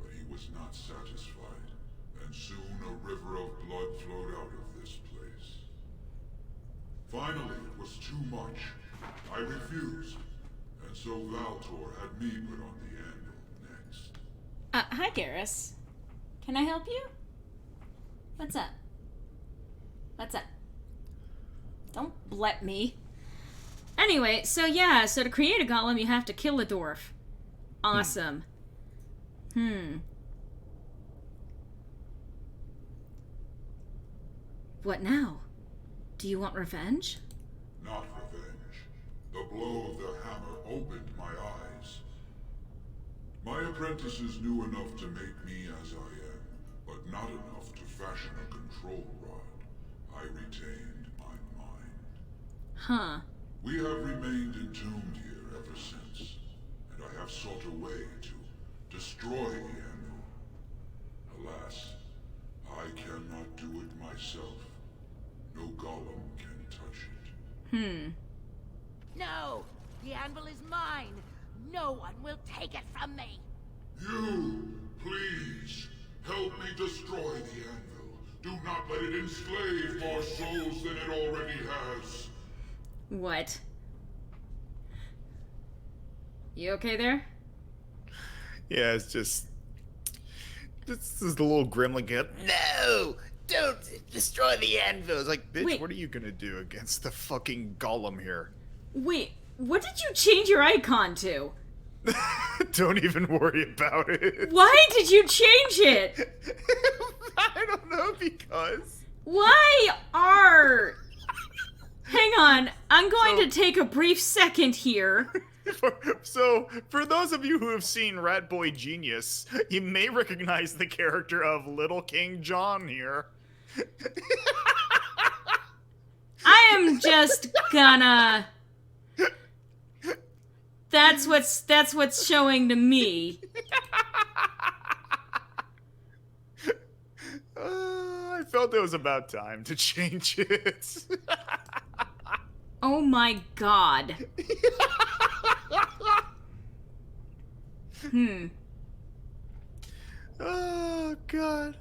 but he was not satisfied, and soon a river of blood flowed out of this place. Finally, it was too much. I refused, and so Valtor had me put on the anvil next. Hi, Garrus. Can I help you? What's up? What's up? Don't let me. Anyway, so to create a golem, you have to kill a dwarf. Awesome. What now? Do you want revenge? Not revenge. The blow of the hammer opened my eyes. My apprentices knew enough to make me as I am, but not enough to fashion a control rod. I retained my mind. We have remained entombed here ever since, and I have sought a way to destroy the anvil. Alas, I cannot do it myself. No golem can touch it. No! The anvil is mine! No one will take it from me! You, please, help me destroy the anvil. Do not let it enslave more souls than it already has. What? You okay there? Yeah, it's just... This is the little gremlin kid. No! Don't destroy the anvil! It's like, bitch, Wait. What are you gonna do against the fucking golem here? Wait, what did you change your icon to? Don't even worry about it. Why did you change it? I I don't know, because... Why are... Hang on, I'm going to take a brief second here. So, for those of you who have seen Ratboy Genius, you may recognize the character of Little King John here. I am just gonna... That's what's showing to me. I felt it was about time to change it. Oh my god. Oh god.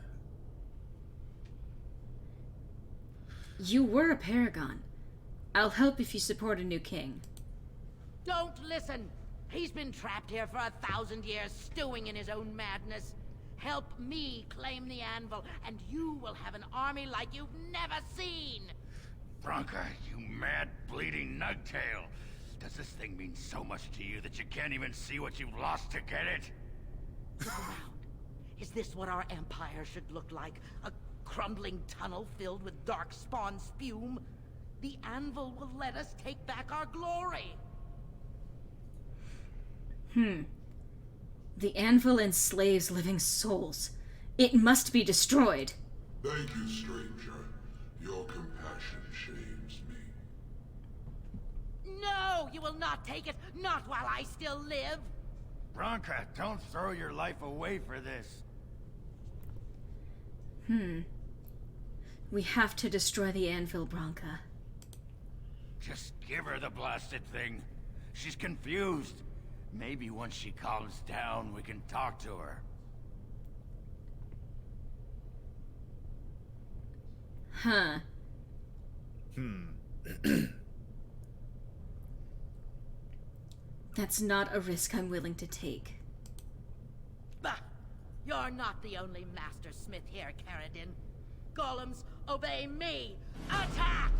You were a paragon. I'll help if you support a new king. Don't listen! He's been trapped here for 1,000 years, stewing in his own madness. Help me claim the anvil, and you will have an army like you've never seen! Bronca, you mad, bleeding nugtail. Does this thing mean so much to you that you can't even see what you've lost to get it? Look around. Is this what our empire should look like? A crumbling tunnel filled with dark spawn spume? The anvil will let us take back our glory. The anvil enslaves living souls. It must be destroyed. Thank you, stranger. Your compassion shames me. No, you will not take it. Not while I still live. Bronca, don't throw your life away for this. We have to destroy the anvil, Bronca. Just give her the blasted thing. She's confused. Maybe once she calms down, we can talk to her. Huh. That's not a risk I'm willing to take. Bah! You're not the only master smith here, Caradin. Golems, obey me! Attack!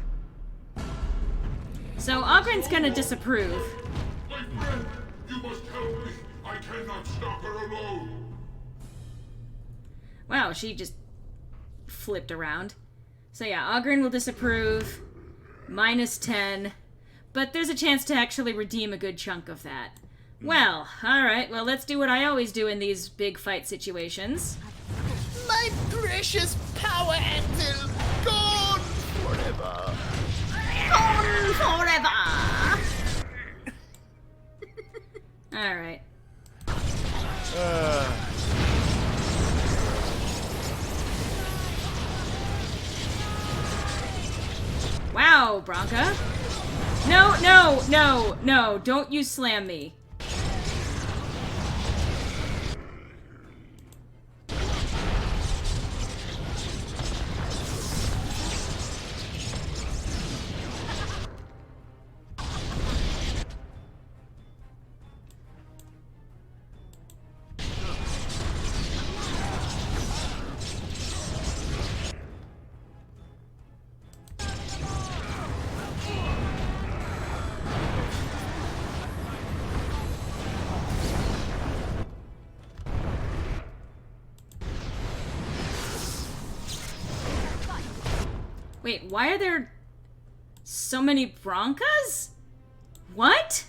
So Ogren's gonna disapprove. My friend, you must help me. I cannot stop her alone. Wow, she just flipped around. So yeah, Ogren will disapprove. -10. But there's a chance to actually redeem a good chunk of that. Well, alright, well let's do what I always do in these big fight situations. My precious power anvil, gone forever. Gone forever! Alright. Wow, Bronca. No, no, no, no, don't you slam me. Wait, why are there so many Broncas? What?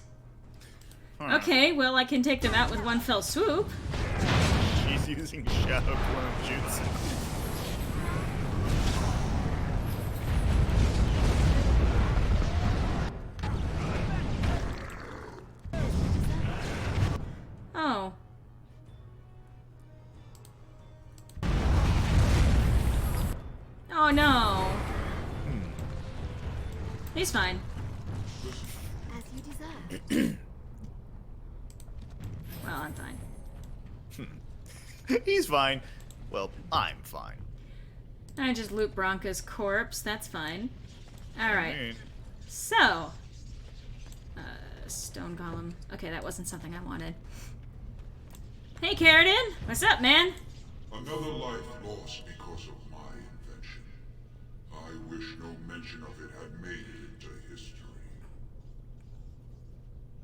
Okay, well I can take them out with one fell swoop. She's using Shadow Clone Jutsu. Oh. Oh no. He's fine. As you deserve. Well, I'm fine. He's fine. Well, I'm fine. I just loot Bronca's corpse. That's fine. Alright. Alright. So. Stone Golem. Okay, that wasn't something I wanted. Hey, Caradin! What's up, man? Another life lost because of my invention. I wish no mention of it had made it into history.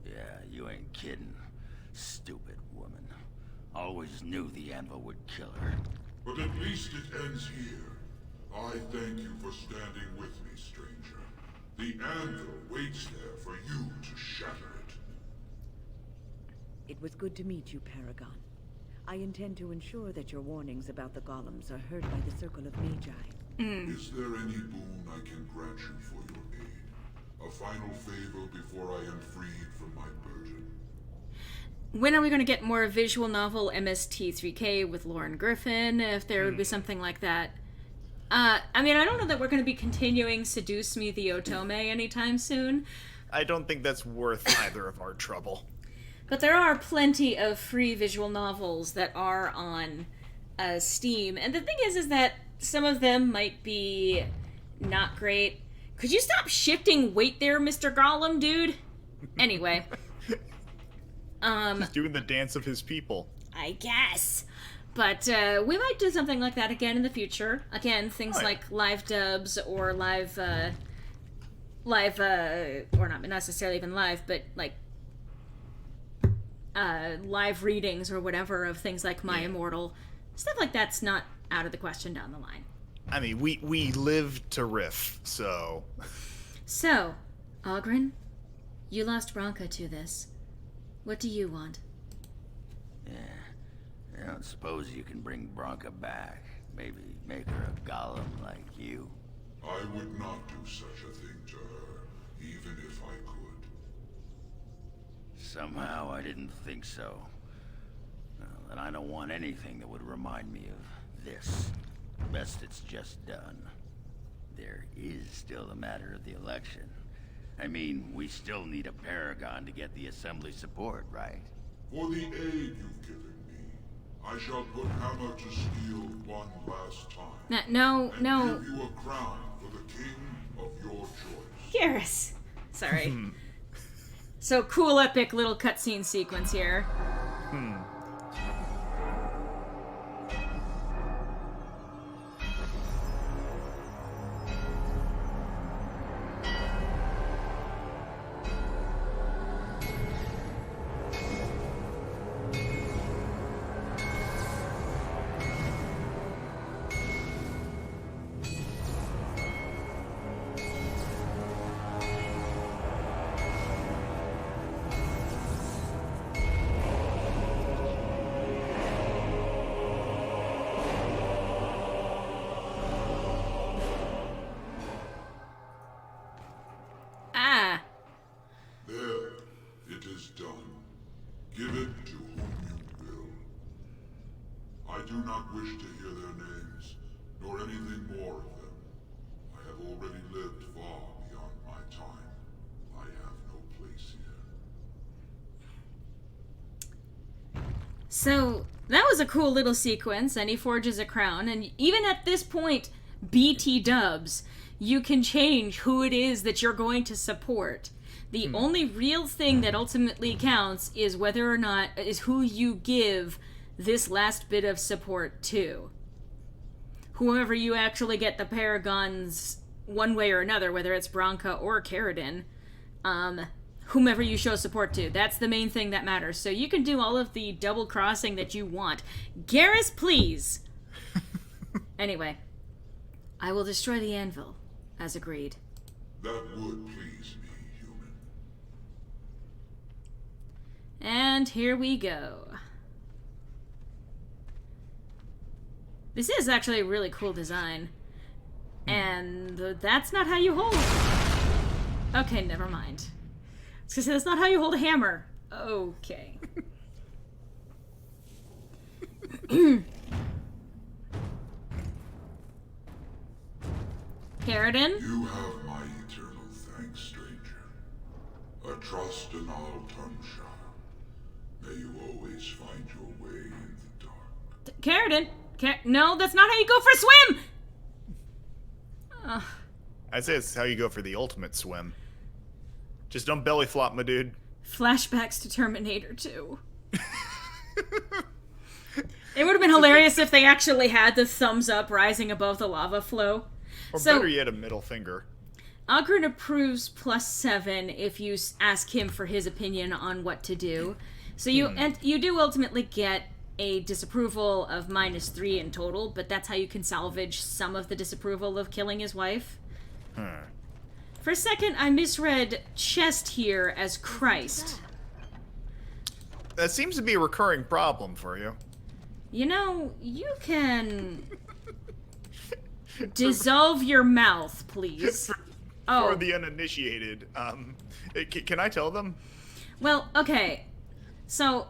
Yeah, you ain't kidding. Stupid woman. Always knew the anvil would kill her. But at least it ends here. I thank you for standing with me, stranger. The anvil waits there for you to shatter it. It was good to meet you, Paragon. I intend to ensure that your warnings about the golems are heard by the Circle of Magi. Is there any boon I can grant you for your aid? A final favor before I am freed from my burden? When are we going to get more visual novel MST3K with Lauren Griffin, if there would be something like that? I mean, I don't know that we're going to be continuing Seduce Me the Otome anytime soon. I don't think that's worth either of our trouble. But there are plenty of free visual novels that are on Steam. And the thing is that some of them might be not great. Could you stop shifting weight there, Mr. Gollum, dude? Anyway. He's doing the dance of his people. I guess. But we might do something like that again in the future. Again, things like live dubs or live, or not necessarily even live, but like live readings or whatever of things like My Immortal. Stuff like that's not out of the question down the line. I mean, we live to riff, so... So, Oghren, you lost Bronca to this. What do you want? I don't suppose you can bring Bronca back. Maybe make her a golem like you. I would not do such a thing to her, even if I could. Somehow I didn't think so. And I don't want anything that would remind me of this. Best it's just done. There is still the matter of the election. I mean, we still need a Paragon to get the Assembly support, right? For the aid you've given me, I shall put Hammer to Steel one last time. No. Give you a crown for the king of your choice. Garrus! Sorry. So, cool, epic little cutscene sequence here. There, it is done. Give it to whom you will. I do not wish to hear their names, nor anything more of them. I have already lived far beyond my time. I have no place here. So, that was a cool little sequence, and he forges a crown, and even at this point, BT dubs, you can change who it is that you're going to support. The only real thing that ultimately counts is whether or not, is who you give this last bit of support to. Whoever you actually get the Paragons one way or another, whether it's Bronca or Caridin, whomever you show support to. That's the main thing that matters. So you can do all of the double crossing that you want. Garrus, please! Anyway, I will destroy the anvil, as agreed. That would please me, human. And here we go. This is actually a really cool design. And that's not how you hold... Okay, never mind. I was gonna say, that's not how you hold a hammer. Okay. Caridin? You have my eternal thanks, stranger. A trust in all Tonshire. May you always find your way in the dark. Caridin? No, that's not how you go for a swim! I'd say it's how you go for the ultimate swim. Just don't belly flop, my dude. Flashbacks to Terminator 2. It would have been hilarious if they actually had the thumbs up rising above the lava flow. Or better yet, a middle finger. Oghren approves +7 if you ask him for his opinion on what to do. So you do ultimately get a disapproval of -3 in total, but that's how you can salvage some of the disapproval of killing his wife. For a second, I misread chest here as Christ. That seems to be a recurring problem for you. You know, you can dissolve your mouth, please. For the uninitiated, can I tell them? Well, okay. So,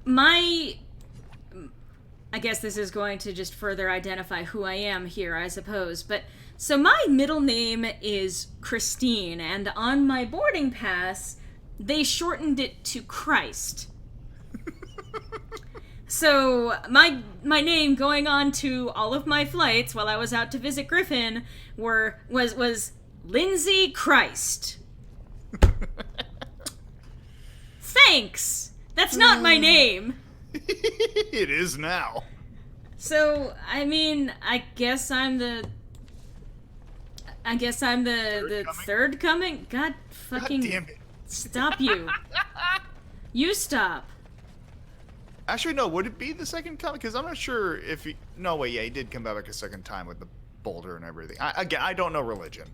I guess this is going to just further identify who I am here, I suppose. But, so my middle name is Christine, and on my boarding pass, they shortened it to Christ. So, my name going on to all of my flights while I was out to visit Griffin was Lindsay Christ. Thanks! That's not my name! It is now. So, I mean, I guess I'm the third coming? God fucking... God damn it. Stop you. You stop. Actually, no, would it be the second coming? Because I'm not sure if he... No, wait, yeah, he did come back a second time with the boulder and everything. Again, I don't know religion.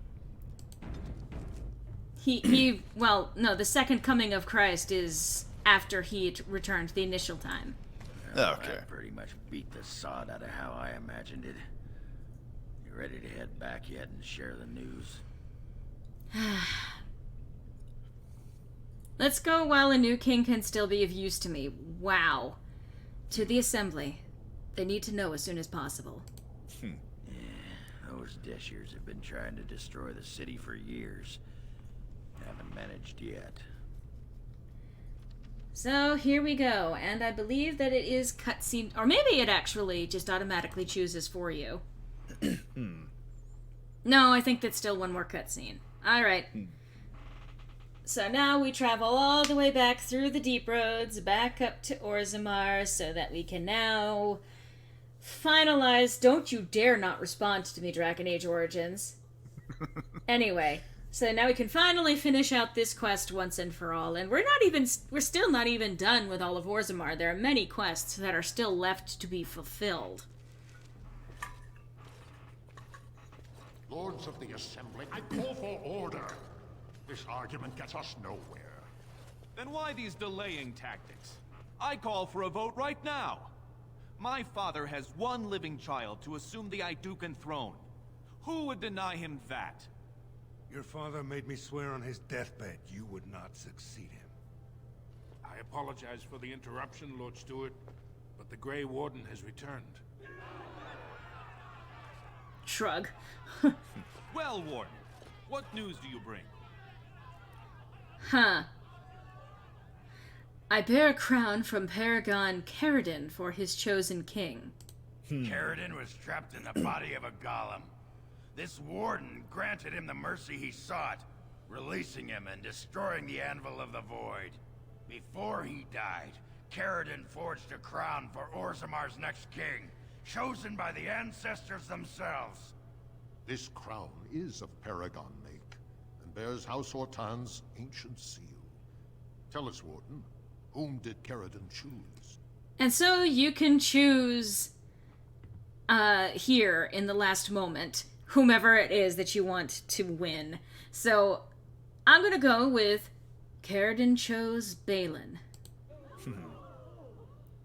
Well, no, the second coming of Christ is after he returned the initial time. Well, Okay. that pretty much beat the sod out of how I imagined it. You ready to head back yet and share the news? Let's go while a new king can still be of use to me. Wow. To the assembly. They need to know as soon as possible. Yeah, those Deshers have been trying to destroy the city for years. Haven't managed yet. So here we go, and I believe that it is cutscene, or maybe it actually just automatically chooses for you. No, I think that's still one more cutscene. Alright. So now we travel all the way back through the deep roads, back up to Orzammar, so that we can now finalize... Don't you dare not respond to me, Dragon Age Origins. Anyway, so now we can finally finish out this quest once and for all, and we're still not even done with all of Orzammar. There are many quests that are still left to be fulfilled. Lords of the Assembly, I call for order. This argument gets us nowhere. Then why these delaying tactics? I call for a vote right now. My father has one living child to assume the Idukan throne. Who would deny him that? Your father made me swear on his deathbed you would not succeed him. I apologize for the interruption, Lord Stewart, but the Grey Warden has returned. Shrug. Well, Warden, what news do you bring? Huh. I bear a crown from Paragon Caridin for his chosen king. Caridin was trapped in the body of a golem. This warden granted him the mercy he sought, releasing him and destroying the Anvil of the Void. Before he died, Caridin forged a crown for Orzammar's next king, chosen by the ancestors themselves. This crown is of Paragon make, and bears House Hortan's ancient seal. Tell us, Warden, whom did Caridin choose? And so you can choose, here, in the last moment, whomever it is that you want to win. So, I'm gonna go with Caridin chose Balin.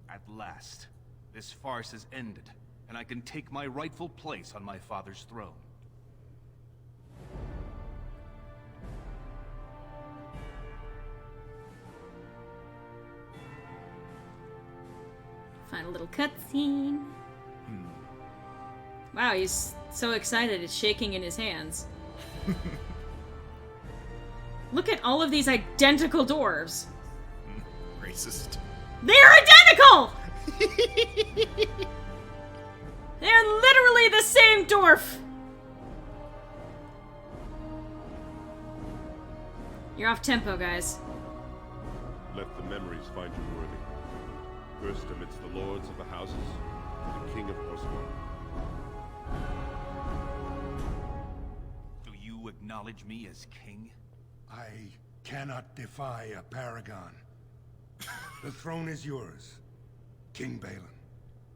At last, this farce has ended, and I can take my rightful place on my father's throne. Final little cutscene. Wow, he's so excited it's shaking in his hands. Look at all of these identical dwarves. Racist. They're identical! They're literally the same dwarf! You're off tempo, guys. Let the memories find you worthy. First amidst the lords of the houses, the king of Orzammar. Do you acknowledge me as king? I cannot defy a paragon. The throne is yours. King Balin.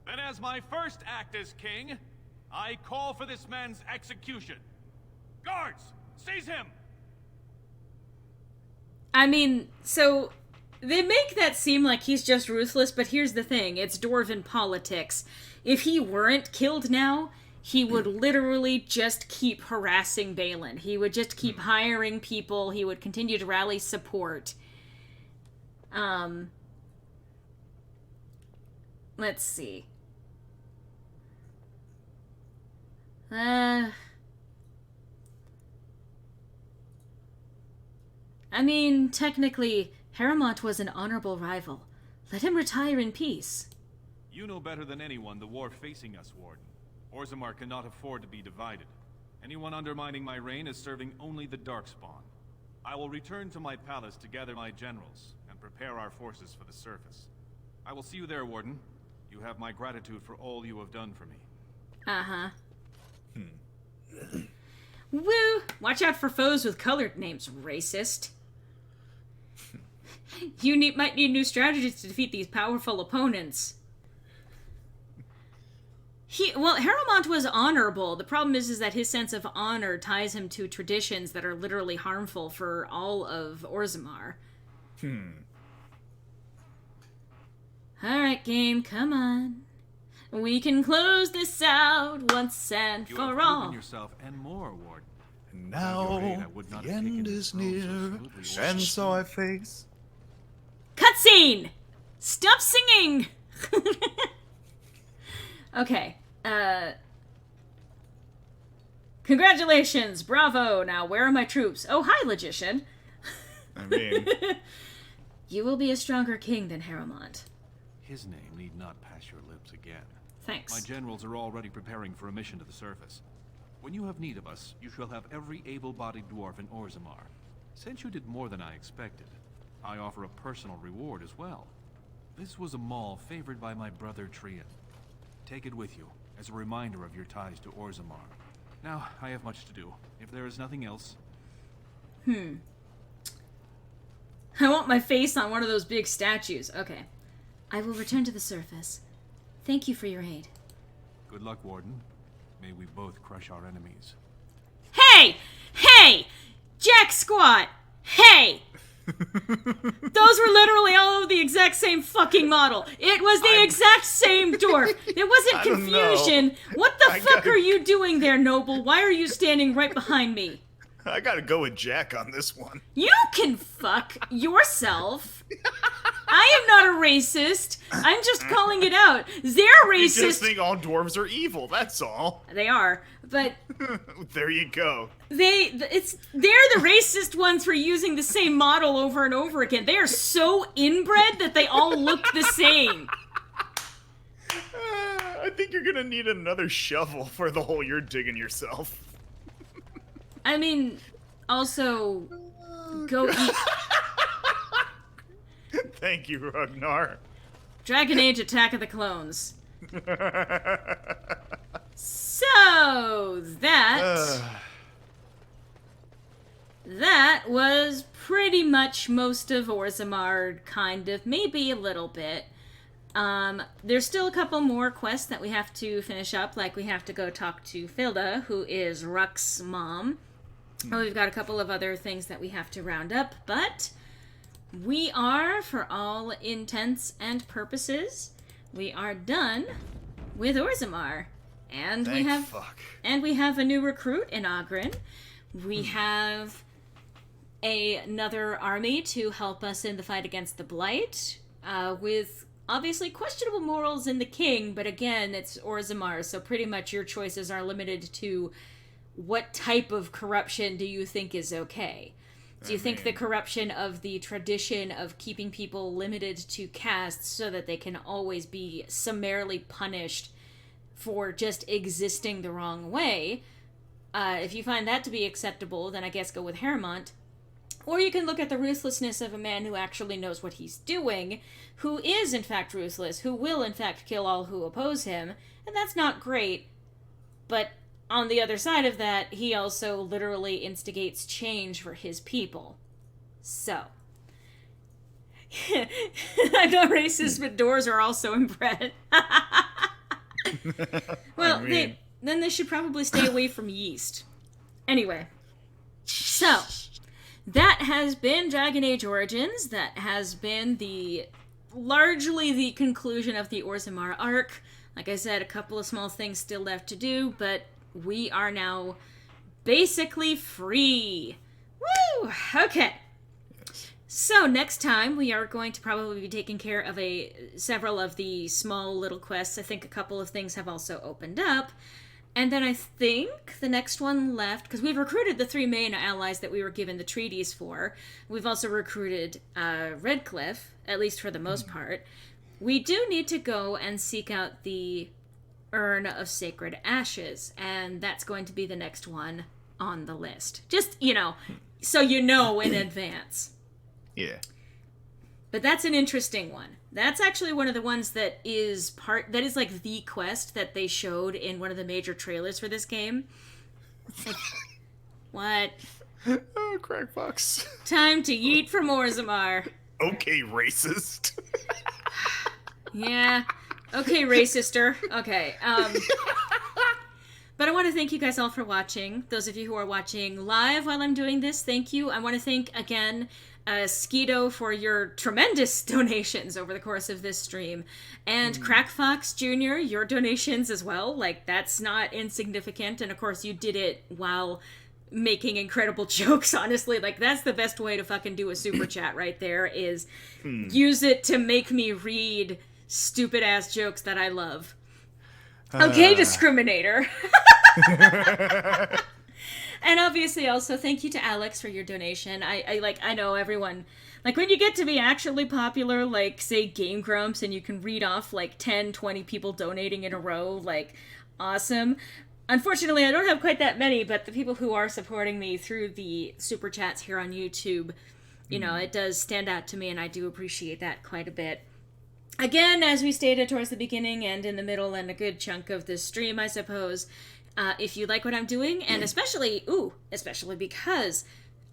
Then as my first act as king, I call for this man's execution. Guards, seize him! I mean, so they make that seem like he's just ruthless, but here's the thing. It's Dwarven politics. If he weren't killed now, he would literally just keep harassing Balin. He would just keep hiring people. He would continue to rally support. Let's see. I mean, technically, Harrowmont was an honorable rival. Let him retire in peace. You know better than anyone the war facing us, Warden. Orzammar cannot afford to be divided. Anyone undermining my reign is serving only the Darkspawn. I will return to my palace to gather my generals and prepare our forces for the surface. I will see you there, Warden. You have my gratitude for all you have done for me. Uh-huh. Woo! Watch out for foes with colored names, racist. You might need new strategies to defeat these powerful opponents. Harrowmont was honorable. The problem is that his sense of honor ties him to traditions that are literally harmful for all of Orzammar. Alright, game, come on. We can close this out once and You for have all. proven yourself and more, Warden. And now the end is near, and so I face... Cutscene! Stop singing! Okay, congratulations, bravo, now where are my troops? Oh, hi, Logician. I mean... You will be a stronger king than Harrowmont. His name need not pass your lips again. Thanks. My generals are already preparing for a mission to the surface. When you have need of us, you shall have every able-bodied dwarf in Orzammar. Since you did more than I expected, I offer a personal reward as well. This was a mall favored by my brother Trian. Take it with you, as a reminder of your ties to Orzammar. Now, I have much to do. If there is nothing else... I want my face on one of those big statues. Okay. I will return to the surface. Thank you for your aid. Good luck, Warden. May we both crush our enemies. Hey! Hey! Jack Squat! Hey! Those were literally all of the exact same fucking model. It was the exact same dwarf. There wasn't confusion. What the fuck are you doing there, Noble? Why are you standing right behind me? I gotta go with Jack on this one. You can fuck yourself. I am not a racist. I'm just calling it out. They're racist. You just think all dwarves are evil, that's all. They are, but... There you go. They're the racist ones for using the same model over and over again. They are so inbred that they all look the same. I think you're gonna need another shovel for the hole you're digging yourself. I mean, also, go eat... Thank you, Ragnar. Dragon Age Attack of the Clones. So, that was pretty much most of Orzammar, kind of, maybe a little bit. There's still a couple more quests that we have to finish up, like we have to go talk to Filda, who is Ruck's mom. We've got a couple of other things that we have to round up, but we are, for all intents and purposes, we are done with Orzammar. And we have a new recruit in Oghren. We have another army to help us in the fight against the Blight, with obviously questionable morals in the king, but again, it's Orzammar, so pretty much your choices are limited to what type of corruption do you think is okay. Do you think the corruption of the tradition of keeping people limited to castes so that they can always be summarily punished for just existing the wrong way? If you find that to be acceptable, then I guess go with Harrowmont. Or you can look at the ruthlessness of a man who actually knows what he's doing, who is in fact ruthless, who will in fact kill all who oppose him, and that's not great, but on the other side of that, he also literally instigates change for his people. So, I'm not racist, but doors are also inbred. Well, then they should probably stay away from yeast. Anyway, so that has been Dragon Age Origins. That has been largely the conclusion of the Orzammar arc. Like I said, a couple of small things still left to do, but we are now basically free. Woo! Okay. So next time we are going to probably be taking care of several of the small little quests. I think a couple of things have also opened up. And then I think the next one left, because we've recruited the 3 main allies that we were given the treaties for. We've also recruited Redcliffe, at least for the most part. We do need to go and seek out the Urn of Sacred Ashes, and that's going to be the next one on the list. Just, so you know in advance. Yeah. But that's an interesting one. That's actually one of the ones that is like the quest that they showed in one of the major trailers for this game. What? Oh, Crackbox. Time to yeet from Orzammar. Okay, racist. Yeah. Okay, racister. Okay. But I want to thank you guys all for watching. Those of you who are watching live while I'm doing this, thank you. I want to thank, again, Skeeto for your tremendous donations over the course of this stream. And Crackfox Jr., your donations as well. Like, that's not insignificant. And, of course, you did it while making incredible jokes, honestly. Like, that's the best way to fucking do a super chat right there, is use it to make me read stupid-ass jokes that I love. Okay, discriminator. And obviously also thank you to Alex for your donation. I know everyone, like, when you get to be actually popular, like, say, Game Grumps, and you can read off, like, 10, 20 people donating in a row, like, awesome. Unfortunately, I don't have quite that many, but the people who are supporting me through the super chats here on YouTube, it does stand out to me, and I do appreciate that quite a bit. Again, as we stated towards the beginning and in the middle and a good chunk of this stream, I suppose, if you like what I'm doing, and especially because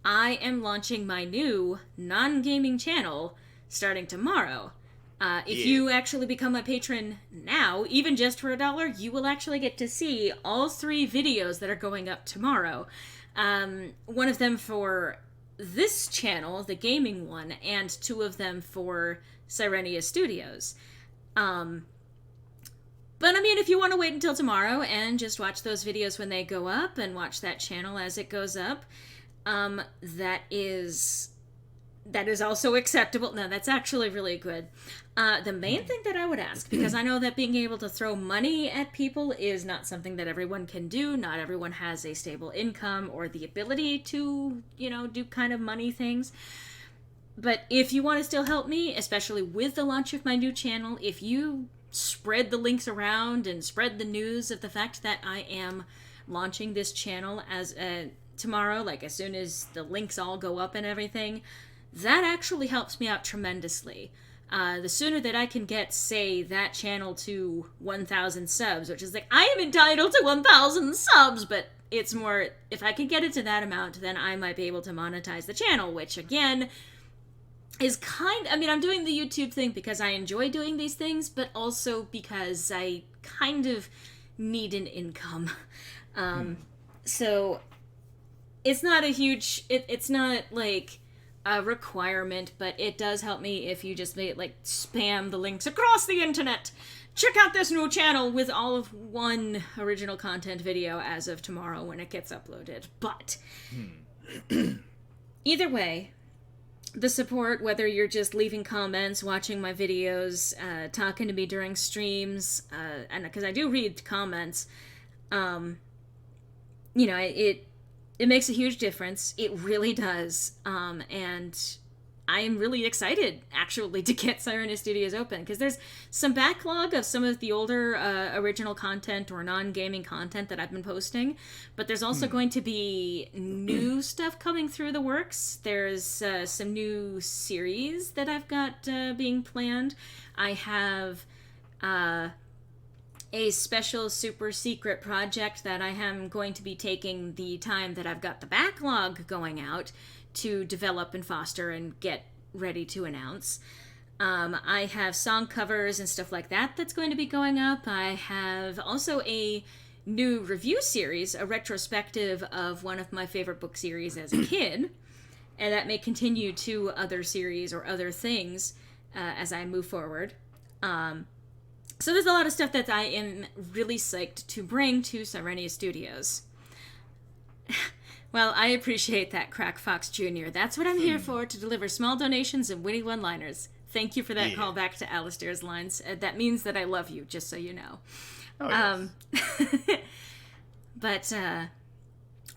I am launching my new non-gaming channel starting tomorrow. If you actually become a patron now, even just for $1, you will actually get to see all 3 videos that are going up tomorrow. One of them for this channel, the gaming one, and 2 of them for Sirenia Studios. But I mean, if you want to wait until tomorrow and just watch those videos when they go up and watch that channel as it goes up, that is also acceptable. No, that's actually really good. The main thing that I would ask, because I know that being able to throw money at people is not something that everyone can do. Not everyone has a stable income or the ability to, do kind of money things. But if you want to still help me, especially with the launch of my new channel, if you spread the links around and spread the news of the fact that I am launching this channel as tomorrow, like as soon as the links all go up and everything, that actually helps me out tremendously. The sooner that I can get, say, that channel to 1,000 subs, which is like, I am entitled to 1,000 subs, but it's more, if I can get it to that amount, then I might be able to monetize the channel, which again is I'm doing the YouTube thing because I enjoy doing these things, but also because I kind of need an income. So it's not a huge, it's not like a requirement, but it does help me if you just spam the links across the internet. Check out this new channel with all of 1 original content video as of tomorrow when it gets uploaded. But either way, the support, whether you're just leaving comments, watching my videos, talking to me during streams, and because I do read comments, it makes a huge difference. It really does. And I am really excited, actually, to get Sirenia Studios open, because there's some backlog of some of the older original content or non-gaming content that I've been posting, but there's also going to be new stuff coming through the works. There's some new series that I've got being planned. I have a special super secret project that I am going to be taking the time that I've got the backlog going out to develop and foster and get ready to announce. I have song covers and stuff like that that's going to be going up. I have also a new review series, a retrospective of one of my favorite book series as a kid, and that may continue to other series or other things as I move forward. So there's a lot of stuff that I am really psyched to bring to Sirenia Studios. Well, I appreciate that, Crack Fox Jr. That's what I'm here for, to deliver small donations and witty one-liners. Thank you for that callback to Alistair's lines. That means that I love you, just so you know. Oh, yes. But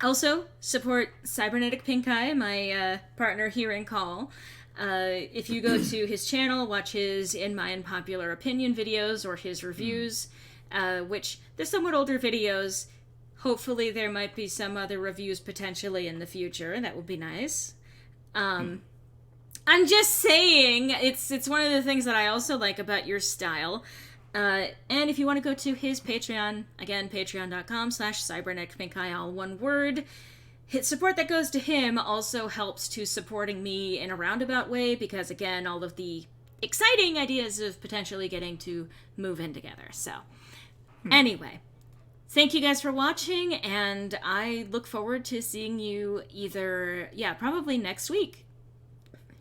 also support Cybernetic Pink Eye, my partner here in Call. If you go to his channel, watch his In My Unpopular Opinion videos or his reviews, which they're somewhat older videos. Hopefully there might be some other reviews potentially in the future. That would be nice. I'm just saying, it's one of the things that I also like about your style. And if you want to go to his Patreon, again, patreon.com/cyberneticpinkeye, all one word. His support that goes to him also helps to supporting me in a roundabout way, because again, all of the exciting ideas of potentially getting to move in together. So, anyway, thank you guys for watching, and I look forward to seeing you either, probably next week.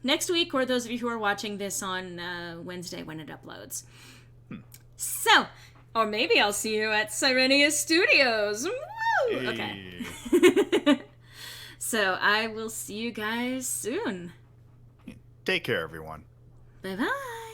Next week, or those of you who are watching this on Wednesday when it uploads. So, or maybe I'll see you at Sirenia Studios. Woo! Okay. So, I will see you guys soon. Take care, everyone. Bye-bye.